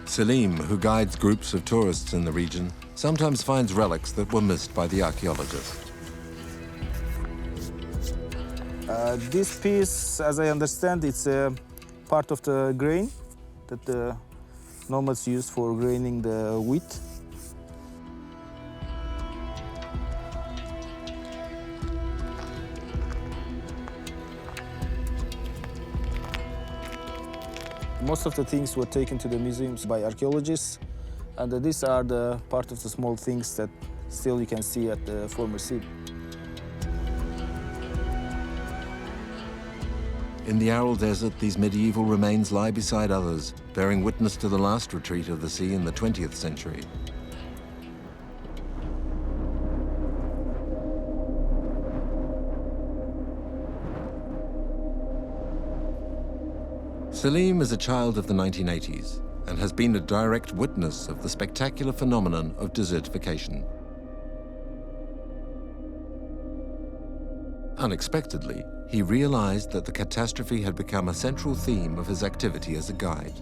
Selim, who guides groups of tourists in the region, sometimes finds relics that were missed by the archaeologist. This piece, as I understand, it's a part of the grain that the nomads used for graining the wheat. Most of the things were taken to the museums by archaeologists, and these are the part of the small things that still you can see at the former seat. In the Aral Desert, these medieval remains lie beside others, bearing witness to the last retreat of the sea in the 20th century. Salim is a child of the 1980s and has been a direct witness of the spectacular phenomenon of desertification. Unexpectedly, he realized that the catastrophe had become a central theme of his activity as a guide.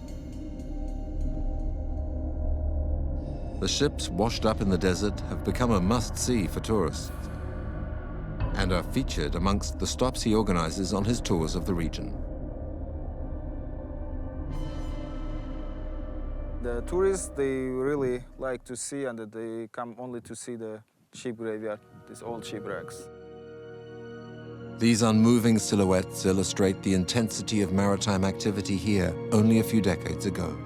The ships washed up in the desert have become a must-see for tourists and are featured amongst the stops he organizes on his tours of the region. The tourists, they really like to see, and they come only to see the ship graveyard, these old shipwrecks. These unmoving silhouettes illustrate the intensity of maritime activity here only a few decades ago.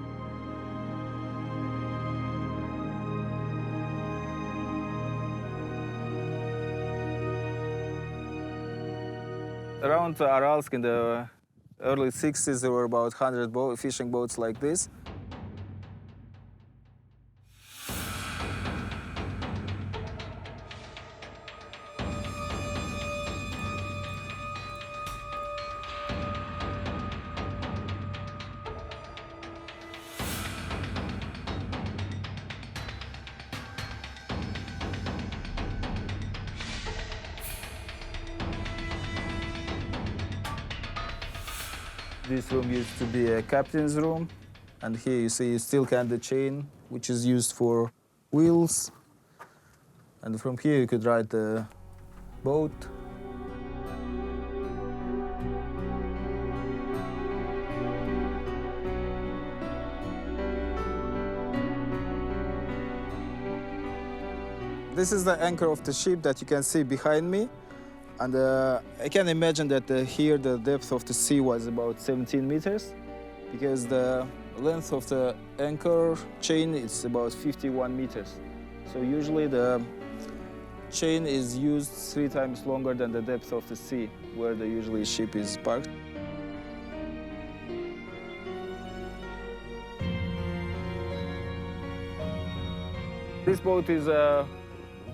Around Aralsk in the early 60s, there were about 100 fishing boats like this. This room used to be a captain's room, and here you see still can the chain, which is used for wheels. And from here you could ride the boat. This is the anchor of the ship that you can see behind me. And I can imagine that here the depth of the sea was about 17 meters, because the length of the anchor chain is about 51 meters. So usually the chain is used 3 times longer than the depth of the sea, where the usually ship is parked. This boat is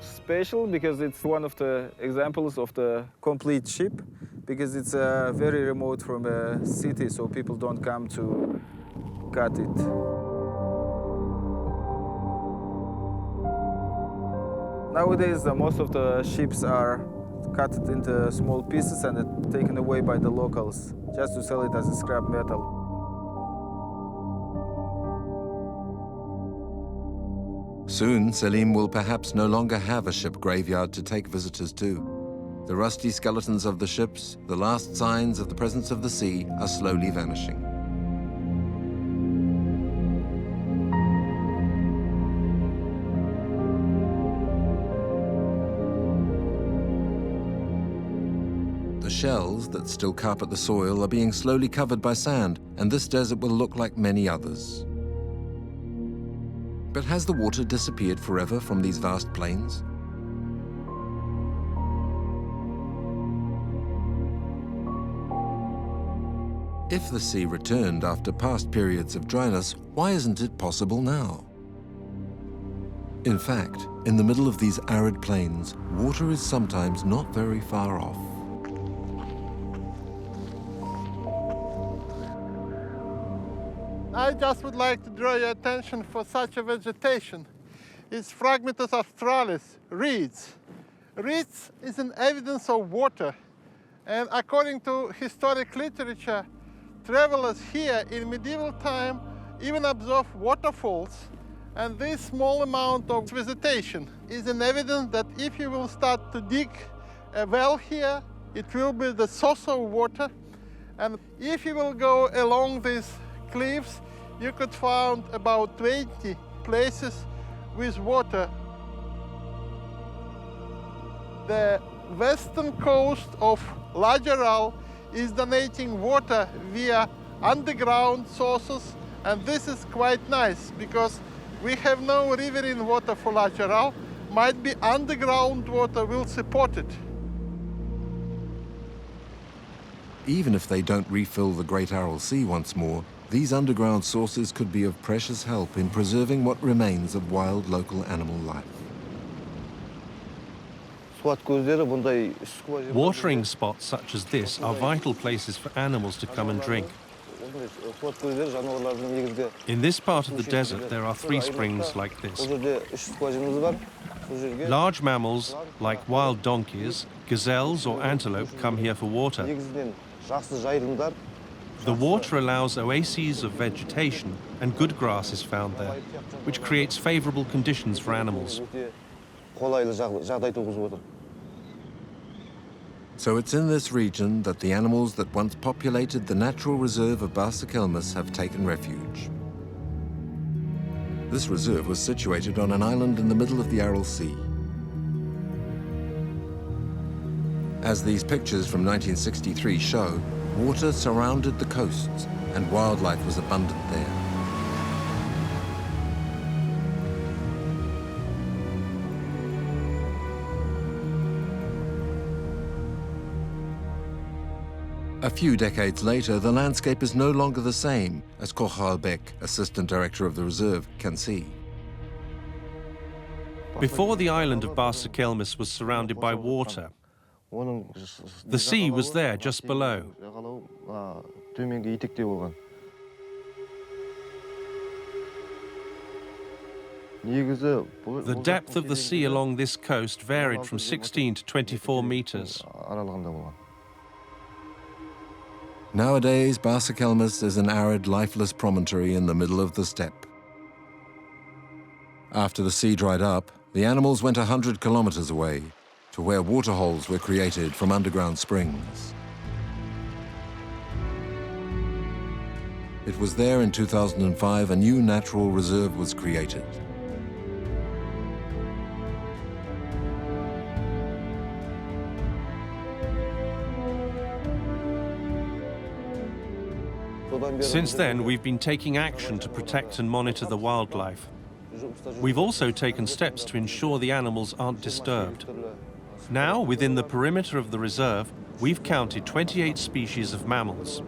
special because it's one of the examples of the complete ship, because it's very remote from a city, so people don't come to cut it. Nowadays, most of the ships are cut into small pieces and taken away by the locals, just to sell it as a scrap metal. Soon, Salim will perhaps no longer have a ship graveyard to take visitors to. The rusty skeletons of the ships, the last signs of the presence of the sea, are slowly vanishing. The shells that still carpet the soil are being slowly covered by sand, and this desert will look like many others. But has the water disappeared forever from these vast plains? If the sea returned after past periods of dryness, why isn't it possible now? In fact, in the middle of these arid plains, water is sometimes not very far off. I just would like to draw your attention for such a vegetation. It's Phragmites australis, reeds. Reeds is an evidence of water. And according to historic literature, travelers here in medieval time even observed waterfalls. And this small amount of vegetation is an evidence that if you will start to dig a well here, it will be the source of water. And if you will go along these cliffs, you could find about 20 places with water. The western coast of large Aral is donating water via underground sources, and this is quite nice because we have no riverine water for large Aral. Might be underground water will support it. Even if they don't refill the Great Aral Sea once more, these underground sources could be of precious help in preserving what remains of wild local animal life. Watering spots such as this are vital places for animals to come and drink. In this part of the desert, there are 3 springs like this. Large mammals, like wild donkeys, gazelles or antelope, come here for water. The water allows oases of vegetation, and good grass is found there, which creates favorable conditions for animals. So it's in this region that the animals that once populated the natural reserve of Barsakelmes have taken refuge. This reserve was situated on an island in the middle of the Aral Sea. As these pictures from 1963 show, water surrounded the coasts and wildlife was abundant there. A few decades later, the landscape is no longer the same, as Kochal Beck, assistant director of the reserve, can see. Before the island of Barsakelmes was surrounded by water, the sea was there just below. The depth of the sea along this coast varied from 16 to 24 meters. Nowadays, Barsakelmes is an arid, lifeless promontory in the middle of the steppe. After the sea dried up, the animals went 100 kilometers away to where waterholes were created from underground springs. It was there in 2005 a new natural reserve was created. Since then, we've been taking action to protect and monitor the wildlife. We've also taken steps to ensure the animals aren't disturbed. Now, within the perimeter of the reserve, we've counted 28 species of mammals.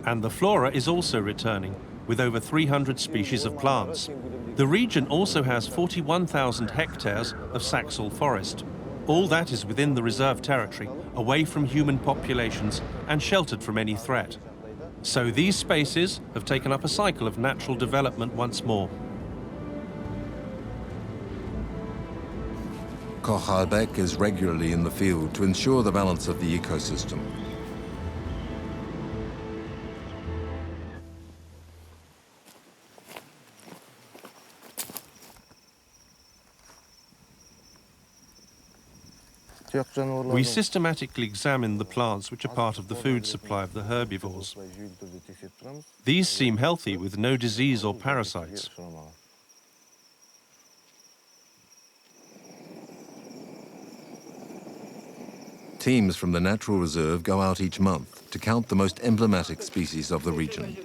And the flora is also returning, with over 300 species of plants. The region also has 41,000 hectares of Saxal forest. All that is within the reserve territory, away from human populations and sheltered from any threat. So these spaces have taken up a cycle of natural development once more. Kochal Beck is regularly in the field to ensure the balance of the ecosystem. We systematically examine the plants which are part of the food supply of the herbivores. These seem healthy with no disease or parasites. Teams from the natural reserve go out each month to count the most emblematic species of the region.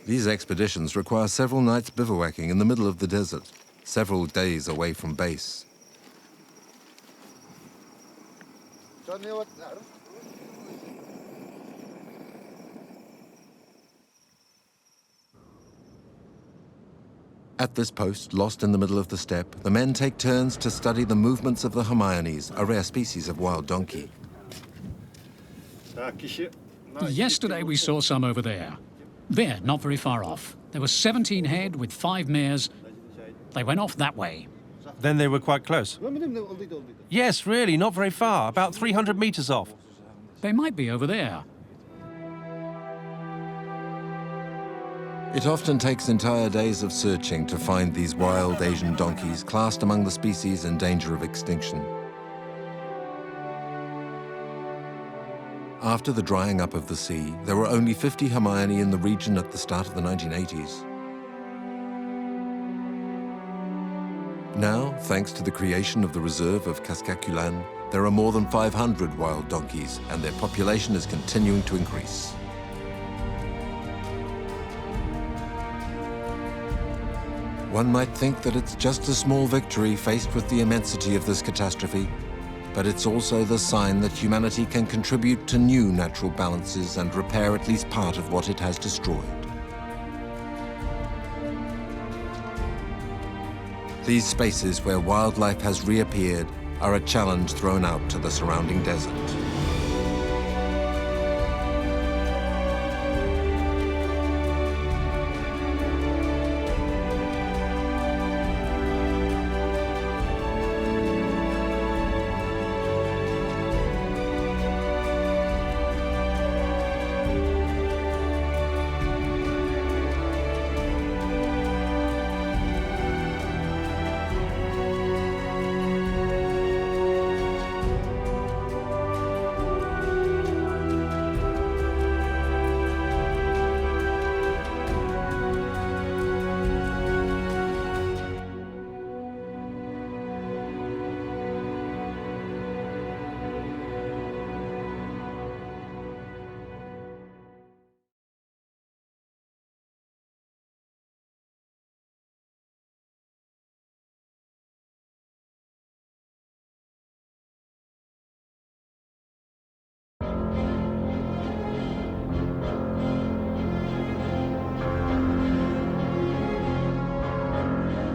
These expeditions require several nights bivouacking in the middle of the desert, several days away from base. At this post, lost in the middle of the steppe, the men take turns to study the movements of the Hermiones, a rare species of wild donkey. Yesterday we saw some over there. There, not very far off. There were 17 head with 5 mares. They went off that way. Then they were quite close. Yes, really, not very far, about 300 meters off. They might be over there. It often takes entire days of searching to find these wild Asian donkeys classed among the species in danger of extinction. After the drying up of the sea, there were only 50 Hermione in the region at the start of the 1980s. Now, thanks to the creation of the reserve of Cascaculan, there are more than 500 wild donkeys, and their population is continuing to increase. One might think that it's just a small victory faced with the immensity of this catastrophe, but it's also the sign that humanity can contribute to new natural balances and repair at least part of what it has destroyed. These spaces where wildlife has reappeared are a challenge thrown out to the surrounding desert.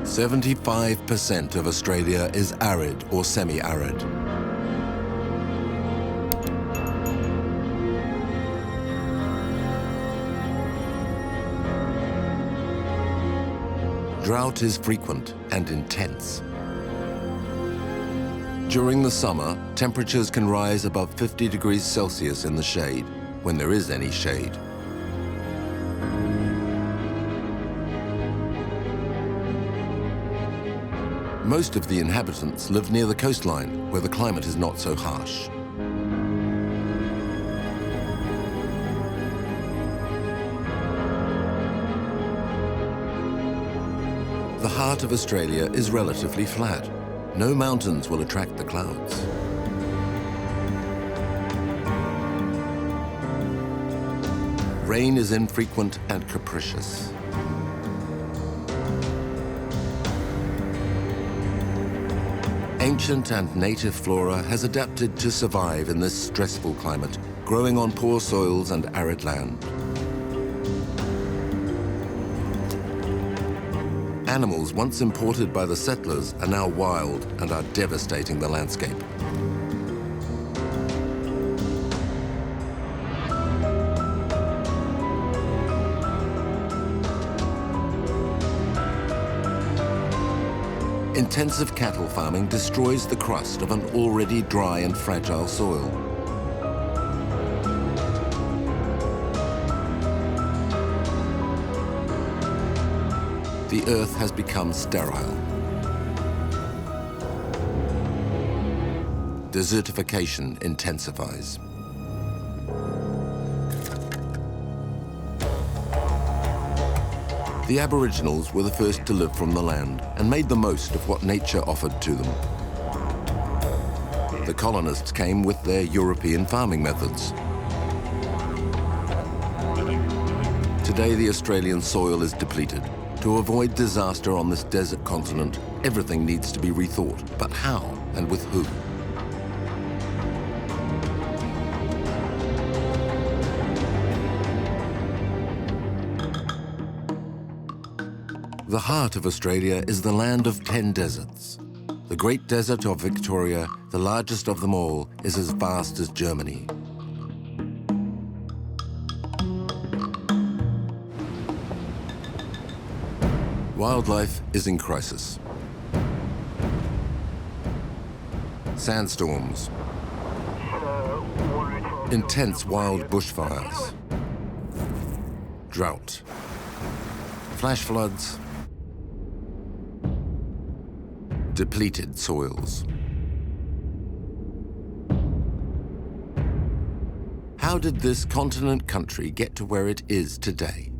"75% of Australia is arid or semi-arid. Drought is frequent and intense. During the summer, temperatures can rise above 50 degrees Celsius in the shade, when there is any shade. Most of the inhabitants live near the coastline, where the climate is not so harsh. The heart of Australia is relatively flat. No mountains will attract the clouds. Rain is infrequent and capricious. Ancient and native flora has adapted to survive in this stressful climate, growing on poor soils and arid land. Animals once imported by the settlers are now wild and are devastating the landscape. Intensive cattle farming destroys the crust of an already dry and fragile soil. The earth has become sterile. Desertification intensifies. The Aboriginals were the first to live from the land and made the most of what nature offered to them. The colonists came with their European farming methods. Today, the Australian soil is depleted. To avoid disaster on this desert continent, everything needs to be rethought. But how and with who? The heart of Australia is the land of 10 deserts. The Great Desert of Victoria, the largest of them all, is as vast as Germany. Wildlife is in crisis. Sandstorms, intense wild bushfires, drought, flash floods, depleted soils. How did this continent country get to where it is today?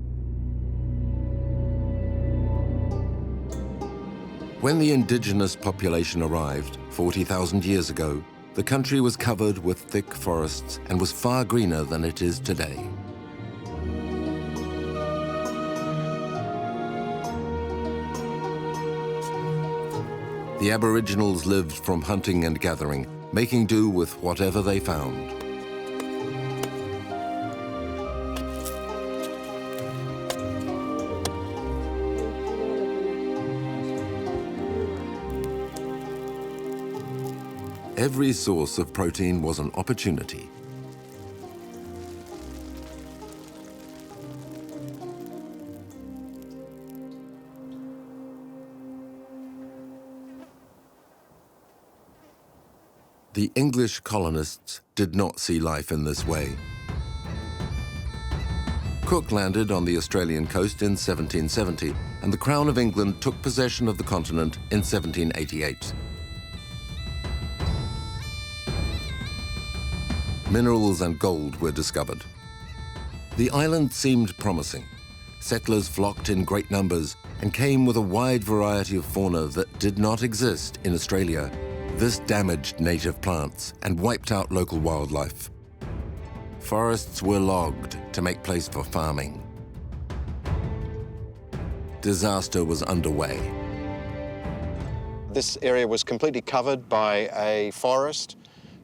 When the indigenous population arrived 40,000 years ago, the country was covered with thick forests and was far greener than it is today. The Aboriginals lived from hunting and gathering, making do with whatever they found. Every source of protein was an opportunity. The English colonists did not see life in this way. Cook landed on the Australian coast in 1770, and the Crown of England took possession of the continent in 1788. Minerals and gold were discovered. The island seemed promising. Settlers flocked in great numbers and came with a wide variety of fauna that did not exist in Australia. This damaged native plants and wiped out local wildlife. Forests were logged to make place for farming. Disaster was underway. This area was completely covered by a forest,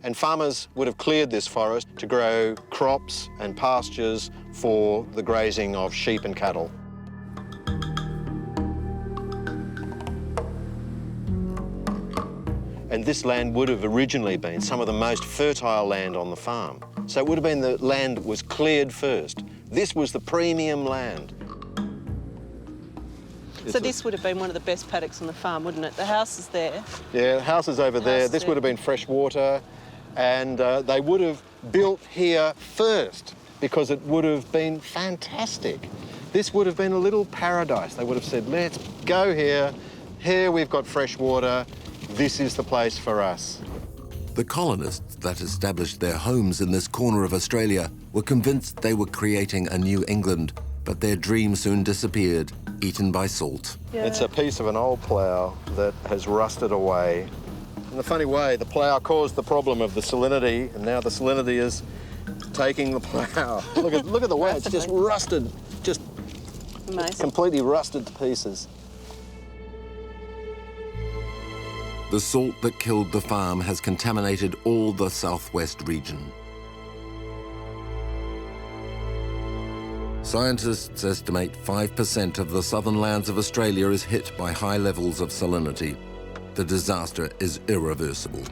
and farmers would have cleared this forest to grow crops and pastures for the grazing of sheep and cattle. And this land would have originally been some of the most fertile land on the farm. So it would have been the land that was cleared first. This was the premium land. So this would have been one of the best paddocks on the farm, wouldn't it? The house is there. Yeah, the house is over there. This would have been fresh water, and they would have built here first because it would have been fantastic. This would have been a little paradise. They would have said, let's go here. Here we've got fresh water. This is the place for us. The colonists that established their homes in this corner of Australia were convinced they were creating a New England, but their dream soon disappeared, eaten by salt. Yeah. It's a piece of an old plough that has rusted away. In a funny way, the plough caused the problem of the salinity, and now the salinity is taking the plough. Look at the way it's just rusted, just amazing. Completely rusted to pieces. The salt that killed the farm has contaminated all the southwest region. Scientists estimate 5% of the southern lands of Australia is hit by high levels of salinity. The disaster is irreversible.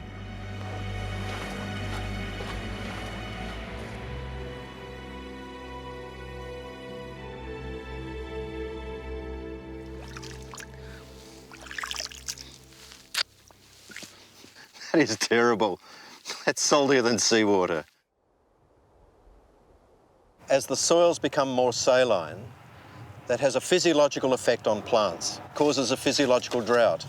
That is terrible. That's saltier than seawater. As the soils become more saline, that has a physiological effect on plants, causes a physiological drought.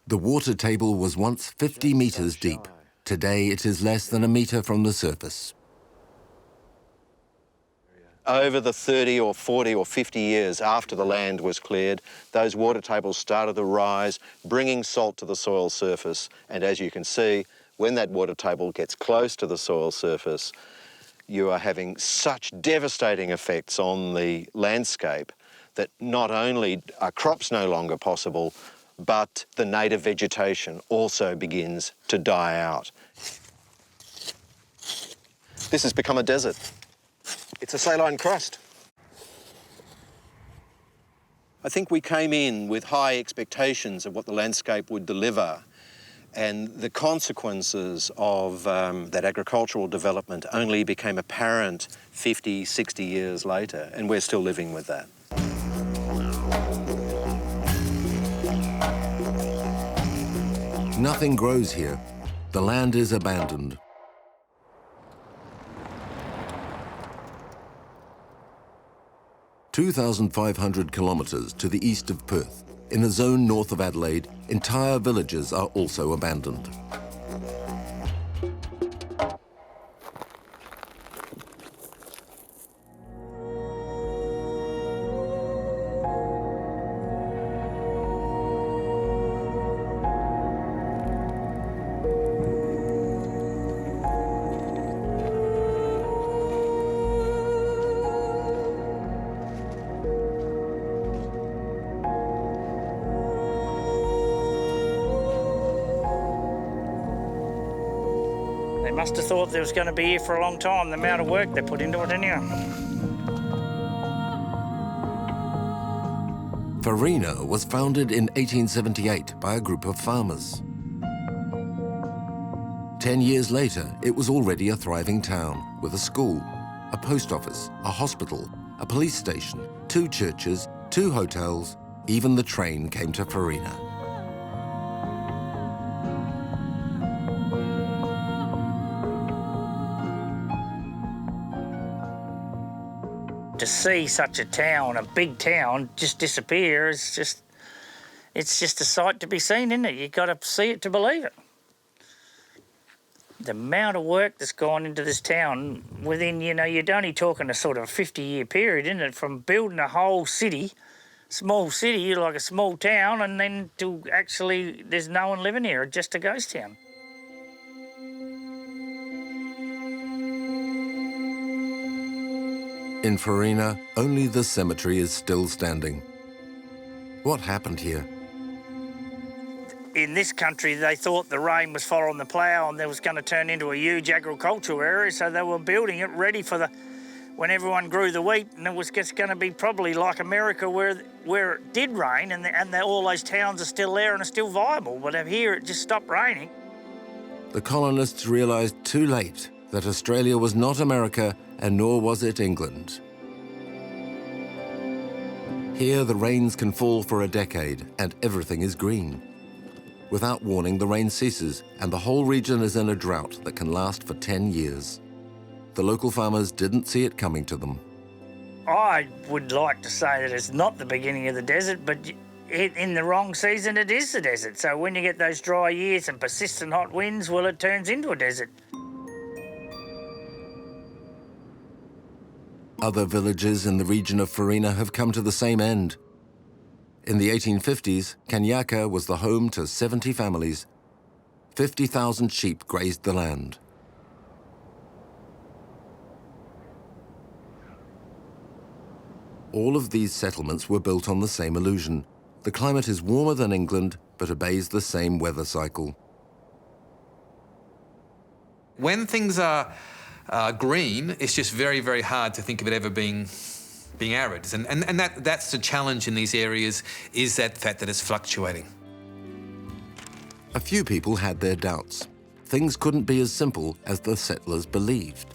The water table was once 50 meters deep. Today it is less than a meter from the surface. Over the 30 or 40 or 50 years after the land was cleared, those water tables started to rise, bringing salt to the soil surface. And as you can see, when that water table gets close to the soil surface, you are having such devastating effects on the landscape that not only are crops no longer possible, but the native vegetation also begins to die out. This has become a desert. It's a saline crust. I think we came in with high expectations of what the landscape would deliver, and the consequences of that agricultural development only became apparent 50, 60 years later, and we're still living with that. Nothing grows here. The land is abandoned. (2,500 kilometres to the east of Perth, in a zone north of Adelaide, entire villages are also abandoned. They must have thought they was going to be here for a long time, the amount of work they put into it anyhow. Farina was founded in 1878 by a group of farmers. 10 years later, it was already a thriving town with a school, a post office, a hospital, a police station, 2 churches, 2 hotels. Even the train came to Farina. To see such a town, a big town, just disappear is it's just a sight to be seen, isn't it? You've got to see it to believe it. The amount of work that's gone into this town within, you know, you're only talking a sort of 50-year period, isn't it? From building a whole city, small city, like a small town, and then to actually there's no one living here, just a ghost town. In Farina, only the cemetery is still standing. What happened here? In this country, they thought the rain was following the plough and there was going to turn into a huge agricultural area, so they were building it ready for when everyone grew the wheat, and it was just going to be probably like America where it did rain and all those towns are still there and are still viable. But here it just stopped raining. The colonists realized too late that Australia was not America, and nor was it England. Here, the rains can fall for a decade, and everything is green. Without warning, the rain ceases, and the whole region is in a drought that can last for 10 years. The local farmers didn't see it coming to them. I would like to say that it's not the beginning of the desert, but in the wrong season, it is the desert. So when you get those dry years and persistent hot winds, well, it turns into a desert. Other villages in the region of Farina have come to the same end. In the 1850s, Kanyaka was the home to 70 families. 50,000 sheep grazed the land. All of these settlements were built on the same illusion. The climate is warmer than England, but obeys the same weather cycle. When things are green, it's just very, very hard to think of it ever being arid. And that's the challenge in these areas, is that fact that it's fluctuating. A few people had their doubts. Things couldn't be as simple as the settlers believed.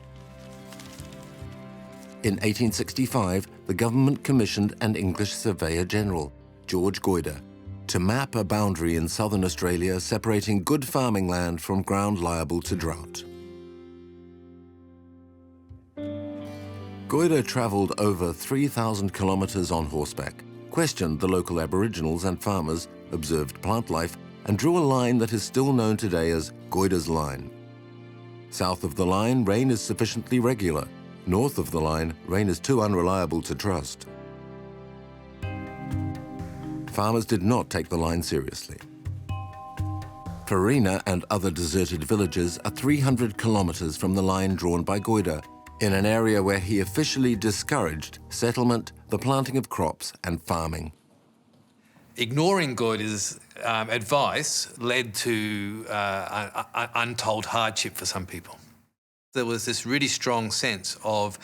In 1865, the government commissioned an English Surveyor General, George Gaudry, to map a boundary in southern Australia separating good farming land from ground liable to drought. Gaudry travelled over 3,000 kilometres on horseback, questioned the local Aboriginals and farmers, observed plant life, and drew a line that is still known today as Gaudry's Line. South of the line, rain is sufficiently regular. North of the line, rain is too unreliable to trust. Farmers did not take the line seriously. Farina and other deserted villages are 300 kilometres from the line drawn by Gaudry, in an area where he officially discouraged settlement, the planting of crops, and farming. Ignoring Gaudry's advice led to untold hardship for some people. There was this really strong sense of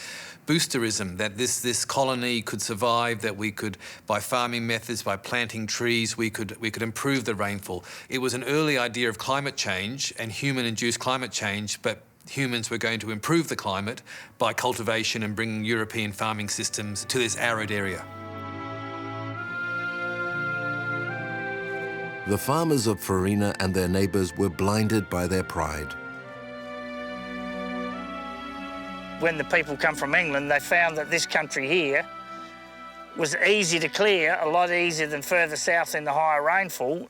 boosterism, that this colony could survive, that we could, by farming methods, by planting trees, we could improve the rainfall. It was an early idea of climate change and human-induced climate change, but humans were going to improve the climate by cultivation and bringing European farming systems to this arid area. The farmers of Farina and their neighbours were blinded by their pride. When the people come from England, they found that this country here was easy to clear, a lot easier than further south in the higher rainfall.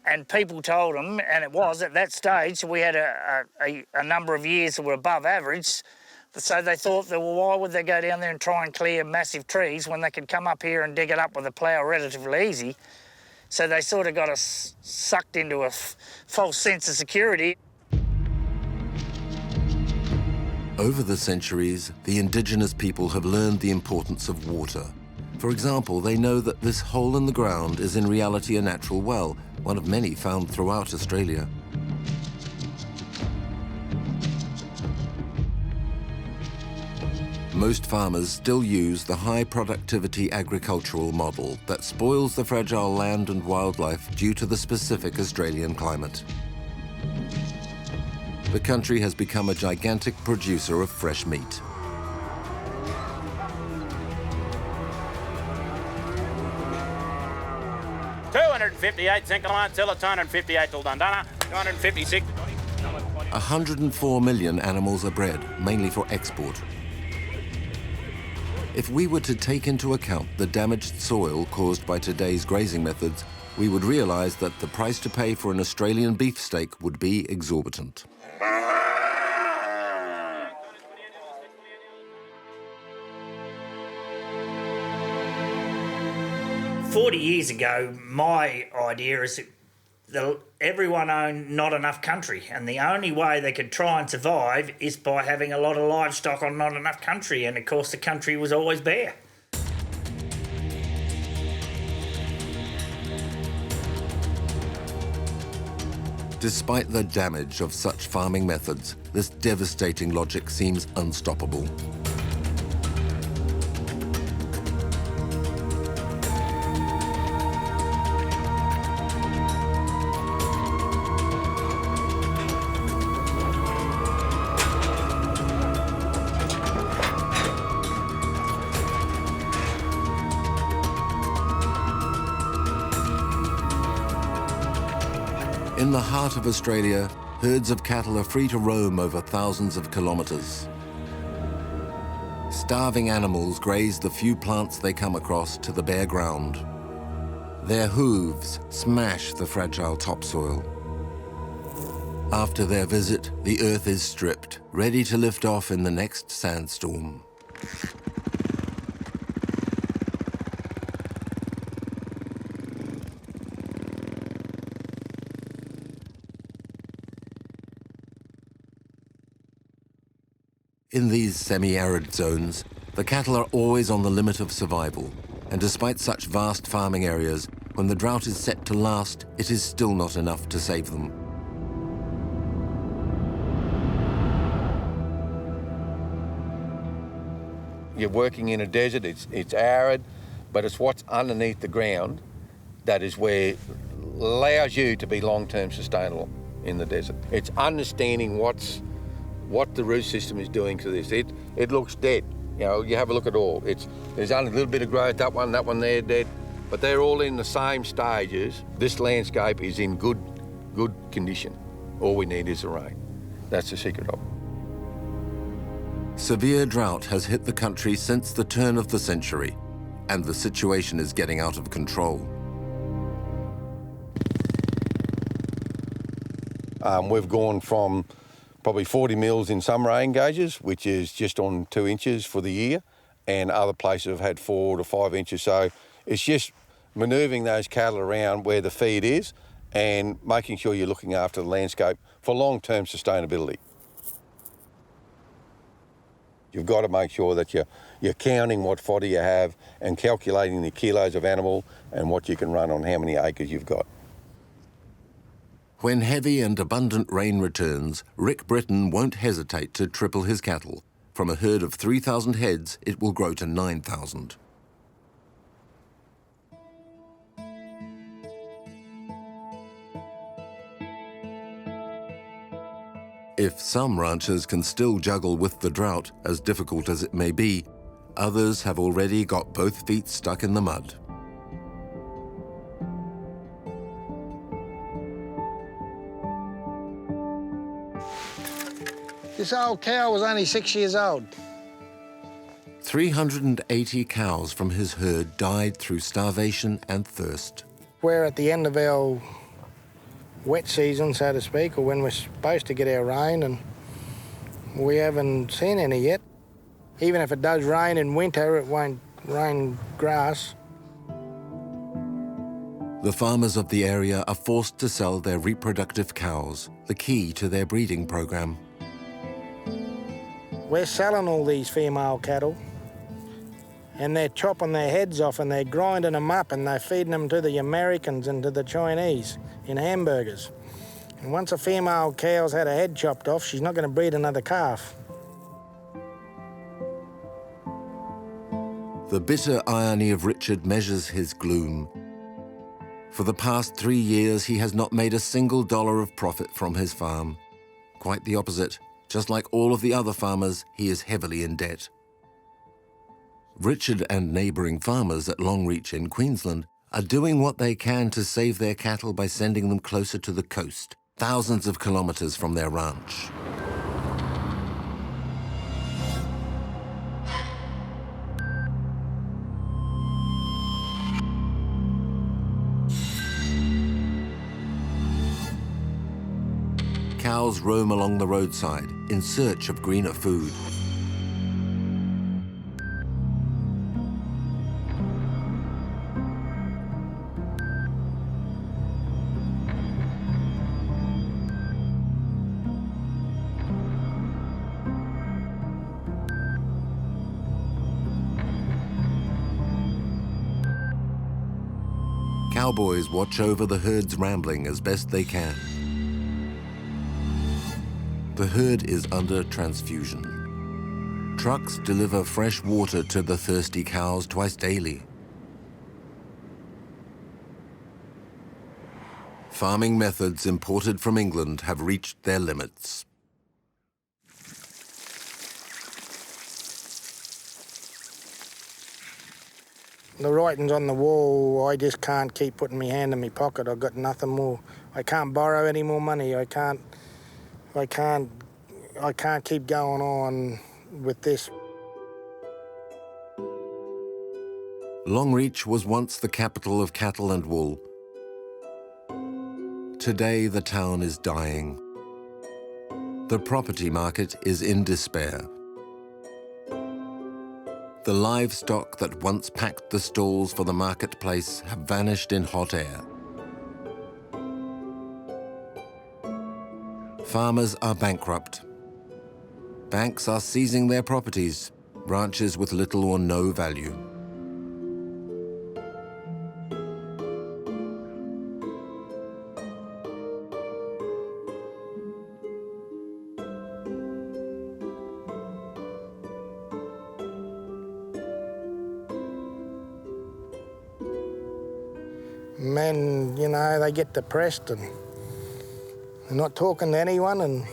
And people told them, and it was at that stage, we had a number of years that were above average, so they thought that, well, why would they go down there and try and clear massive trees when they could come up here and dig it up with a plough relatively easy? So they sort of got us sucked into a false sense of security. Over the centuries, the indigenous people have learned the importance of water. For example, they know that this hole in the ground is in reality a natural well, one of many found throughout Australia. most farmers still use the high-productivity agricultural model that spoils the fragile land and wildlife due to the specific Australian climate. The country has become a gigantic producer of fresh meat. $258 Zincaline, till it's 158 till Dundana, 256. 104 million animals are bred, mainly for export. If we were to take into account the damaged soil caused by today's grazing methods, we would realize that the price to pay for an Australian beefsteak would be exorbitant. "40 years ago, my idea is that everyone owned not enough country, and the only way they could try and survive is by having a lot of livestock on not enough country, and of course the country was always bare. Despite the damage of such farming methods, this devastating logic seems unstoppable. In the heart of Australia, herds of cattle are free to roam over thousands of kilometres. Starving animals graze the few plants they come across to the bare ground. Their hooves smash the fragile topsoil. After their visit, the earth is stripped, ready to lift off in the next sandstorm. In these semi-arid zones, the cattle are always on the limit of survival, and despite such vast farming areas, when the drought is set to last, it is still not enough to save them. You're working in a desert, it's arid, but it's what's underneath the ground that is where allows you to be long-term sustainable in the desert. It's understanding what the root system is doing to this. It looks dead. You know, you have a look at all. There's only a little bit of growth, that one there dead, but they're all in the same stages. This landscape is in good condition. All we need is the rain. That's the secret of it. Severe drought has hit the country since the turn of the century, and the situation is getting out of control. We've gone from probably 40 mils in some rain gauges, which is just on 2 inches for the year, and other places have had 4 to 5 inches. So it's just manoeuvring those cattle around where the feed is and making sure you're looking after the landscape for long-term sustainability. You've got to make sure that you're counting what fodder you have and calculating the kilos of animal and what you can run on how many acres you've got. When heavy and abundant rain returns, Rick Britton won't hesitate to triple his cattle. From a herd of 3,000 heads, it will grow to 9,000. If some ranchers can still juggle with the drought, as difficult as it may be, others have already got both feet stuck in the mud. This old cow was only 6 years old. 380 cows from his herd died through starvation and thirst. We're at the end of our wet season, so to speak, or when we're supposed to get our rain, and we haven't seen any yet. Even if it does rain in winter, it won't rain grass. The farmers of the area are forced to sell their reproductive cows, the key to their breeding program. We're selling all these female cattle, and they're chopping their heads off and they're grinding them up and they're feeding them to the Americans and to the Chinese in hamburgers. And once a female cow's had her head chopped off, she's not going to breed another calf. The bitter irony of Richard measures his gloom. For the past 3 years, he has not made a single dollar of profit from his farm. Quite the opposite. Just like all of the other farmers, he is heavily in debt. Richard and neighbouring farmers at Longreach in Queensland are doing what they can to save their cattle by sending them closer to the coast, thousands of kilometres from their ranch. Cows roam along the roadside in search of greener food. Cowboys watch over the herd's rambling as best they can. The herd is under transfusion. Trucks deliver fresh water to the thirsty cows twice daily. Farming methods imported from England have reached their limits. The writing's on the wall. I just can't keep putting my hand in my pocket. I've got nothing more. I can't borrow any more money. I can't keep going on with this. Longreach was once the capital of cattle and wool. Today, the town is dying. The property market is in despair. The livestock that once packed the stalls for the marketplace have vanished in hot air. Farmers are bankrupt. Banks are seizing their properties, ranches with little or no value. Men, you know, they get depressed and they're not talking to anyone, and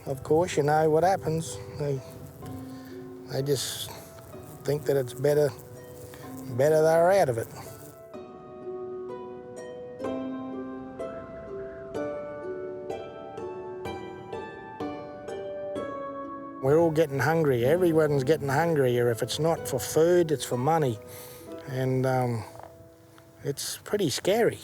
of course, you know what happens. They just think that it's better they're out of it. We're all getting hungry. Everyone's getting hungrier. If it's not for food, it's for money. And it's pretty scary.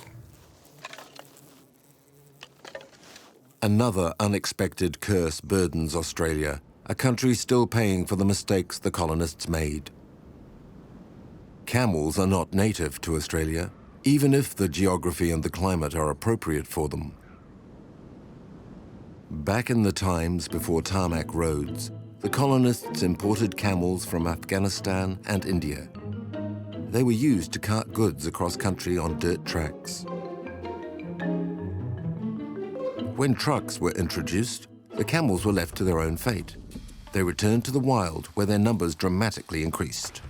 Another unexpected curse burdens Australia, a country still paying for the mistakes the colonists made. Camels are not native to Australia, even if the geography and the climate are appropriate for them. Back in the times before tarmac roads, the colonists imported camels from Afghanistan and India. They were used to cart goods across country on dirt tracks. When trucks were introduced, the camels were left to their own fate. They returned to the wild, where their numbers dramatically increased.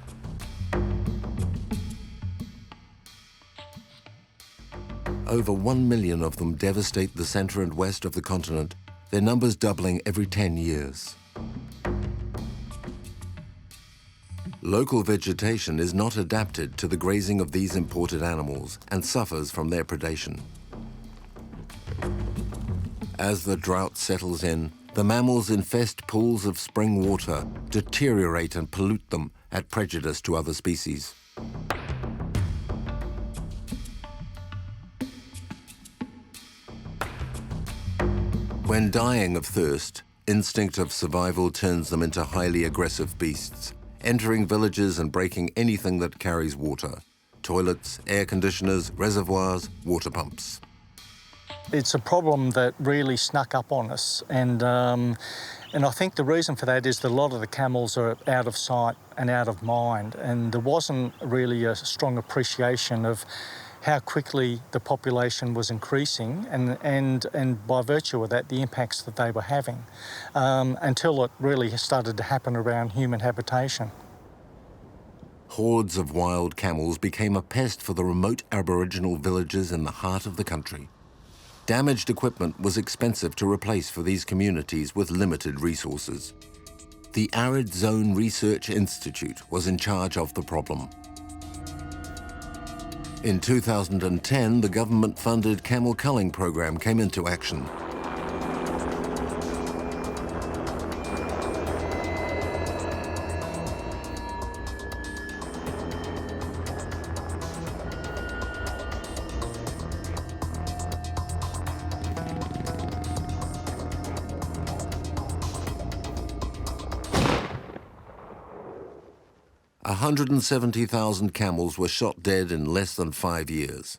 Over 1 million of them devastate the centre and west of the continent, their numbers doubling every 10 years. Local vegetation is not adapted to the grazing of these imported animals and suffers from their predation. As the drought settles in, the mammals infest pools of spring water, deteriorate and pollute them at prejudice to other species. When dying of thirst, instinct of survival turns them into highly aggressive beasts, entering villages and breaking anything that carries water: toilets, air conditioners, reservoirs, water pumps. It's a problem that really snuck up on us, and I think the reason for that is that a lot of the camels are out of sight and out of mind, and there wasn't really a strong appreciation of how quickly the population was increasing and by virtue of that, the impacts that they were having, until it really started to happen around human habitation. hordes of wild camels became a pest for the remote Aboriginal villages in the heart of the country. Damaged equipment was expensive to replace for these communities with limited resources. The Arid Zone Research Institute was in charge of the problem. In 2010, the government-funded camel culling program came into action. – 170,000 camels were shot dead in less than 5 years.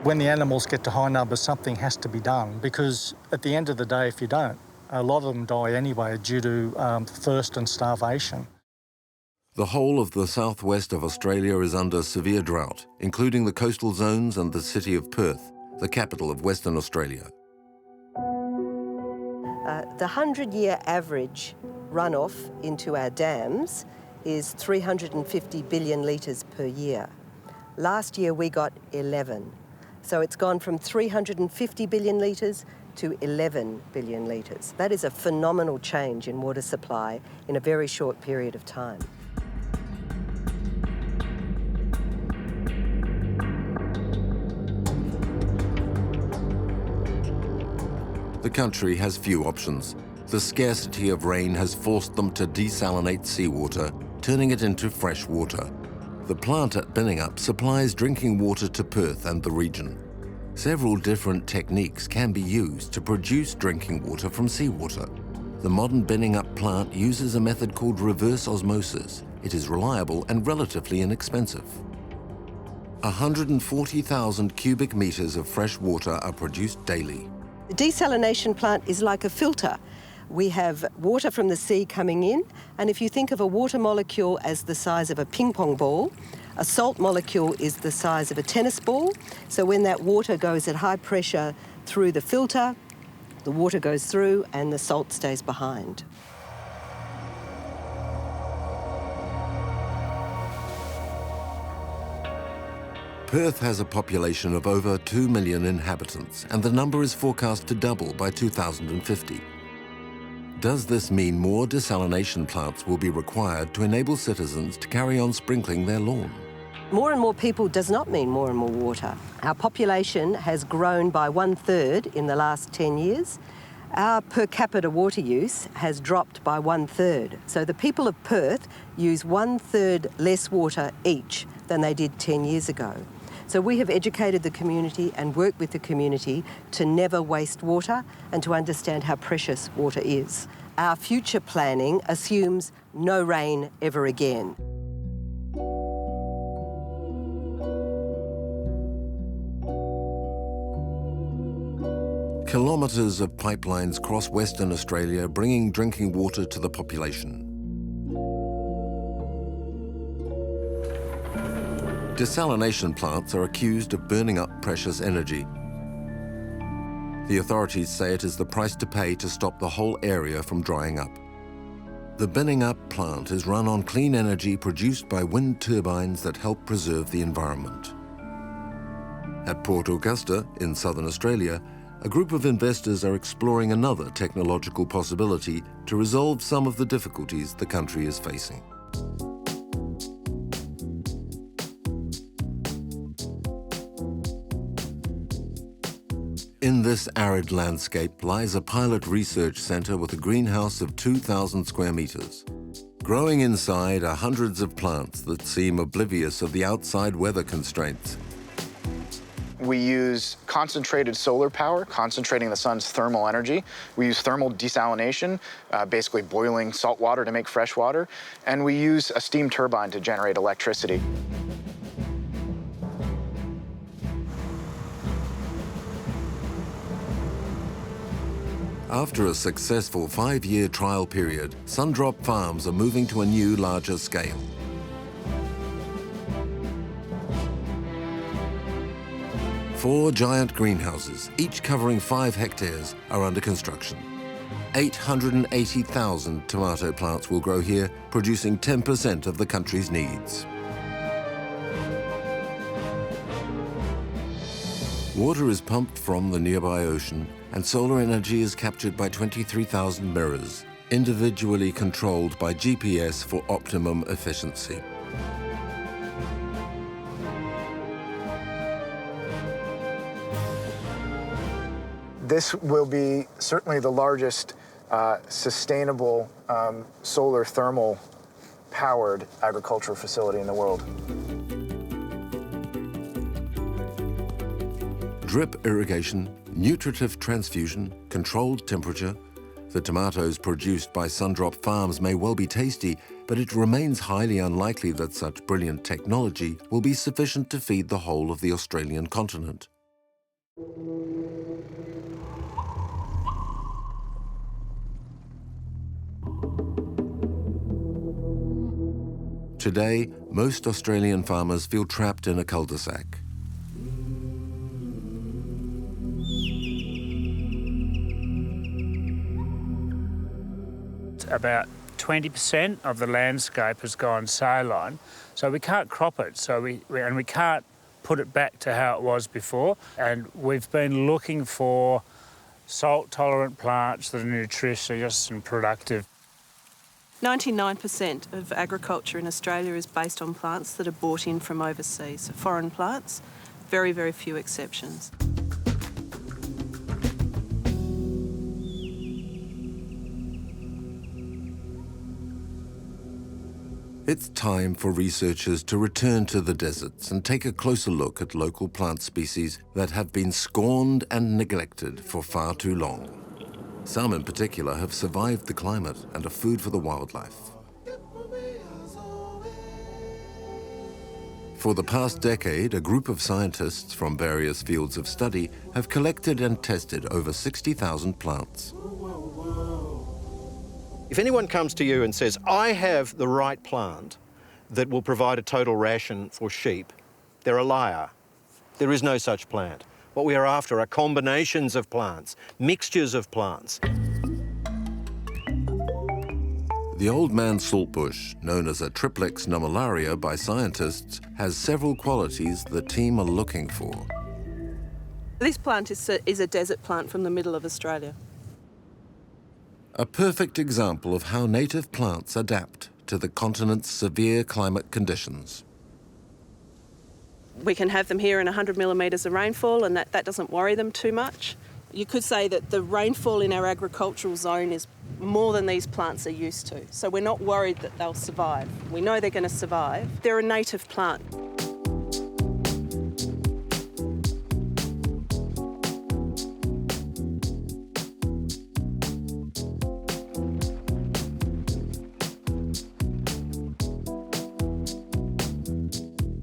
When the animals get to high numbers, something has to be done, because at the end of the day, if you don't, a lot of them die anyway due to thirst and starvation. The whole of the southwest of Australia is under severe drought, including the coastal zones and the city of Perth, the capital of Western Australia. The 100-year average runoff into our dams is 350 billion litres per year. Last year we got 11. So it's gone from 350 billion litres to 11 billion litres. That is a phenomenal change in water supply in a very short period of time. The country has few options. The scarcity of rain has forced them to desalinate seawater, turning it into fresh water. The plant at Binningup supplies drinking water to Perth and the region. Several different techniques can be used to produce drinking water from seawater. The modern Binningup plant uses a method called reverse osmosis. It is reliable and relatively inexpensive. 140,000 cubic meters of fresh water are produced daily. The desalination plant is like a filter. We have water from the sea coming in, and if you think of a water molecule as the size of a ping pong ball, a salt molecule is the size of a tennis ball. So when that water goes at high pressure through the filter, the water goes through and the salt stays behind. Perth has a population of over 2 million inhabitants, and the number is forecast to double by 2050. Does this mean more desalination plants will be required to enable citizens to carry on sprinkling their lawn? More and more people does not mean more and more water. Our population has grown by 1/3 in the last 10 years. Our per capita water use has dropped by 1/3. So the people of Perth use 1/3 less water each than they did 10 years ago. So we have educated the community and worked with the community to never waste water and to understand how precious water is. Our future planning assumes no rain ever again. Kilometres of pipelines cross Western Australia, bringing drinking water to the population. Desalination plants are accused of burning up precious energy. The authorities say it is the price to pay to stop the whole area from drying up. The Binningup plant is run on clean energy produced by wind turbines that help preserve the environment. At Port Augusta, in southern Australia, a group of investors are exploring another technological possibility to resolve some of the difficulties the country is facing. In this arid landscape lies a pilot research centre with a greenhouse of 2,000 square metres. Growing inside are hundreds of plants that seem oblivious of the outside weather constraints. We use concentrated solar power, concentrating the sun's thermal energy. We use thermal desalination, basically boiling salt water to make fresh water. And we use a steam turbine to generate electricity. After a successful 5-year trial period, Sundrop Farms are moving to a new, larger scale. Four giant greenhouses, each covering 5 hectares, are under construction. 880,000 tomato plants will grow here, producing 10% of the country's needs. Water is pumped from the nearby ocean, and solar energy is captured by 23,000 mirrors, individually controlled by GPS for optimum efficiency. This will be certainly the largest sustainable solar thermal powered agricultural facility in the world. Drip irrigation, nutritive transfusion, controlled temperature. The tomatoes produced by Sundrop Farms may well be tasty, but it remains highly unlikely that such brilliant technology will be sufficient to feed the whole of the Australian continent. Today, most Australian farmers feel trapped in a cul-de-sac. About 20% of the landscape has gone saline, so we can't crop it. So we can't put it back to how it was before. And we've been looking for salt-tolerant plants that are nutritious and productive. 99% of agriculture in Australia is based on plants that are brought in from overseas, so foreign plants, very, very few exceptions. It's time for researchers to return to the deserts and take a closer look at local plant species that have been scorned and neglected for far too long. Some in particular have survived the climate and are food for the wildlife. For the past decade, a group of scientists from various fields of study have collected and tested over 60,000 plants. If anyone comes to you and says, I have the right plant that will provide a total ration for sheep, they're a liar. There is no such plant. What we are after are combinations of plants, mixtures of plants. The old man saltbush, known as a Triplex nummularia by scientists, has several qualities the team are looking for. This plant is a desert plant from the middle of Australia. A perfect example of how native plants adapt to the continent's severe climate conditions. We can have them here in 100 millimetres of rainfall, and that doesn't worry them too much. You could say that the rainfall in our agricultural zone is more than these plants are used to. So we're not worried that they'll survive. We know they're going to survive. They're a native plant.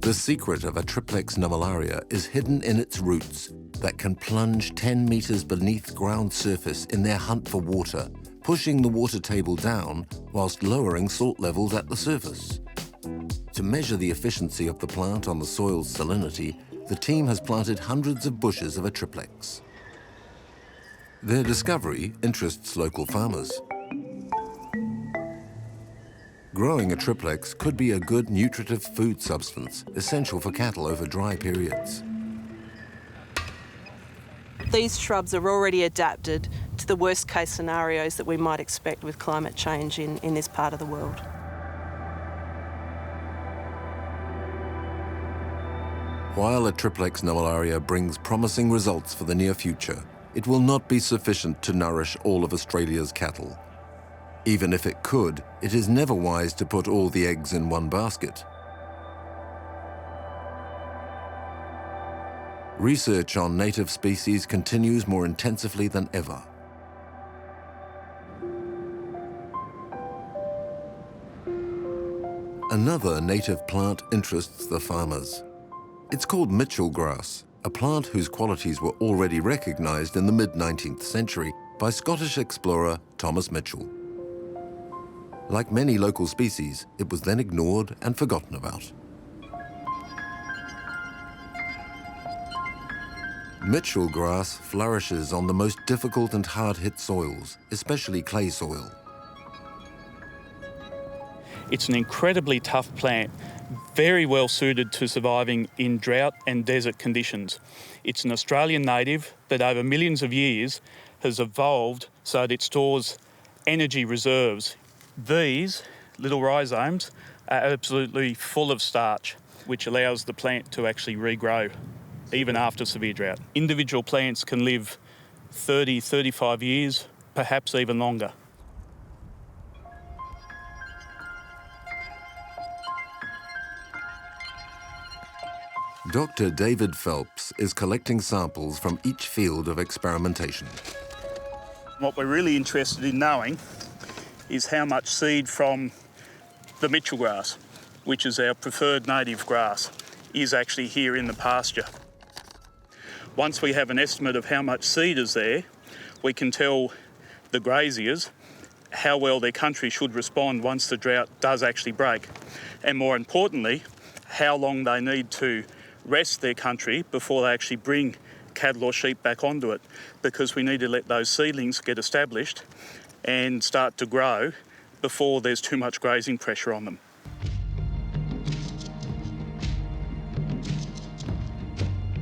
The secret of a Triplex nummularia is hidden in its roots that can plunge 10 meters beneath ground surface in their hunt for water, pushing the water table down whilst lowering salt levels at the surface. To measure the efficiency of the plant on the soil's salinity, the team has planted hundreds of bushes of a Triplex. Their discovery interests local farmers. Growing a Triplex could be a good nutritive food substance, essential for cattle over dry periods. These shrubs are already adapted to the worst case scenarios that we might expect with climate change in this part of the world. While a Triplex nummularia brings promising results for the near future, it will not be sufficient to nourish all of Australia's cattle. Even if it could, it is never wise to put all the eggs in one basket. Research on native species continues more intensively than ever. Another native plant interests the farmers. It's called Mitchell grass, a plant whose qualities were already recognized in the mid-19th century by Scottish explorer Thomas Mitchell. Like many local species, it was then ignored and forgotten about. Mitchell grass flourishes on the most difficult and hard-hit soils, especially clay soil. It's an incredibly tough plant, very well suited to surviving in drought and desert conditions. It's an Australian native that over millions of years has evolved so that it stores energy reserves. These little rhizomes are absolutely full of starch, which allows the plant to actually regrow even after severe drought. Individual plants can live 30, 35 years, perhaps even longer. Dr. David Phelps is collecting samples from each field of experimentation. What we're really interested in knowing is how much seed from the Mitchell grass, which is our preferred native grass, is actually here in the pasture. Once we have an estimate of how much seed is there, we can tell the graziers how well their country should respond once the drought does actually break. And more importantly, how long they need to rest their country before they actually bring cattle or sheep back onto it, because we need to let those seedlings get established and start to grow before there's too much grazing pressure on them.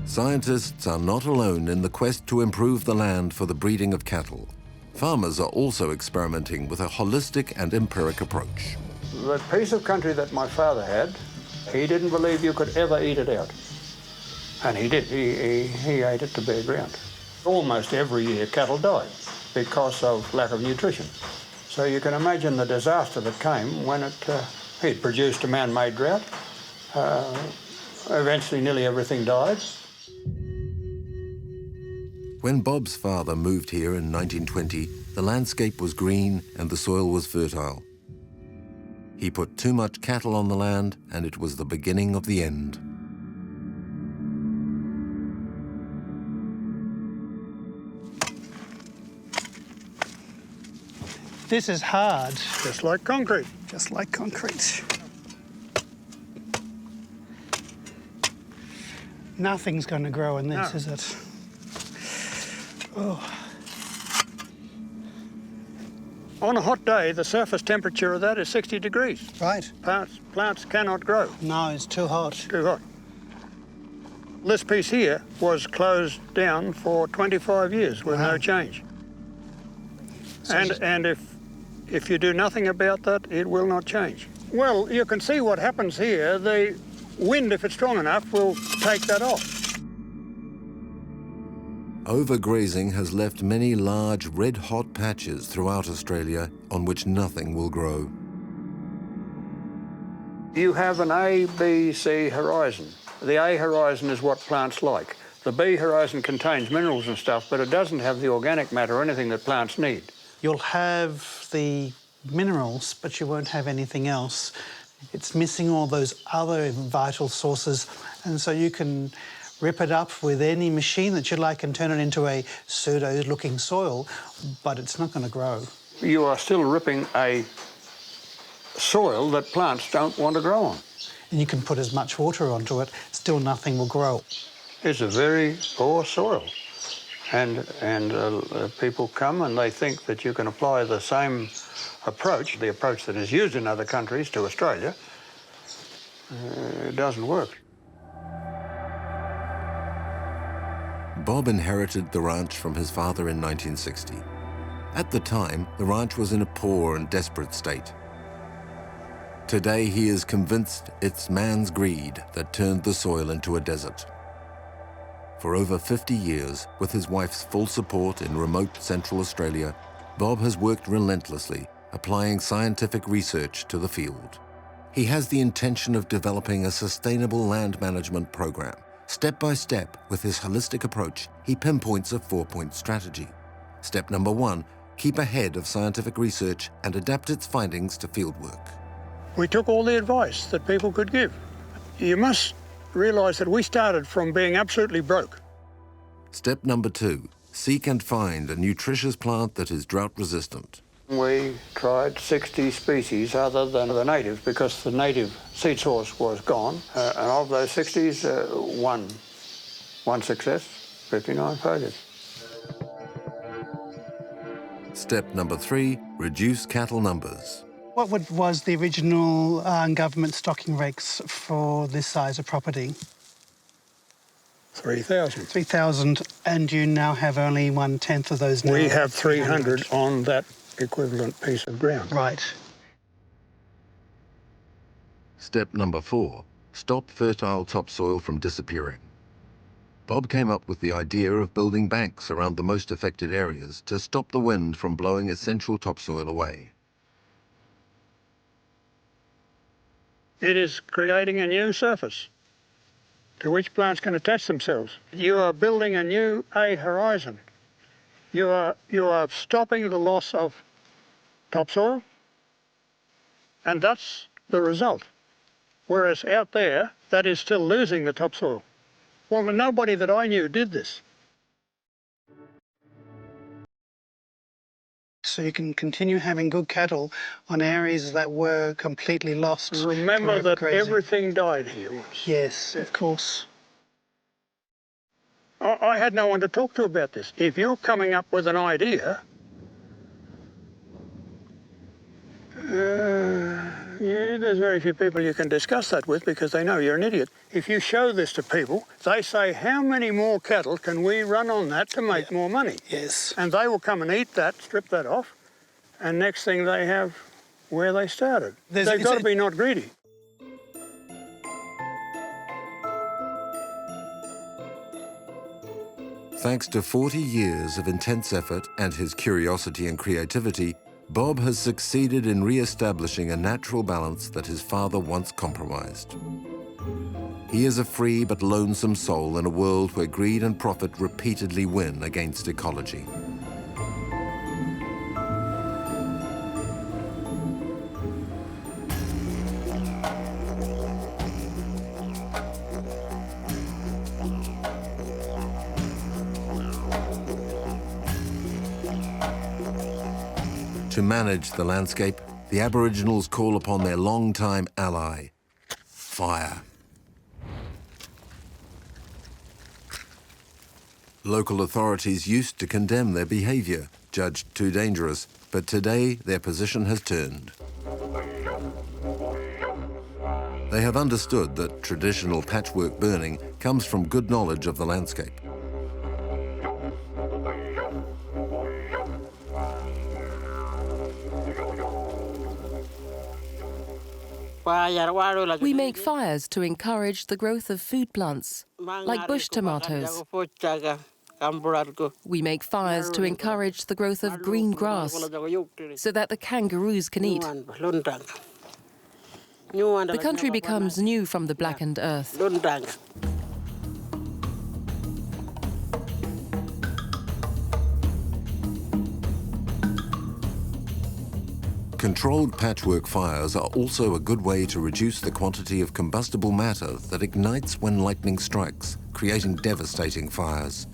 Scientists are not alone in the quest to improve the land for the breeding of cattle. Farmers are also experimenting with a holistic and empiric approach. The piece of country that my father had, he didn't believe you could ever eat it out. And he did. He ate it to bare ground. Almost every year cattle died because of lack of nutrition. So you can imagine the disaster that came when he'd produced a man-made drought. Eventually nearly everything died. When Bob's father moved here in 1920, the landscape was green and the soil was fertile. He put too much cattle on the land and it was the beginning of the end. This is hard. Just like concrete. Just like concrete. Nothing's going to grow in this, is it? Oh. On a hot day, the surface temperature of that is 60 degrees. Right. Plants cannot grow. No, it's too hot. Too hot. This piece here was closed down for 25 years with no change. So and if you do nothing about that, it will not change. Well, you can see what happens here. The wind, if it's strong enough, will take that off. Overgrazing has left many large red-hot patches throughout Australia on which nothing will grow. You have an A, B, C horizon. The A horizon is what plants like. The B horizon contains minerals and stuff, but it doesn't have the organic matter or anything that plants need. You'll have the minerals, but you won't have anything else. It's missing all those other vital sources, and so you can rip it up with any machine that you like and turn it into a pseudo-looking soil, but it's not going to grow. You are still ripping a soil that plants don't want to grow on. And you can put as much water onto it, still nothing will grow. It's a very poor soil. And people come and they think that you can apply the same approach, the approach that is used in other countries, to Australia. It doesn't work. Bob inherited the ranch from his father in 1960. At the time, the ranch was in a poor and desperate state. Today, he is convinced it's man's greed that turned the soil into a desert. For over 50 years, with his wife's full support in remote Central Australia, Bob has worked relentlessly, applying scientific research to the field. He has the intention of developing a sustainable land management program. Step by step, with his holistic approach, he pinpoints a 4-point strategy. Step number 1, keep ahead of scientific research and adapt its findings to fieldwork. We took all the advice that people could give. You must realise that we started from being absolutely broke. Step number 2, seek and find a nutritious plant that is drought-resistant. We tried 60 species other than the native because the native seed source was gone. And of those 60s, one success. 59 failures. Step number 3, reduce cattle numbers. What was the original government stocking rates for this size of property? 3,000. 3,000, and you now have only 1/10 of those now? We have 300 on that equivalent piece of ground. Right. Step number 4, stop fertile topsoil from disappearing. Bob came up with the idea of building banks around the most affected areas to stop the wind from blowing essential topsoil away. It is creating a new surface to which plants can attach themselves. You are building a new horizon. You are stopping the loss of topsoil, and that's the result. Whereas out there, that is still losing the topsoil. Well, nobody that I knew did this. So you can continue having good cattle on areas that were completely lost. Remember that everything died here once. Yes, of course. I had no one to talk to about this. If you're coming up with an idea, there's very few people you can discuss that with because they know you're an idiot. If you show this to people, they say, how many more cattle can we run on that to make more money? Yes. And they will come and eat that, strip that off, and next thing they have where they started. They've got to be not greedy. Thanks to 40 years of intense effort and his curiosity and creativity, Bob has succeeded in re-establishing a natural balance that his father once compromised. He is a free but lonesome soul in a world where greed and profit repeatedly win against ecology. To manage the landscape, the Aboriginals call upon their long-time ally, fire. Local authorities used to condemn their behaviour, judged too dangerous, but today their position has turned. They have understood that traditional patchwork burning comes from good knowledge of the landscape. We make fires to encourage the growth of food plants, like bush tomatoes. We make fires to encourage the growth of green grass, so that the kangaroos can eat. The country becomes new from the blackened earth. Controlled patchwork fires are also a good way to reduce the quantity of combustible matter that ignites when lightning strikes, creating devastating fires.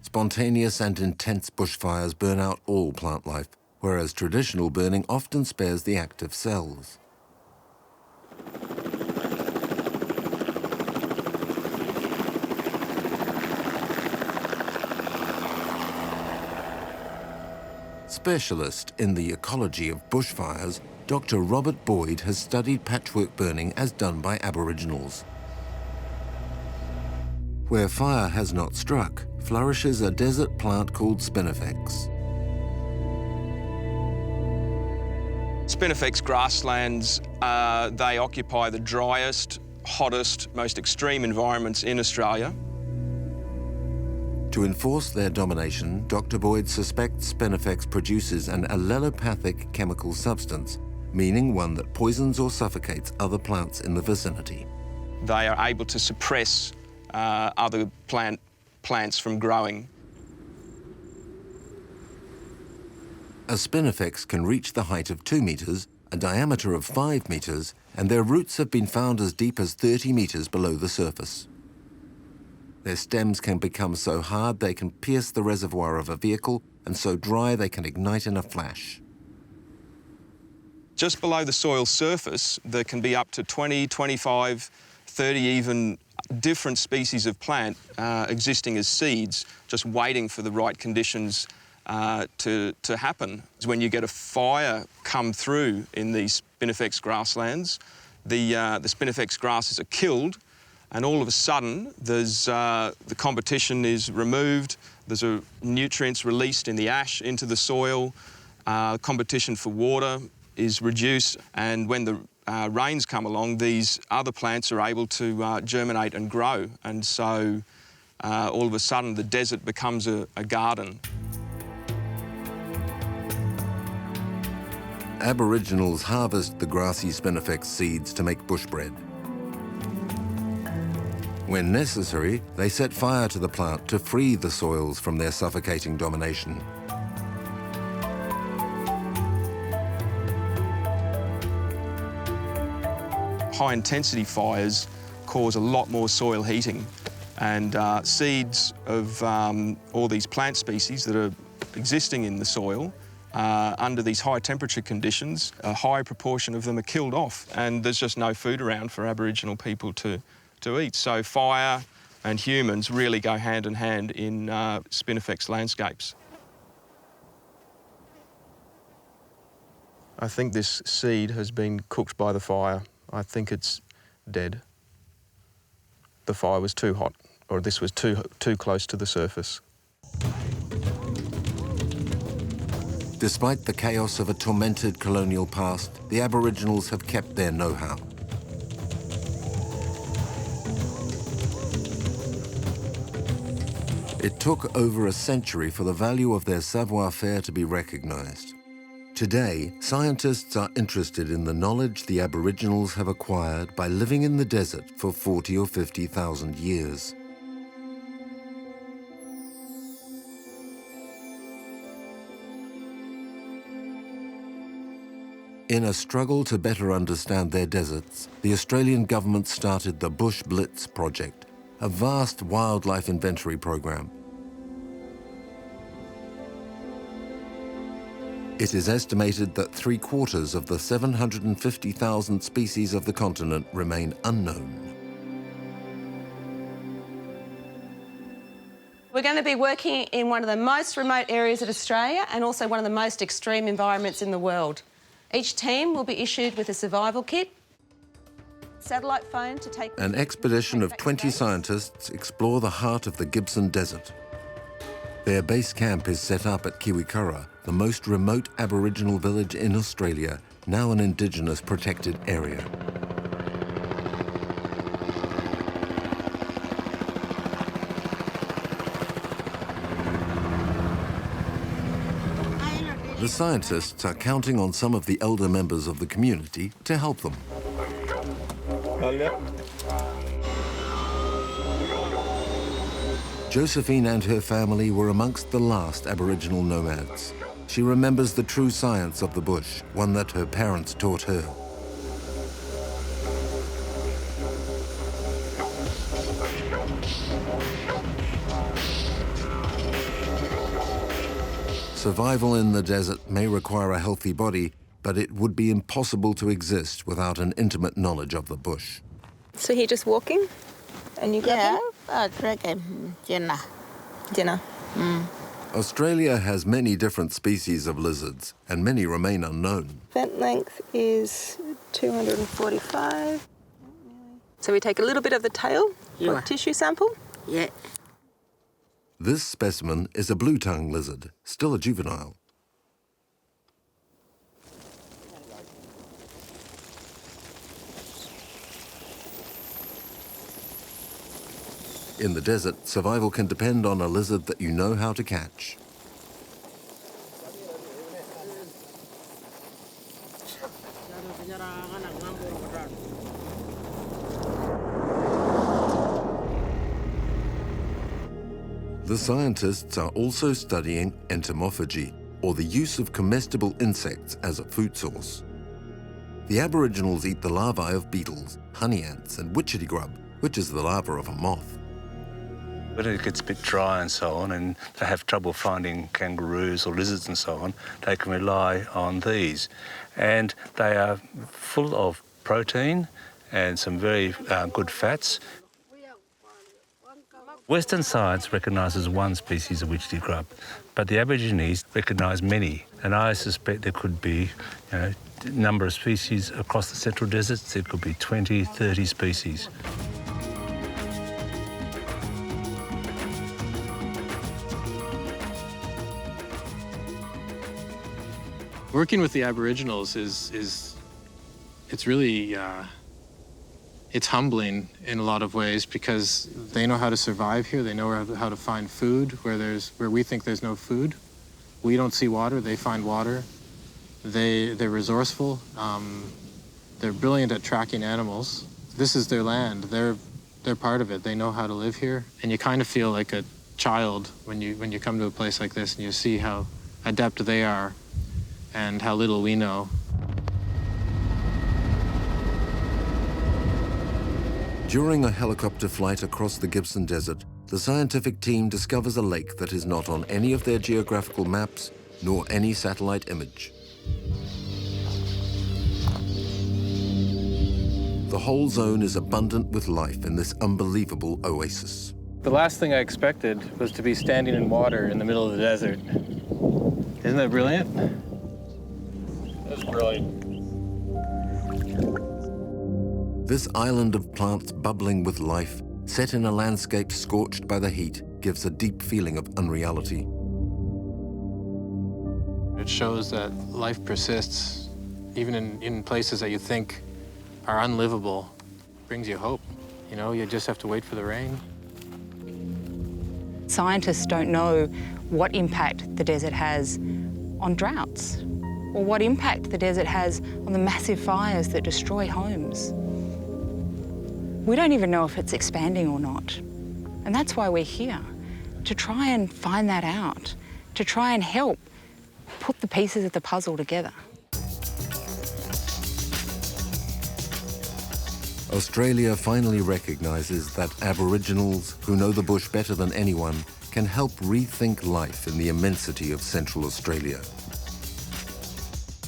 Spontaneous and intense bushfires burn out all plant life, whereas traditional burning often spares the active cells. Specialist in the ecology of bushfires, Dr. Robert Boyd has studied patchwork burning as done by Aboriginals. Where fire has not struck, flourishes a desert plant called spinifex. Spinifex grasslands, they occupy the driest, hottest, most extreme environments in Australia. To enforce their domination, Dr. Boyd suspects spinifex produces an allelopathic chemical substance, meaning one that poisons or suffocates other plants in the vicinity. They are able to suppress other plants from growing. A spinifex can reach the height of 2 meters, a diameter of 5 meters, and their roots have been found as deep as 30 meters below the surface. Their stems can become so hard they can pierce the reservoir of a vehicle, and so dry they can ignite in a flash. Just below the soil surface, there can be up to 20, 25, 30 even different species of plant existing as seeds, just waiting for the right conditions to happen. When you get a fire come through in these spinifex grasslands, the spinifex grasses are killed, and all of a sudden there's the competition is removed, there's nutrients released in the ash into the soil, competition for water is reduced, and when the rains come along, these other plants are able to germinate and grow, and so all of a sudden the desert becomes a garden. Aboriginals harvest the grassy spinifex seeds to make bush bread. When necessary, they set fire to the plant to free the soils from their suffocating domination. High-intensity fires cause a lot more soil heating, and seeds of all these plant species that are existing in the soil under these high temperature conditions, a high proportion of them are killed off, and there's just no food around for Aboriginal people to eat. So fire and humans really go hand in hand in spinifex landscapes. I think this seed has been cooked by the fire. I think it's dead. The fire was too hot, or this was too close to the surface. Despite the chaos of a tormented colonial past, the Aboriginals have kept their know-how. It took over a century for the value of their savoir-faire to be recognized. Today, scientists are interested in the knowledge the Aboriginals have acquired by living in the desert for 40 or 50,000 years. In a struggle to better understand their deserts, the Australian government started the Bush Blitz project, a vast wildlife inventory program. It is estimated that 3/4 of the 750,000 species of the continent remain unknown. We're going to be working in one of the most remote areas of Australia and also one of the most extreme environments in the world. Each team will be issued with a survival kit, satellite phone to take... An expedition of 20 scientists explore the heart of the Gibson Desert. Their base camp is set up at Kiwikura, the most remote Aboriginal village in Australia, now an Indigenous protected area. The scientists are counting on some of the elder members of the community to help them. Josephine and her family were amongst the last Aboriginal nomads. She remembers the true science of the bush, one that her parents taught her. Survival in the desert may require a healthy body, but it would be impossible to exist without an intimate knowledge of the bush. So you're just walking and you grab him? I drag him dinner. Dinner. Australia has many different species of lizards, and many remain unknown. Vent length is 245. So we take a little bit of the tail, for a tissue sample. Yeah. This specimen is a blue-tongue lizard, still a juvenile. In the desert, survival can depend on a lizard that you know how to catch. The scientists are also studying entomophagy, or the use of comestible insects as a food source. The Aboriginals eat the larvae of beetles, honey ants, and witchetty grub, which is the larva of a moth. When it gets a bit dry and so on, and they have trouble finding kangaroos or lizards and so on, they can rely on these. And they are full of protein and some very good fats. Western science recognises one species of witchetty grub, but the Aborigines recognise many, and I suspect there could be a number of species across the central deserts. There could be 20, 30 species. Working with the Aboriginals it's really it's humbling in a lot of ways, because they know how to survive here. They know how to find food where we think there's no food. We don't see water, they find water. They're resourceful. They're brilliant at tracking animals. This is their land. They're part of it. They know how to live here, and you kind of feel like a child when you come to a place like this and you see how adept they are and how little we know. During a helicopter flight across the Gibson Desert, the scientific team discovers a lake that is not on any of their geographical maps nor any satellite image. The whole zone is abundant with life in this unbelievable oasis. The last thing I expected was to be standing in water in the middle of the desert. Isn't that brilliant? That's brilliant. This island of plants bubbling with life, set in a landscape scorched by the heat, gives a deep feeling of unreality. It shows that life persists, even in places that you think are unlivable. It brings you hope. You know, you just have to wait for the rain. Scientists don't know what impact the desert has on droughts, or what impact the desert has on the massive fires that destroy homes. We don't even know if it's expanding or not. And that's why we're here, to try and find that out, to try and help put the pieces of the puzzle together. Australia finally recognises that Aboriginals, who know the bush better than anyone, can help rethink life in the immensity of Central Australia.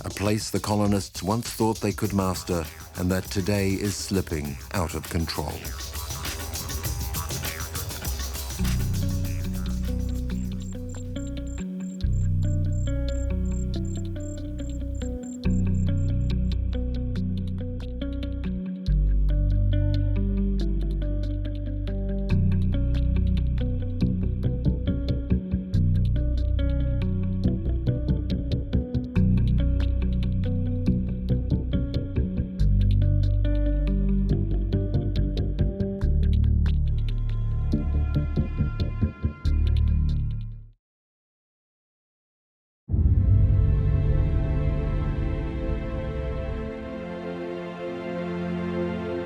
A place the colonists once thought they could master and that today is slipping out of control.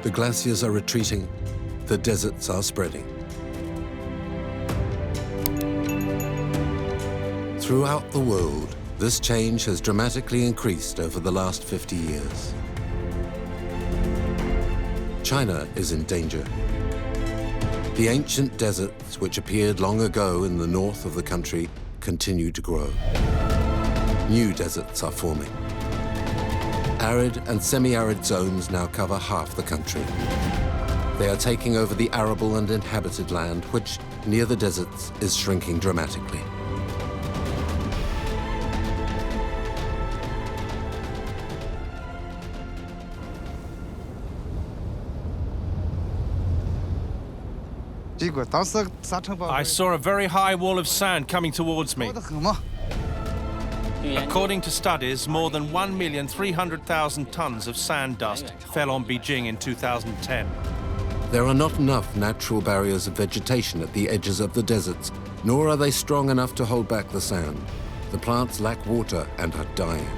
The glaciers are retreating, the deserts are spreading. Throughout the world, this change has dramatically increased over the last 50 years. China is in danger. The ancient deserts, which appeared long ago in the north of the country, continue to grow. New deserts are forming. Arid and semi-arid zones now cover half the country. They are taking over the arable and inhabited land, which, near the deserts, is shrinking dramatically. I saw a very high wall of sand coming towards me. According to studies, more than 1,300,000 tons of sand dust fell on Beijing in 2010. There are not enough natural barriers of vegetation at the edges of the deserts, nor are they strong enough to hold back the sand. The plants lack water and are dying.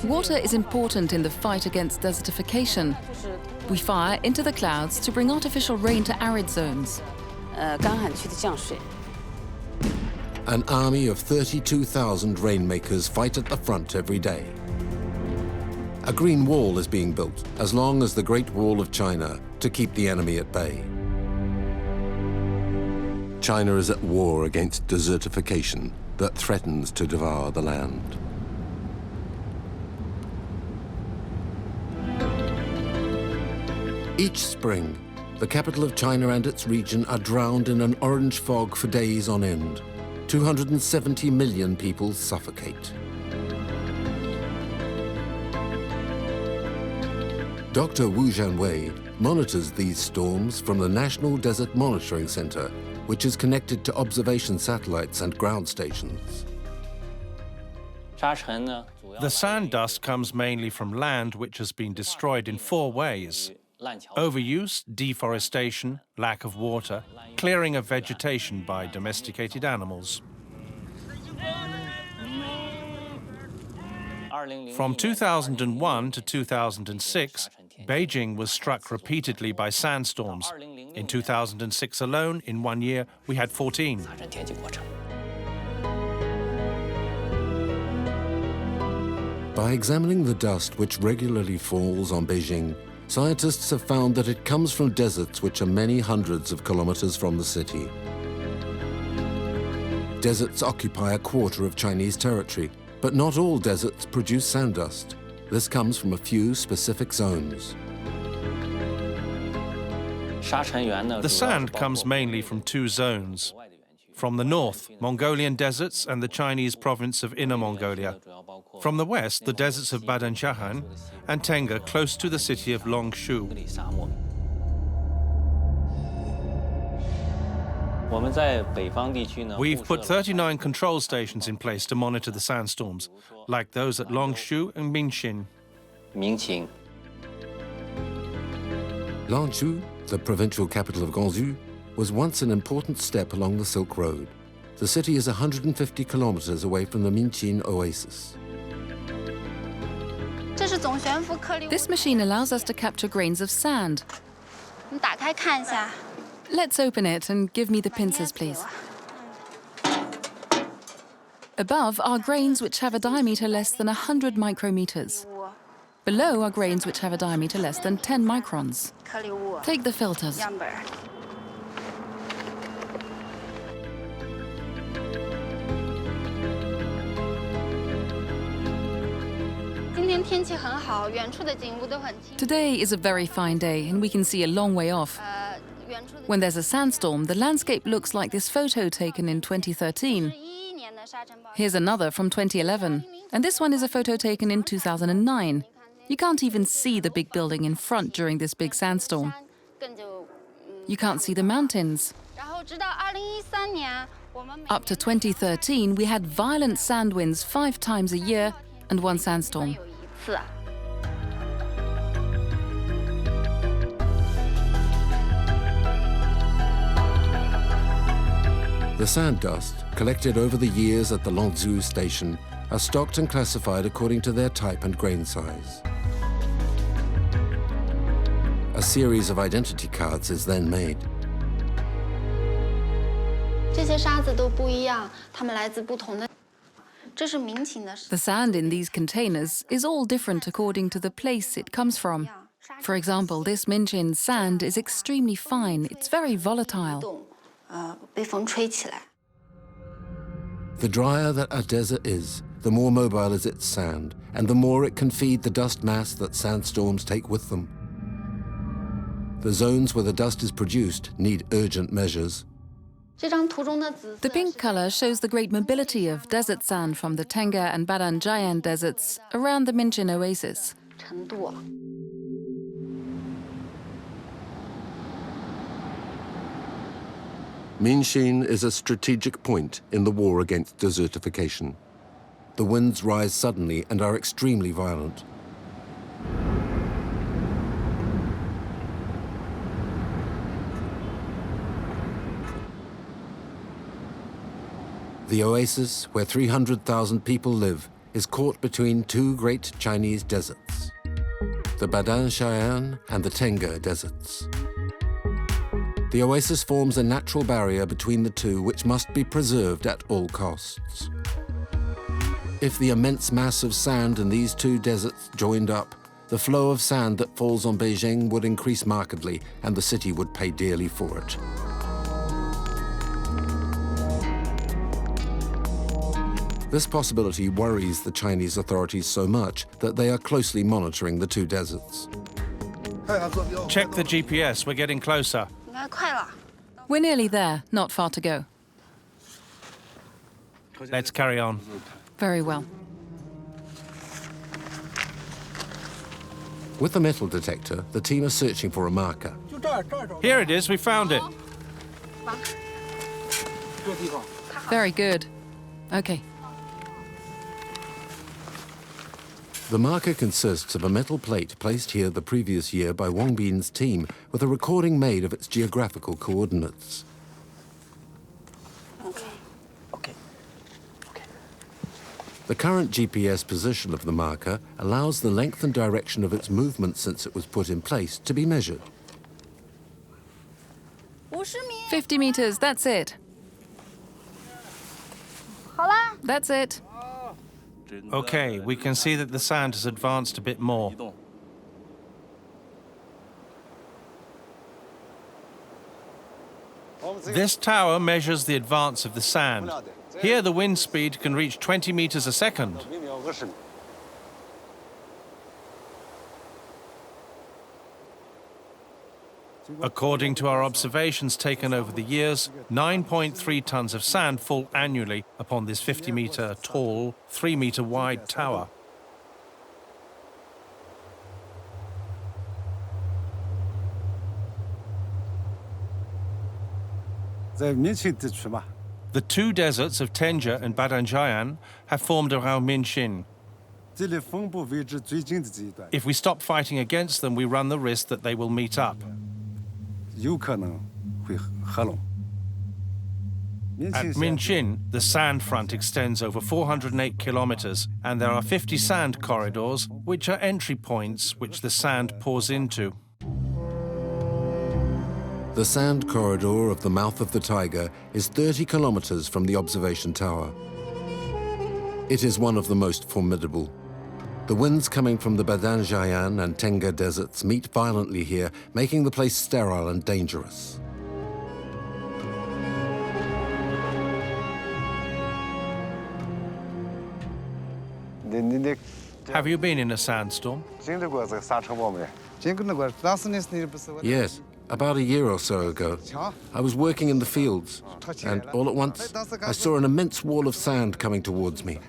Water is important in the fight against desertification. We fire into the clouds to bring artificial rain to arid zones. An army of 32,000 rainmakers fight at the front every day. A green wall is being built, as long as the Great Wall of China, to keep the enemy at bay. China is at war against desertification that threatens to devour the land. Each spring, the capital of China and its region are drowned in an orange fog for days on end. 270 million people suffocate. Dr. Wu Zhanwei monitors these storms from the National Desert Monitoring Center, which is connected to observation satellites and ground stations. The sand dust comes mainly from land which has been destroyed in 4 ways: overuse, deforestation, lack of water, clearing of vegetation by domesticated animals. From 2001 to 2006, Beijing was struck repeatedly by sandstorms. In 2006 alone, in 1 year, we had 14. By examining the dust which regularly falls on Beijing, scientists have found that it comes from deserts which are many hundreds of kilometers from the city. Deserts occupy a quarter of Chinese territory, but not all deserts produce sand dust. This comes from a few specific zones. The sand comes mainly from 2 zones. From the north, Mongolian deserts and the Chinese province of Inner Mongolia. From the west, the deserts of Badanshahan and Tenga, close to the city of Longshu. We've put 39 control stations in place to monitor the sandstorms, like those at Longshu and Minxin. Longshu, the provincial capital of Gansu, was once an important step along the Silk Road. The city is 150 kilometers away from the Minxin oasis. This machine allows us to capture grains of sand. Let's open it and give me the pincers, please. Above are grains which have a diameter less than 100 micrometers. Below are grains which have a diameter less than 10 microns. Take the filters. Today is a very fine day and we can see a long way off. When there's a sandstorm, the landscape looks like this photo taken in 2013. Here's another from 2011, and this one is a photo taken in 2009. You can't even see the big building in front during this big sandstorm. You can't see the mountains. Up to 2013, we had violent sand winds 5 times a year and 1 sandstorm. The sand dust, collected over the years at the Longzhou station, are stocked and classified according to their type and grain size. A series of identity cards is then made. The sand in these containers is all different according to the place it comes from. For example, this Minxin sand is extremely fine. It's very volatile. The drier that a desert is, the more mobile is its sand, and the more it can feed the dust mass that sandstorms take with them. The zones where the dust is produced need urgent measures. The pink color shows the great mobility of desert sand from the Tenga and Badanjayan deserts around the Minxin oasis. Minxin is a strategic point in the war against desertification. The winds rise suddenly and are extremely violent. The oasis, where 300,000 people live, is caught between 2 great Chinese deserts, the Badanshayan and the Tenga deserts. The oasis forms a natural barrier between the two which must be preserved at all costs. If the immense mass of sand in these 2 deserts joined up, the flow of sand that falls on Beijing would increase markedly and the city would pay dearly for it. This possibility worries the Chinese authorities so much that they are closely monitoring the two deserts. Check the GPS, we're getting closer. We're nearly there, not far to go. Let's carry on. Very well. With the metal detector, the team are searching for a marker. Here it is, we found it. Very good. Okay. The marker consists of a metal plate placed here the previous year by Wang Bin's team with a recording made of its geographical coordinates. The current GPS position of the marker allows the length and direction of its movement since it was put in place to be measured. 50 meters, that's it. That's it. Okay, we can see that the sand has advanced a bit more. This tower measures the advance of the sand. Here, the wind speed can reach 20 meters a second. According to our observations taken over the years, 9.3 tons of sand fall annually upon this 50-meter tall, 3-meter wide tower. The two deserts of Tenja and Badanjayan have formed around Minchin. If we stop fighting against them, we run the risk that they will meet up. At Minchin, the sand front extends over 408 kilometers, and there are 50 sand corridors, which are entry points which the sand pours into. The sand corridor of the mouth of the Tiger is 30 kilometers from the observation tower. It is one of the most formidable. The winds coming from the Badanjayan and Tenga deserts meet violently here, making the place sterile and dangerous. Have you been in a sandstorm? Yes, about a year or so ago. I was working in the fields, and all at once, I saw an immense wall of sand coming towards me.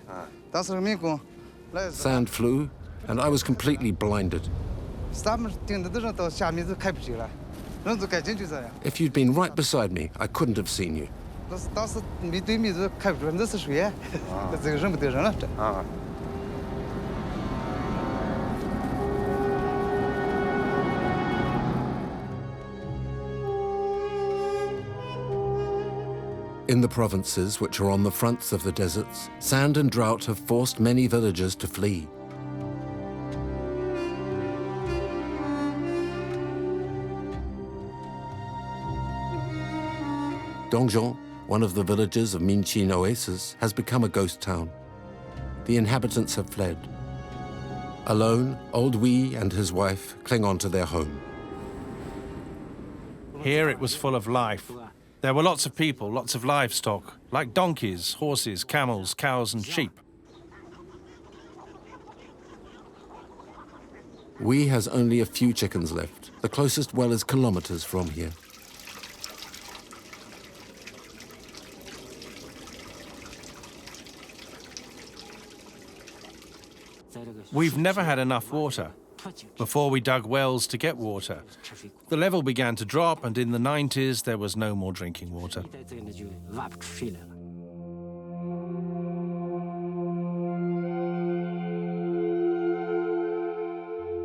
Sand flew, and I was completely blinded. If you'd been right beside me, I couldn't have seen you. In the provinces which are on the fronts of the deserts, sand and drought have forced many villagers to flee. Dongzhong, one of the villages of Minchin Oasis, has become a ghost town. The inhabitants have fled. Alone, old Wee and his wife cling on to their home. Here it was full of life. There were lots of people, lots of livestock, like donkeys, horses, camels, cows and sheep. Wee has only a few chickens left. The closest well is kilometers from here. We've never had enough water. Before we dug wells to get water, the level began to drop, and in the 90s there was no more drinking water.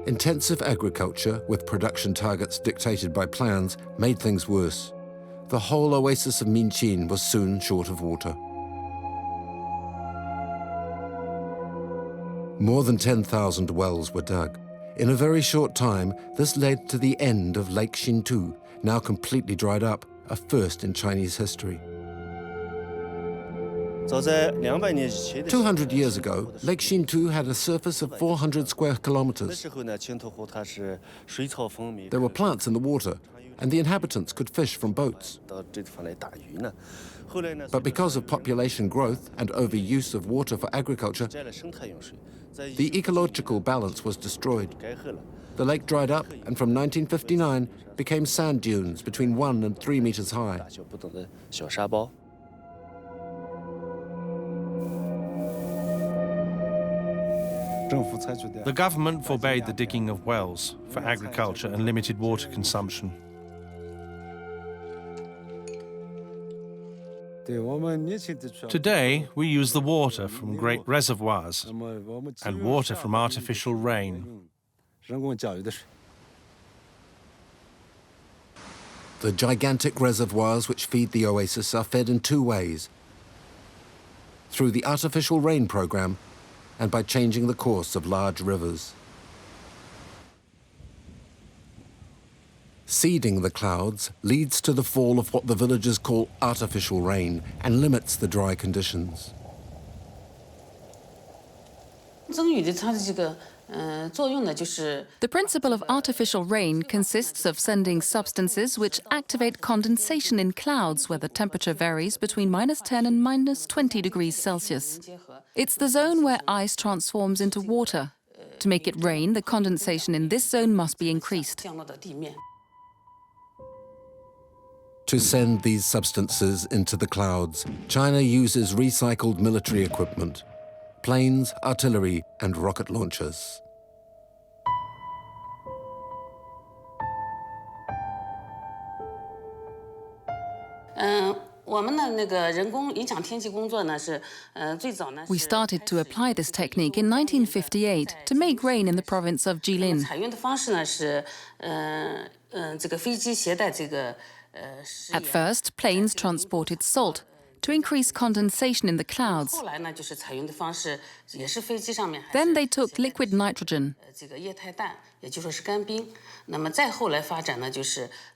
Intensive agriculture, with production targets dictated by plans, made things worse. The whole oasis of Minchin was soon short of water. More than 10,000 wells were dug. In a very short time, this led to the end of Lake Xintu, now completely dried up, a first in Chinese history. 200 years ago, Lake Xintu had a surface of 400 square kilometers. There were plants in the water, and the inhabitants could fish from boats. But because of population growth and overuse of water for agriculture, the ecological balance was destroyed. The lake dried up and from 1959 became sand dunes between 1 and 3 meters high. The government forbade the digging of wells for agriculture and limited water consumption. Today, we use the water from great reservoirs and water from artificial rain. The gigantic reservoirs which feed the oasis are fed in two ways: through the artificial rain program and by changing the course of large rivers. Seeding the clouds leads to the fall of what the villagers call artificial rain and limits the dry conditions. The principle of artificial rain consists of sending substances which activate condensation in clouds where the temperature varies between -10 and -20 degrees Celsius. It's the zone where ice transforms into water. To make it rain, the condensation in this zone must be increased. To send these substances into the clouds, China uses recycled military equipment: planes, artillery, and rocket launchers. We started to apply this technique in 1958 to make rain in the province of Jilin. At first, planes transported salt to increase condensation in the clouds. Then they took liquid nitrogen.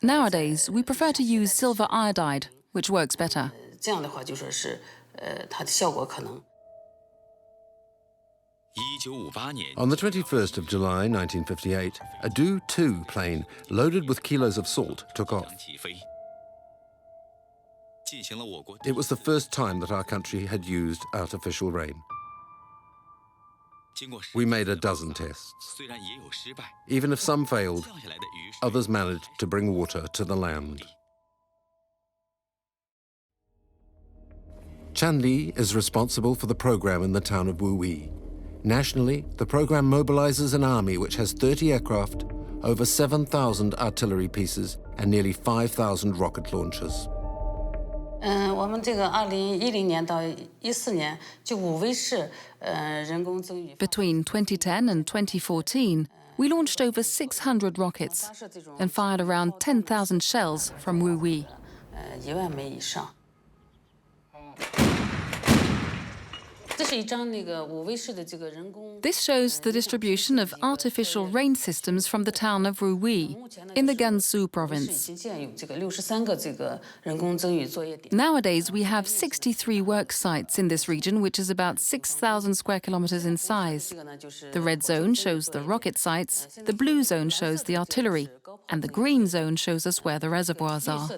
Nowadays, we prefer to use silver iodide, which works better. On the 21st of July 1958, a Do-2 plane loaded with kilos of salt took off. It was the first time that our country had used artificial rain. We made a dozen tests. Even if some failed, others managed to bring water to the land. Chanli is responsible for the program in the town of Wuyi. Nationally, the program mobilizes an army which has 30 aircraft, over 7,000 artillery pieces, and nearly 5,000 rocket launchers. Between 2010 and 2014, we launched over 600 rockets and fired around 10,000 shells from Wuyi. This shows the distribution of artificial rain systems from the town of Wuyi in the Gansu province. Nowadays, we have 63 work sites in this region, which is about 6,000 square kilometers in size. The red zone shows the rocket sites, the blue zone shows the artillery, and the green zone shows us where the reservoirs are.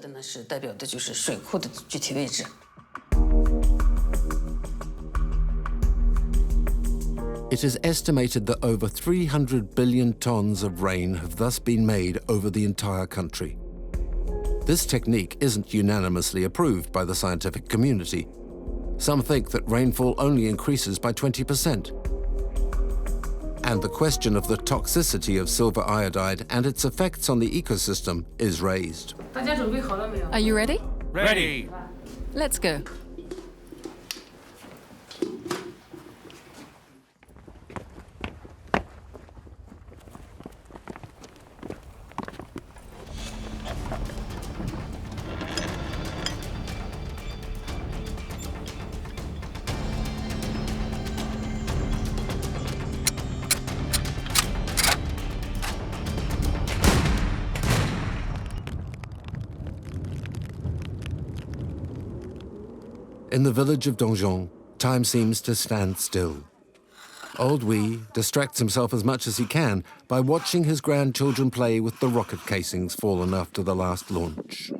It is estimated that over 300 billion tons of rain have thus been made over the entire country. This technique isn't unanimously approved by the scientific community. Some think that rainfall only increases by 20%. And the question of the toxicity of silver iodide and its effects on the ecosystem is raised. Are you ready? Ready! Let's go. In the village of Donjon, time seems to stand still. Old Wee distracts himself as much as he can by watching his grandchildren play with the rocket casings fallen after the last launch.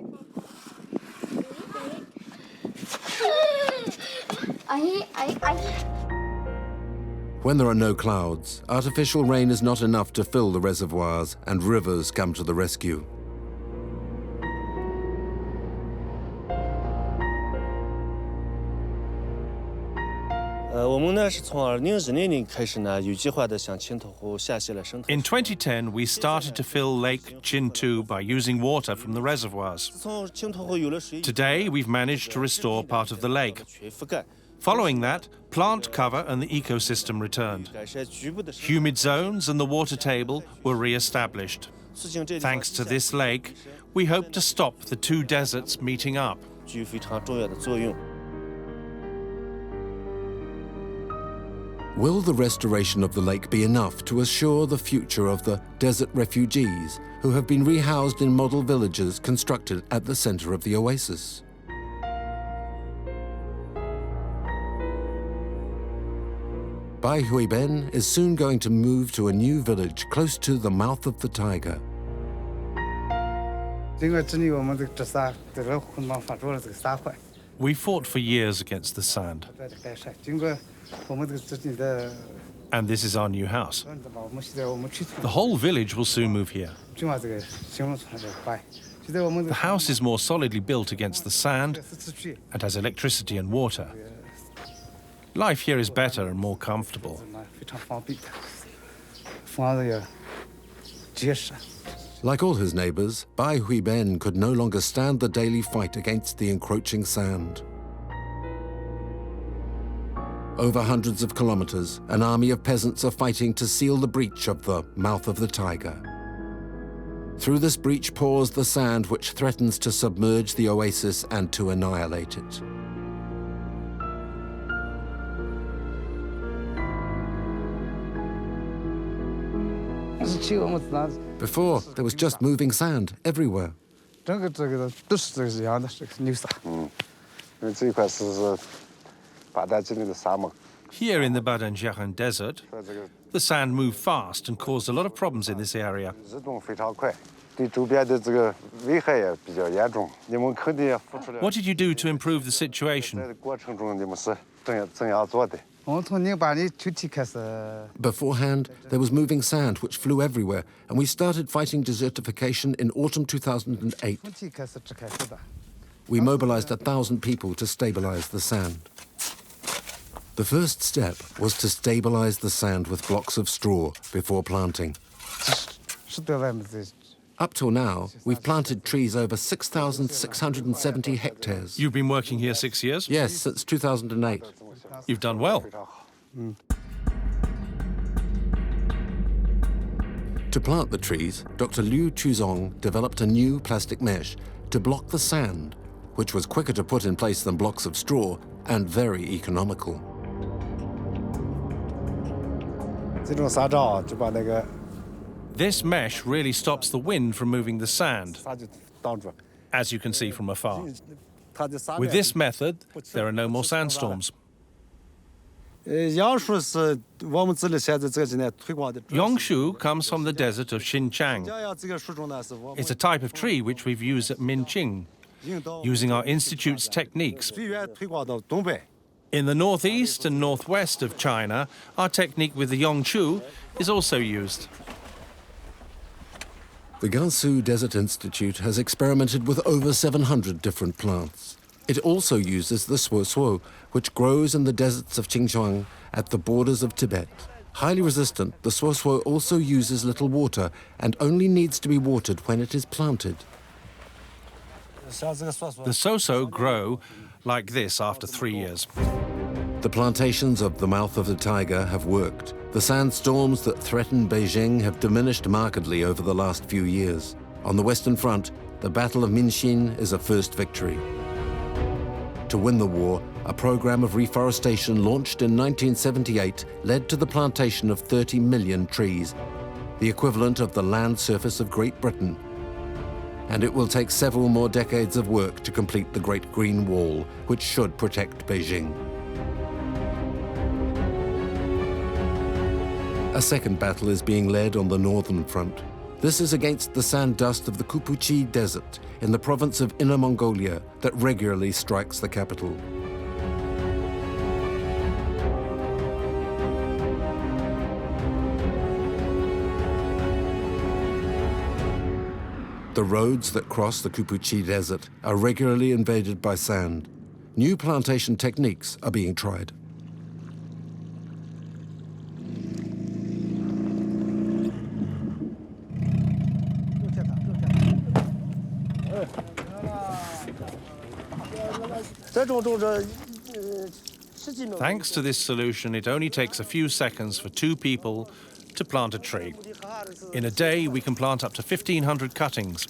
When there are no clouds, artificial rain is not enough to fill the reservoirs, and rivers come to the rescue. In 2010, we started to fill Lake Chintu by using water from the reservoirs. Today, we've managed to restore part of the lake. Following that, plant cover and the ecosystem returned. Humid zones and the water table were re-established. Thanks to this lake, we hope to stop the two deserts meeting up. Will the restoration of the lake be enough to assure the future of the desert refugees who have been rehoused in model villages constructed at the center of the oasis? Bai Huiben is soon going to move to a new village close to the mouth of the Tiger. We fought for years against the sand. And this is our new house. The whole village will soon move here. The house is more solidly built against the sand and has electricity and water. Life here is better and more comfortable. Like all his neighbors, Bai Huiben could no longer stand the daily fight against the encroaching sand. Over hundreds of kilometers, an army of peasants are fighting to seal the breach of the mouth of the Tiger. Through this breach pours the sand which threatens to submerge the oasis and to annihilate it. Before, there was just moving sand everywhere. Here in the Badanjiahan Desert, the sand moved fast and caused a lot of problems in this area. What did you do to improve the situation? Beforehand, there was moving sand which flew everywhere, and we started fighting desertification in autumn 2008. We mobilized 1,000 people to stabilize the sand. The first step was to stabilize the sand with blocks of straw before planting. Up till now, we've planted trees over 6,670 hectares. You've been working here 6 years? Yes, since 2008. You've done well. To plant the trees, Dr. Liu Chuzong developed a new plastic mesh to block the sand, which was quicker to put in place than blocks of straw and very economical. This mesh really stops the wind from moving the sand, as you can see from afar. With this method, there are no more sandstorms. Yongshu comes from the desert of Xinjiang. It's a type of tree which we've used at Minqing, using our institute's techniques. In the northeast and northwest of China, our technique with the Yongshu is also used. The Gansu Desert Institute has experimented with over 700 different plants. It also uses the suo, which grows in the deserts of Xinjiang at the borders of Tibet. Highly resistant, the suo also uses little water and only needs to be watered when it is planted. The so grow like this after 3 years. The plantations of the mouth of the Tiger have worked. The sandstorms that threaten Beijing have diminished markedly over the last few years. On the Western Front, the Battle of Minxin is a first victory. To win the war, a program of reforestation launched in 1978 led to the plantation of 30 million trees, the equivalent of the land surface of Great Britain. And it will take several more decades of work to complete the Great Green Wall, which should protect Beijing. A second battle is being led on the northern front. This is against the sand dust of the Kupuchi Desert in the province of Inner Mongolia that regularly strikes the capital. The roads that cross the Kupuchi Desert are regularly invaded by sand. New plantation techniques are being tried. Thanks to this solution, it only takes a few seconds for 2 people to plant a tree. In a day, we can plant up to 1,500 cuttings.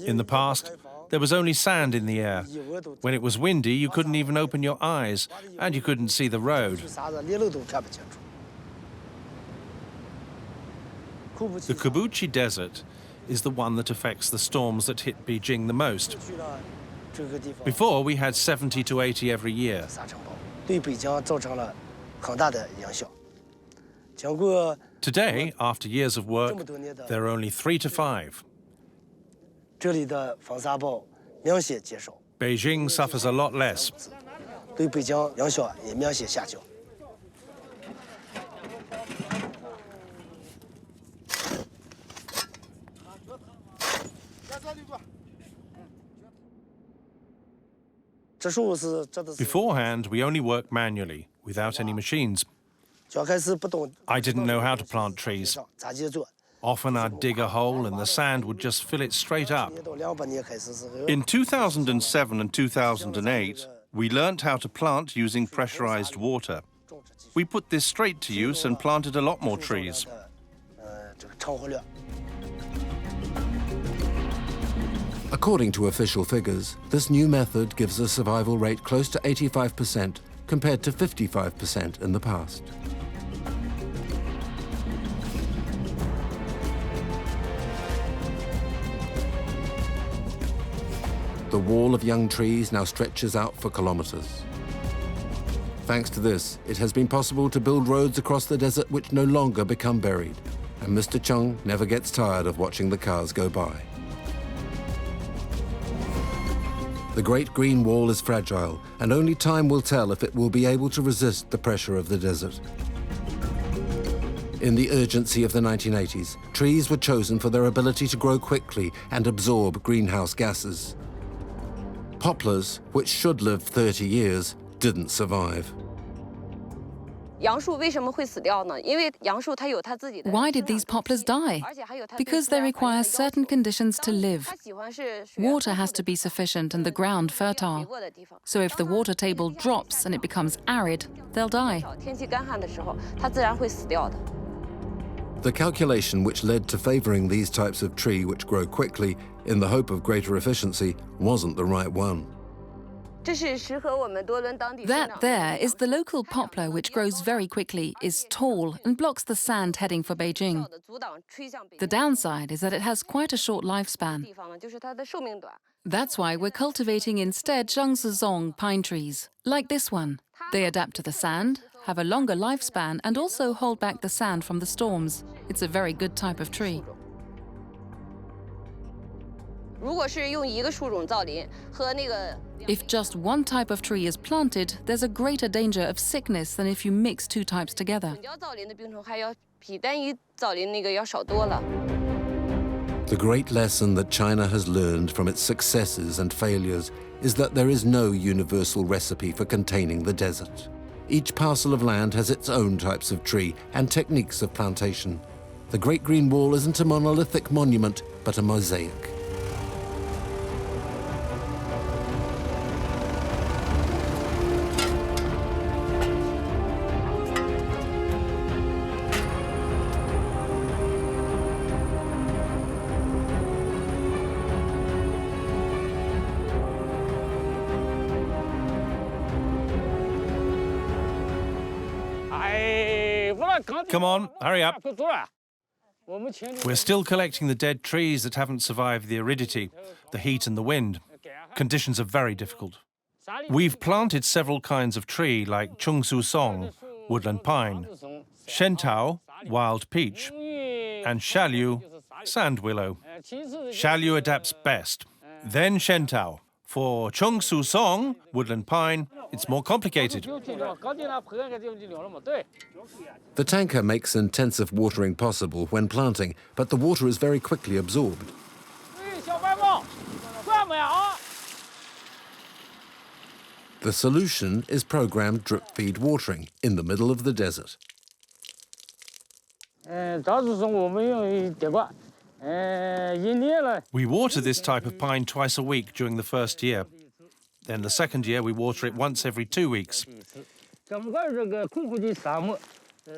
In the past, there was only sand in the air. When it was windy, you couldn't even open your eyes, and you couldn't see the road. The Kupuchi Desert is the one that affects the storms that hit Beijing the most. Before, we had 70 to 80 every year. Today, after years of work, there are only 3 to 5. Beijing suffers a lot less. Beforehand, we only worked manually, without any machines. I didn't know how to plant trees. Often I'd dig a hole and the sand would just fill it straight up. In 2007 and 2008, we learnt how to plant using pressurized water. We put this straight to use and planted a lot more trees. According to official figures, this new method gives a survival rate close to 85% compared to 55% in the past. The wall of young trees now stretches out for kilometers. Thanks to this, it has been possible to build roads across the desert which no longer become buried, and Mr. Chung never gets tired of watching the cars go by. The Great Green Wall is fragile, and only time will tell if it will be able to resist the pressure of the desert. In the urgency of the 1980s, trees were chosen for their ability to grow quickly and absorb greenhouse gases. Poplars, which should live 30 years, didn't survive. Why did these poplars die? Because they require certain conditions to live. Water has to be sufficient and the ground fertile. So if the water table drops and it becomes arid, they'll die. The calculation which led to favoring these types of tree which grow quickly in the hope of greater efficiency wasn't the right one. That there is the local poplar, which grows very quickly, is tall and blocks the sand heading for Beijing. The downside is that it has quite a short lifespan. That's why we're cultivating instead Zhangzizong pine trees, like this one. They adapt to the sand, have a longer lifespan, and also hold back the sand from the storms. It's a very good type of tree. If just one type of tree is planted, there's a greater danger of sickness than if you mix 2 types together. The great lesson that China has learned from its successes and failures is that there is no universal recipe for containing the desert. Each parcel of land has its own types of tree and techniques of plantation. The Great Green Wall isn't a monolithic monument, but a mosaic. Come on, hurry up. We're still collecting the dead trees that haven't survived the aridity, the heat and the wind. Conditions are very difficult. We've planted several kinds of tree like Chungsu Song, woodland pine, Shentao, wild peach, and Shalu, sand willow. Shalu adapts best, then Shentao. For Chungsu Song, woodland pine, it's more complicated. The tanker makes intensive watering possible when planting, but the water is very quickly absorbed. The solution is programmed drip-feed watering in the middle of the desert. We water this type of pine twice a week during the first year. Then the second year we water it once every 2 weeks.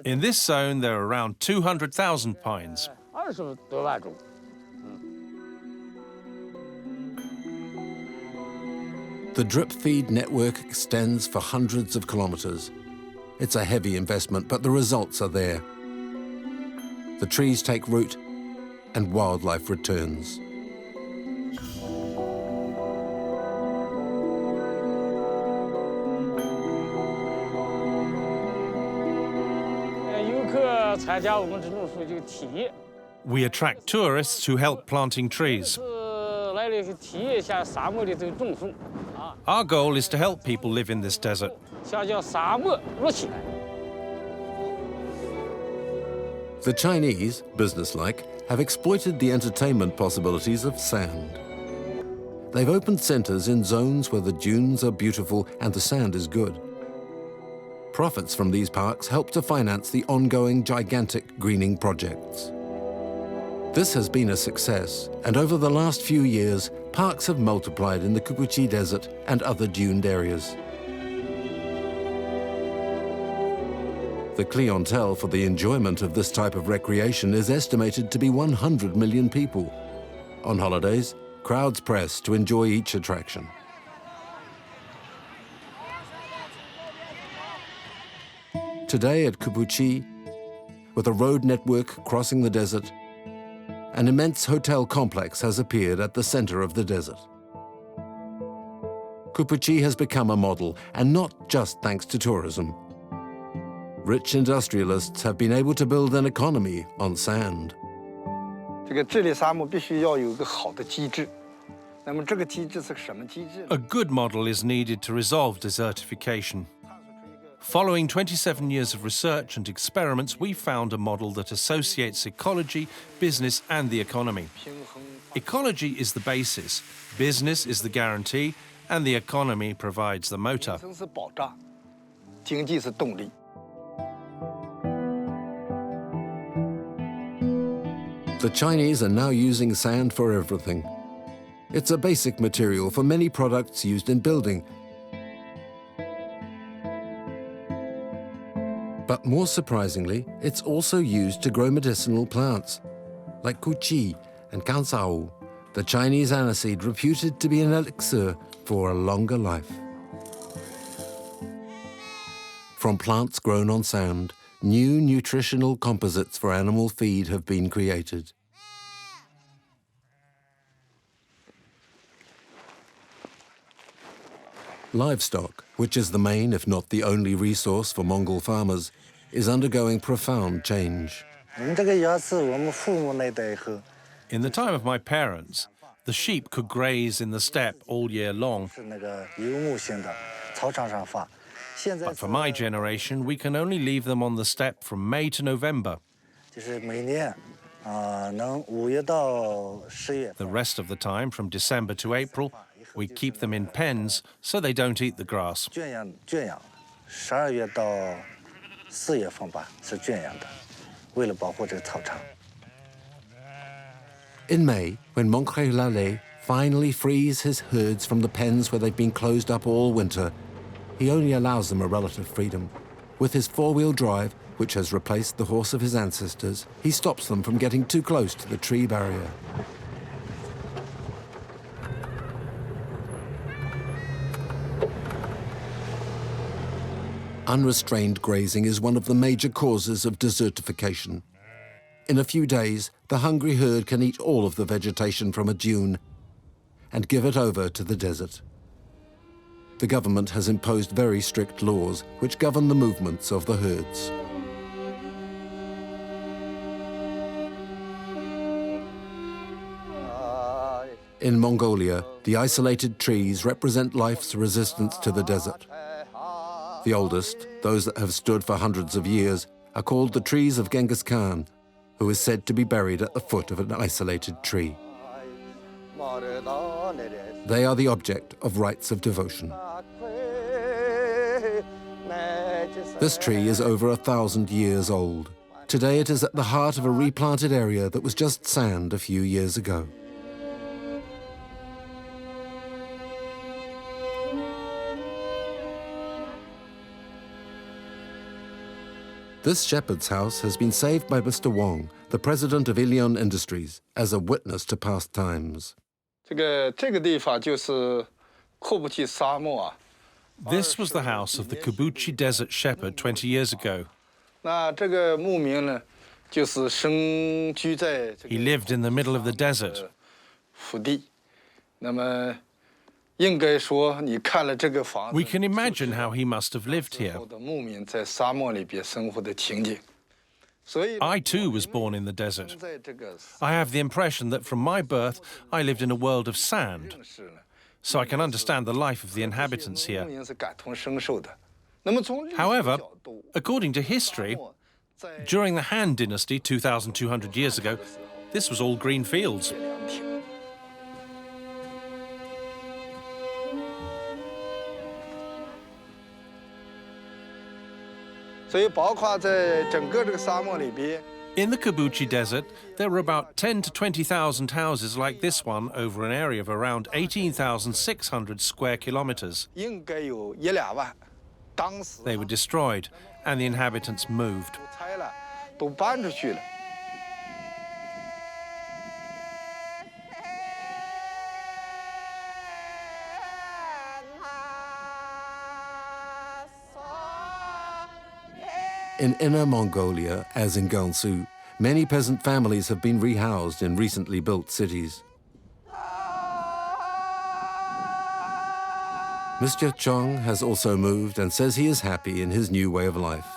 In this zone there are around 200,000 pines. The drip feed network extends for hundreds of kilometers. It's a heavy investment, but the results are there. The trees take root and wildlife returns. We attract tourists who help planting trees. Our goal is to help people live in this desert. The Chinese, businesslike, have exploited the entertainment possibilities of sand. They've opened centers in zones where the dunes are beautiful and the sand is good. Profits from these parks help to finance the ongoing gigantic greening projects. This has been a success, and over the last few years, parks have multiplied in the Cupuchi Desert and other duned areas. The clientele for the enjoyment of this type of recreation is estimated to be 100 million people. On holidays, crowds press to enjoy each attraction. Today at Cupuchi, with a road network crossing the desert, an immense hotel complex has appeared at the center of the desert. Cupuchi has become a model, and not just thanks to tourism. Rich industrialists have been able to build an economy on sand. A good model is needed to resolve desertification. Following 27 years of research and experiments, we found a model that associates ecology, business, and the economy. Ecology is the basis, business is the guarantee, and the economy provides the motor. The Chinese are now using sand for everything. It's a basic material for many products used in building. But more surprisingly, it's also used to grow medicinal plants, like kuqi and kansao, the Chinese aniseed reputed to be an elixir for a longer life. From plants grown on sand, new nutritional composites for animal feed have been created. Livestock, which is the main, if not the only resource for Mongol farmers, is undergoing profound change. In the time of my parents, the sheep could graze in the steppe all year long. But for my generation, we can only leave them on the steppe from May to November. The rest of the time, from December to April, we keep them in pens so they don't eat the grass. In May, when Moncre Lallet finally frees his herds from the pens where they've been closed up all winter, he only allows them a relative freedom. With his four-wheel drive, which has replaced the horse of his ancestors, he stops them from getting too close to the tree barrier. Unrestrained grazing is one of the major causes of desertification. In a few days, the hungry herd can eat all of the vegetation from a dune and give it over to the desert. the government has imposed very strict laws which govern the movements of the herds. In Mongolia, the isolated trees represent life's resistance to the desert. The oldest, those that have stood for hundreds of years, are called the trees of Genghis Khan, who is said to be buried at the foot of an isolated tree. They are the object of rites of devotion. This tree is over 1,000 years old. Today it is at the heart of a replanted area that was just sand a few years ago. This shepherd's house has been saved by Mr. Wong, the president of Ilion Industries, as a witness to past times. This was the house of the Kubuchi Desert shepherd 20 years ago. He lived in the middle of the desert. We can imagine how he must have lived here. I too was born in the desert. I have the impression that from my birth I lived in a world of sand, so I can understand the life of the inhabitants here. However, according to history, during the Han Dynasty 2,200 years ago, this was all green fields. In the Kubuchi Desert, there were about 10 to 20,000 houses like this one over an area of around 18,600 square kilometers. They were destroyed, and the inhabitants moved. In Inner Mongolia, as in Gansu, many peasant families have been rehoused in recently built cities. Mr. Chong has also moved and says he is happy in his new way of life.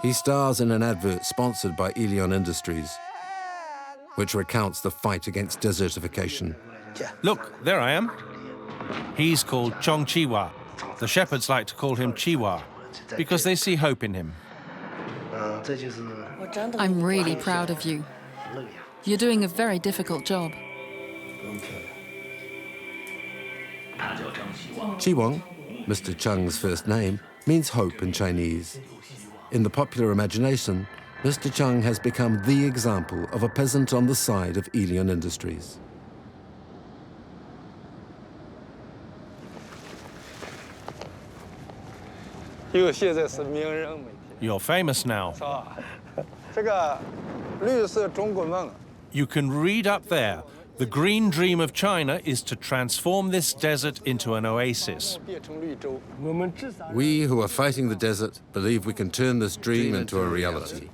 He stars in an advert sponsored by Ilion Industries, which recounts the fight against desertification. Look, there I am. He's called Chong Chiwa. The shepherds like to call him Chiwa, because they see hope in him. I'm really proud of you. You're doing a very difficult job. Chiwang, Mr. Chung's first name, means hope in Chinese. In the popular imagination, Mr. Chung has become the example of a peasant on the side of Ilion Industries. You're famous now. You can read up there. The green dream of China is to transform this desert into an oasis. We who are fighting the desert believe we can turn this dream into a reality.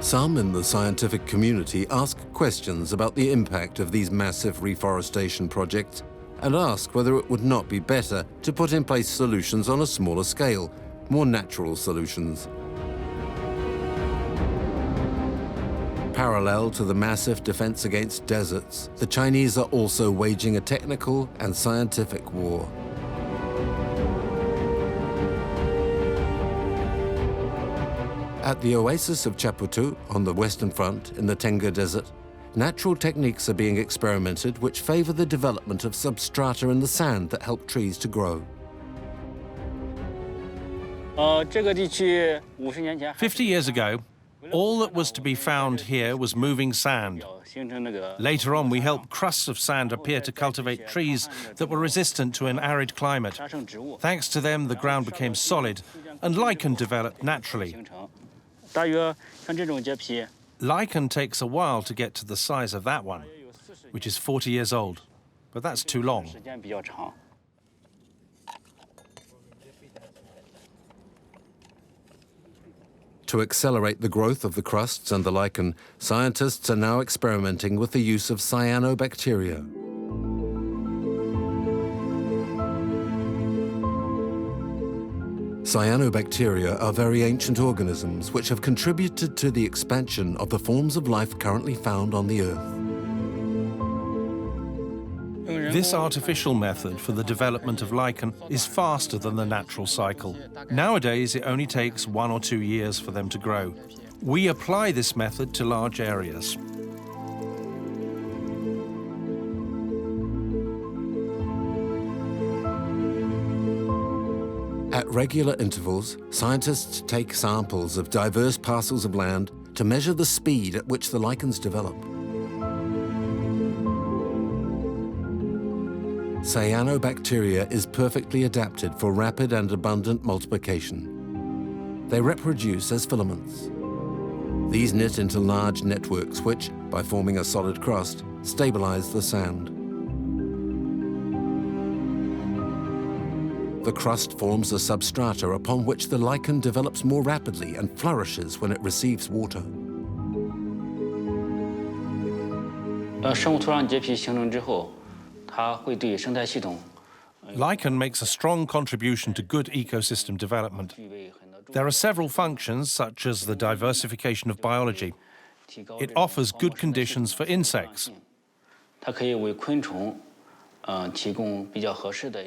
Some in the scientific community ask questions about the impact of these massive reforestation projects and ask whether it would not be better to put in place solutions on a smaller scale, more natural solutions. Parallel to the massive defense against deserts, the Chinese are also waging a technical and scientific war. At the oasis of Chaputu on the Western Front in the Tengger Desert, natural techniques are being experimented which favor the development of substrata in the sand that help trees to grow. 50 years ago, all that was to be found here was moving sand. Later on, we helped crusts of sand appear to cultivate trees that were resistant to an arid climate. Thanks to them, the ground became solid and lichen developed naturally. Lichen takes a while to get to the size of that one, which is 40 years old, but that's too long. To accelerate the growth of the crusts and the lichen, scientists are now experimenting with the use of cyanobacteria. Cyanobacteria are very ancient organisms which have contributed to the expansion of the forms of life currently found on the Earth. This artificial method for the development of lichen is faster than the natural cycle. Nowadays, it only takes 1 or 2 years for them to grow. We apply this method to large areas. At regular intervals, scientists take samples of diverse parcels of land to measure the speed at which the lichens develop. Cyanobacteria is perfectly adapted for rapid and abundant multiplication. They reproduce as filaments. These knit into large networks which, by forming a solid crust, stabilize the sand. The crust forms a substrata upon which the lichen develops more rapidly and flourishes when it receives water. Lichen makes a strong contribution to good ecosystem development. There are several functions, such as the diversification of biology. It offers good conditions for insects.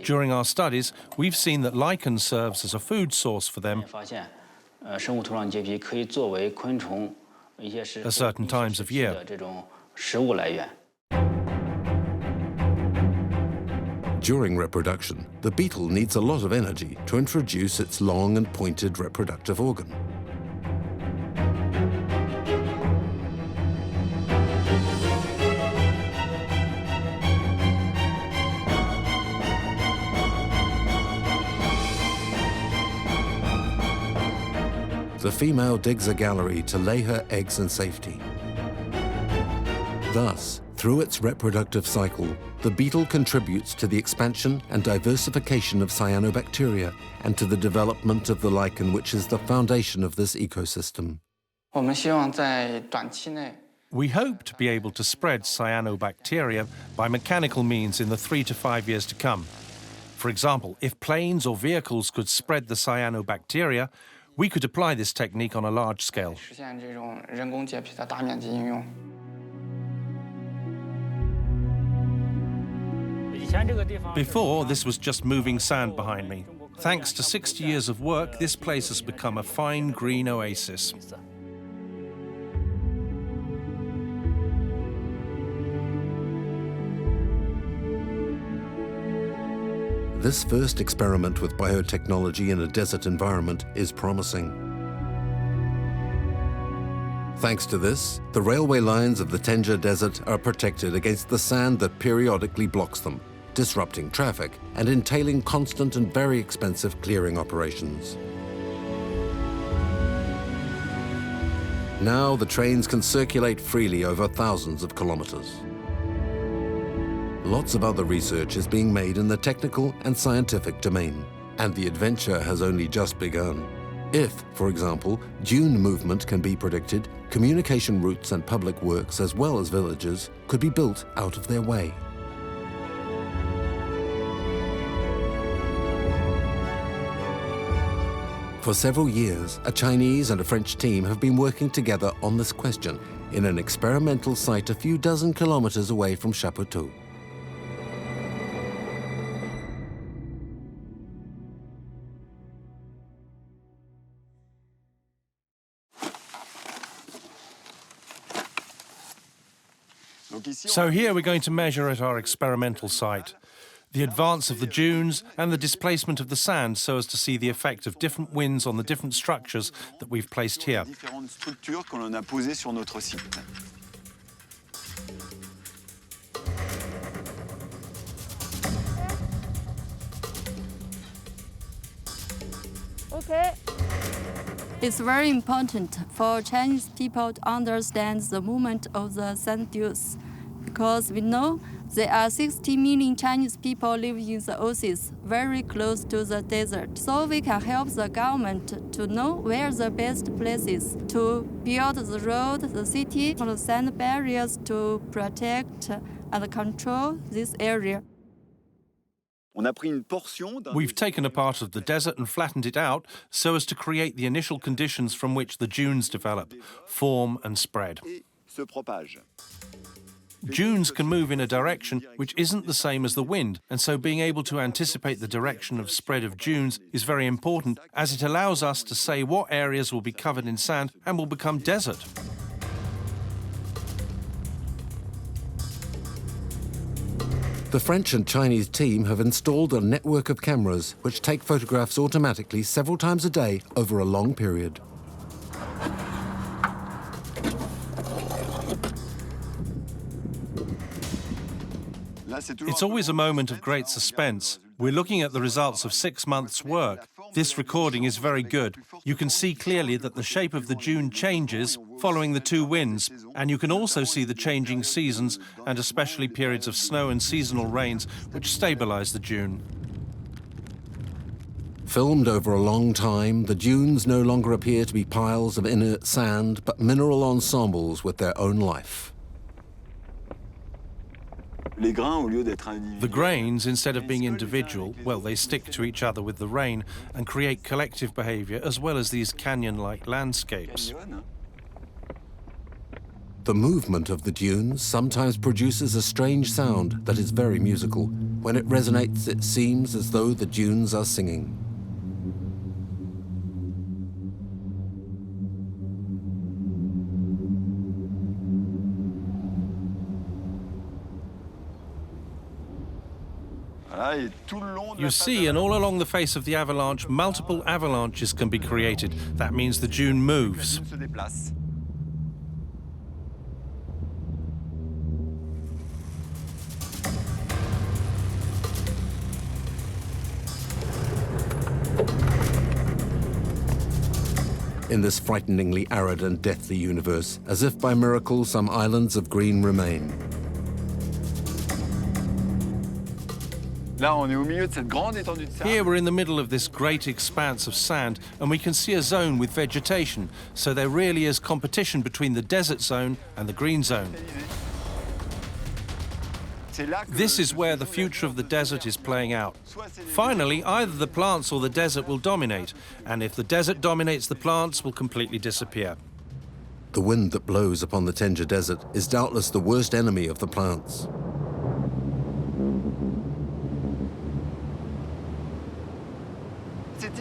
During our studies, we've seen that lichen serves as a food source for them at certain times of year. During reproduction, the beetle needs a lot of energy to introduce its long and pointed reproductive organ. The female digs a gallery to lay her eggs in safety. Thus, through its reproductive cycle, the beetle contributes to the expansion and diversification of cyanobacteria and to the development of the lichen, which is the foundation of this ecosystem. We hope to be able to spread cyanobacteria by mechanical means in the 3 to 5 years to come. For example, if planes or vehicles could spread the cyanobacteria, we could apply this technique on a large scale. Before, this was just moving sand behind me. Thanks to 60 years of work, this place has become a fine green oasis. This first experiment with biotechnology in a desert environment is promising. Thanks to this, the railway lines of the Tanger Desert are protected against the sand that periodically blocks them, disrupting traffic and entailing constant and very expensive clearing operations. Now the trains can circulate freely over thousands of kilometers. Lots of other research is being made in the technical and scientific domain, and the adventure has only just begun. If, for example, dune movement can be predicted, communication routes and public works as well as villages could be built out of their way. For several years, a Chinese and a French team have been working together on this question in an experimental site a few dozen kilometers away from Chapteau. So here we're going to measure at our experimental site the advance of the dunes and the displacement of the sand so as to see the effect of different winds on the different structures that we've placed here. Okay. It's very important for Chinese people to understand the movement of the sand dunes because we know there are 60 million Chinese people living in the oases, very close to the desert. So we can help the government to know where the best places to build the road, the city, or the sand barriers to protect and control this area. We've taken a part of the desert and flattened it out so as to create the initial conditions from which the dunes develop, form and spread. Dunes can move in a direction which isn't the same as the wind, and so being able to anticipate the direction of spread of dunes is very important, as it allows us to say what areas will be covered in sand and will become desert. The French and Chinese team have installed a network of cameras which take photographs automatically several times a day over a long period. It's always a moment of great suspense. We're looking at the results of 6 months' work. This recording is very good. You can see clearly that the shape of the dune changes following the two winds, and you can also see the changing seasons and especially periods of snow and seasonal rains which stabilize the dune. Filmed over a long time, the dunes no longer appear to be piles of inert sand, but mineral ensembles with their own life. The grains, instead of being individual, well, they stick to each other with the rain and create collective behavior as well as these canyon-like landscapes. The movement of the dunes sometimes produces a strange sound that is very musical. When it resonates, it seems as though the dunes are singing. You see, and all along the face of the avalanche, multiple avalanches can be created. That means the dune moves. In this frighteningly arid and deathly universe, as if by miracle, some islands of green remain. Here we're in the middle of this great expanse of sand, and we can see a zone with vegetation, so there really is competition between the desert zone and the green zone. This is where the future of the desert is playing out. Finally, either the plants or the desert will dominate, and if the desert dominates, the plants will completely disappear. The wind that blows upon the Tanger Desert is doubtless the worst enemy of the plants.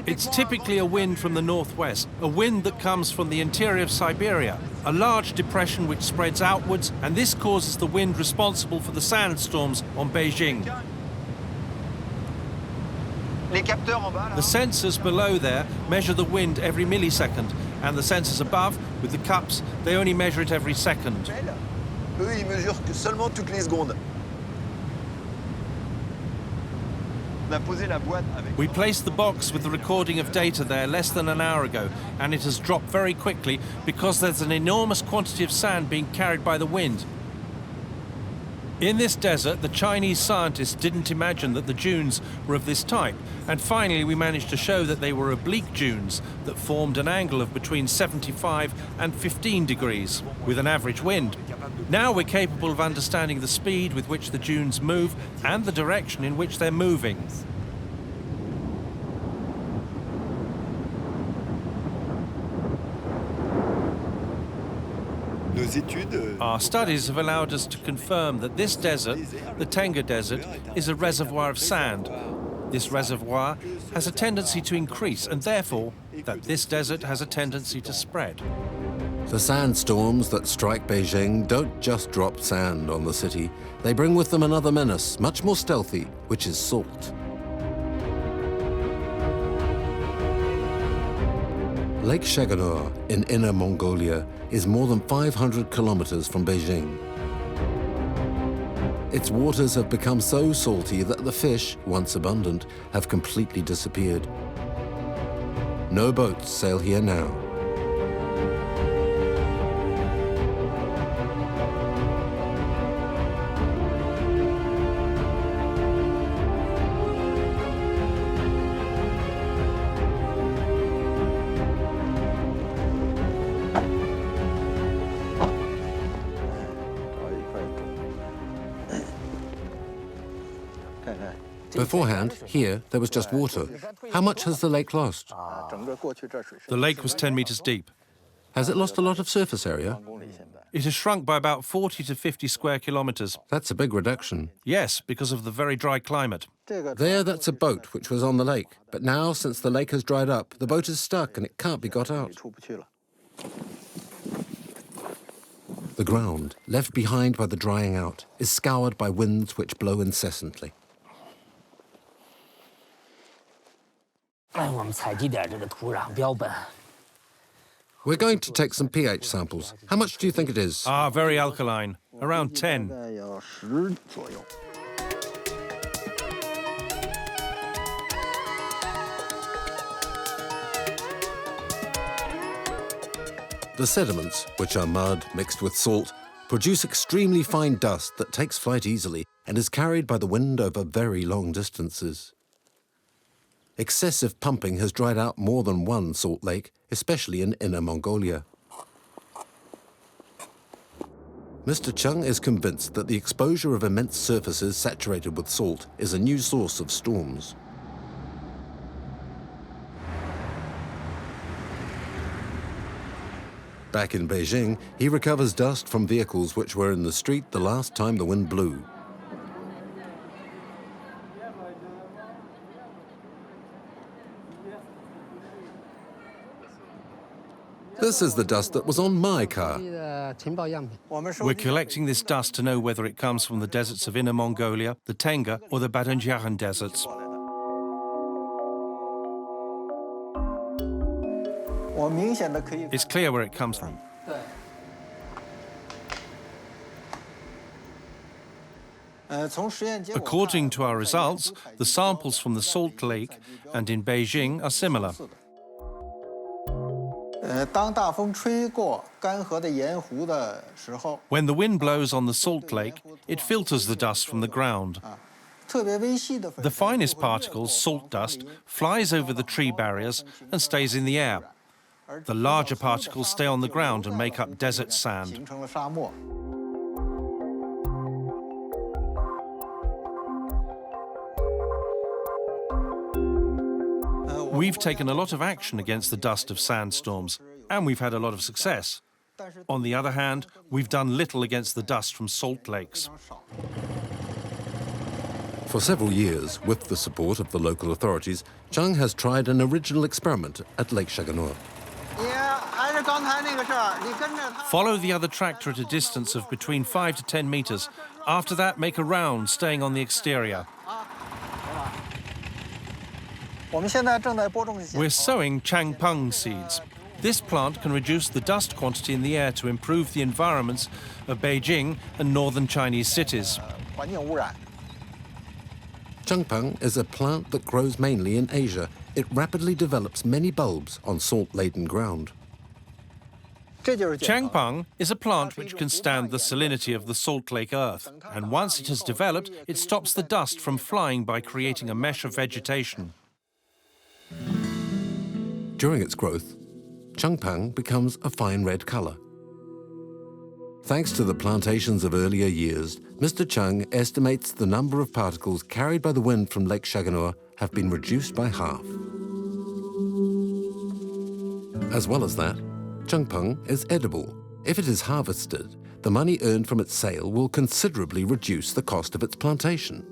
It's typically a wind from the northwest, a wind that comes from the interior of Siberia, a large depression which spreads outwards, and this causes the wind responsible for the sandstorms on Beijing. The sensors below there measure the wind every millisecond, and the sensors above, with the cups, they only measure it every second. We placed the box with the recording of data there less than an hour ago, and it has dropped very quickly because there's an enormous quantity of sand being carried by the wind. In this desert, the Chinese scientists didn't imagine that the dunes were of this type, and finally we managed to show that they were oblique dunes that formed an angle of between 75 and 15 degrees, with an average wind. Now we're capable of understanding the speed with which the dunes move and the direction in which they're moving. Our studies have allowed us to confirm that this desert, the Tanger Desert, is a reservoir of sand. This reservoir has a tendency to increase, and therefore that this desert has a tendency to spread. The sandstorms that strike Beijing don't just drop sand on the city. They bring with them another menace, much more stealthy, which is salt. Lake Cheganor in Inner Mongolia is more than 500 kilometers from Beijing. Its waters have become so salty that the fish, once abundant, have completely disappeared. No boats sail here now. Beforehand, here, there was just water. How much has the lake lost? The lake was 10 meters deep. Has it lost a lot of surface area? It has shrunk by about 40 to 50 square kilometers. That's a big reduction. Yes, because of the very dry climate. There, that's a boat which was on the lake. But now, since the lake has dried up, the boat is stuck and it can't be got out. The ground, left behind by the drying out, is scoured by winds which blow incessantly. We're going to take some pH samples. How much do you think it is? Very alkaline. Around 10. The sediments, which are mud mixed with salt, produce extremely fine dust that takes flight easily and is carried by the wind over very long distances. Excessive pumping has dried out more than one salt lake, especially in Inner Mongolia. Mr. Chung is convinced that the exposure of immense surfaces saturated with salt is a new source of storms. Back in Beijing, he recovers dust from vehicles which were in the street the last time the wind blew. This is the dust that was on my car. We're collecting this dust to know whether it comes from the deserts of Inner Mongolia, the Tenga, or the Badinjaran deserts. It's clear where it comes from. According to our results, the samples from the Salt Lake and in Beijing are similar. When the wind blows on the Salt Lake, it filters the dust from the ground. The finest particles, salt dust, flies over the tree barriers and stays in the air. The larger particles stay on the ground and make up desert sand. We've taken a lot of action against the dust of sandstorms, and we've had a lot of success. On the other hand, we've done little against the dust from salt lakes. For several years, with the support of the local authorities, Chung has tried an original experiment at Lake Chaganour. Follow the other tractor at a distance of between 5 to 10 meters. After that, make a round, staying on the exterior. We're sowing changpeng seeds. This plant can reduce the dust quantity in the air to improve the environments of Beijing and northern Chinese cities. Changpeng is a plant that grows mainly in Asia. It rapidly develops many bulbs on salt-laden ground. Changpeng is a plant which can stand the salinity of the salt lake earth, and once it has developed, it stops the dust from flying by creating a mesh of vegetation. During its growth, Changpeng becomes a fine red color. Thanks to the plantations of earlier years, Mr. Chung estimates the number of particles carried by the wind from Lake Chaganour have been reduced by half. As well as that, Changpeng is edible. If it is harvested, the money earned from its sale will considerably reduce the cost of its plantation.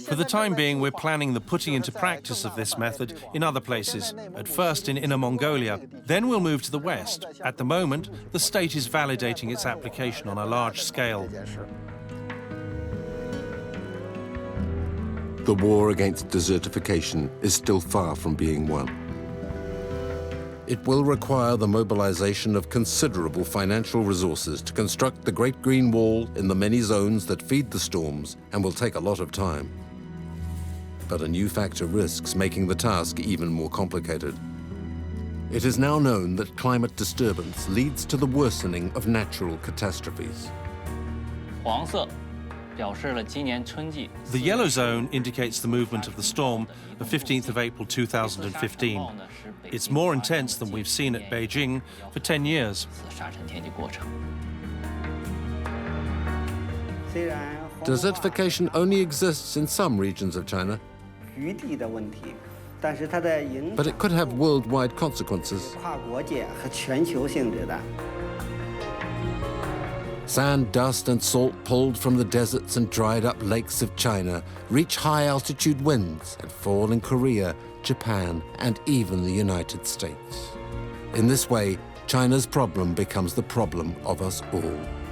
For the time being, we're planning the putting into practice of this method in other places, at first in Inner Mongolia. Then we'll move to the west. At the moment, the state is validating its application on a large scale. The war against desertification is still far from being won. It will require the mobilization of considerable financial resources to construct the Great Green Wall in the many zones that feed the storms, and will take a lot of time. But a new factor risks making the task even more complicated. It is now known that climate disturbance leads to the worsening of natural catastrophes. The yellow zone indicates the movement of the storm of 15th of April 2015. It's more intense than we've seen at Beijing for 10 years. Desertification only exists in some regions of China, but it could have worldwide consequences. Sand, dust, and salt pulled from the deserts and dried up lakes of China reach high-altitude winds and fall in Korea, Japan, and even the United States. In this way, China's problem becomes the problem of us all.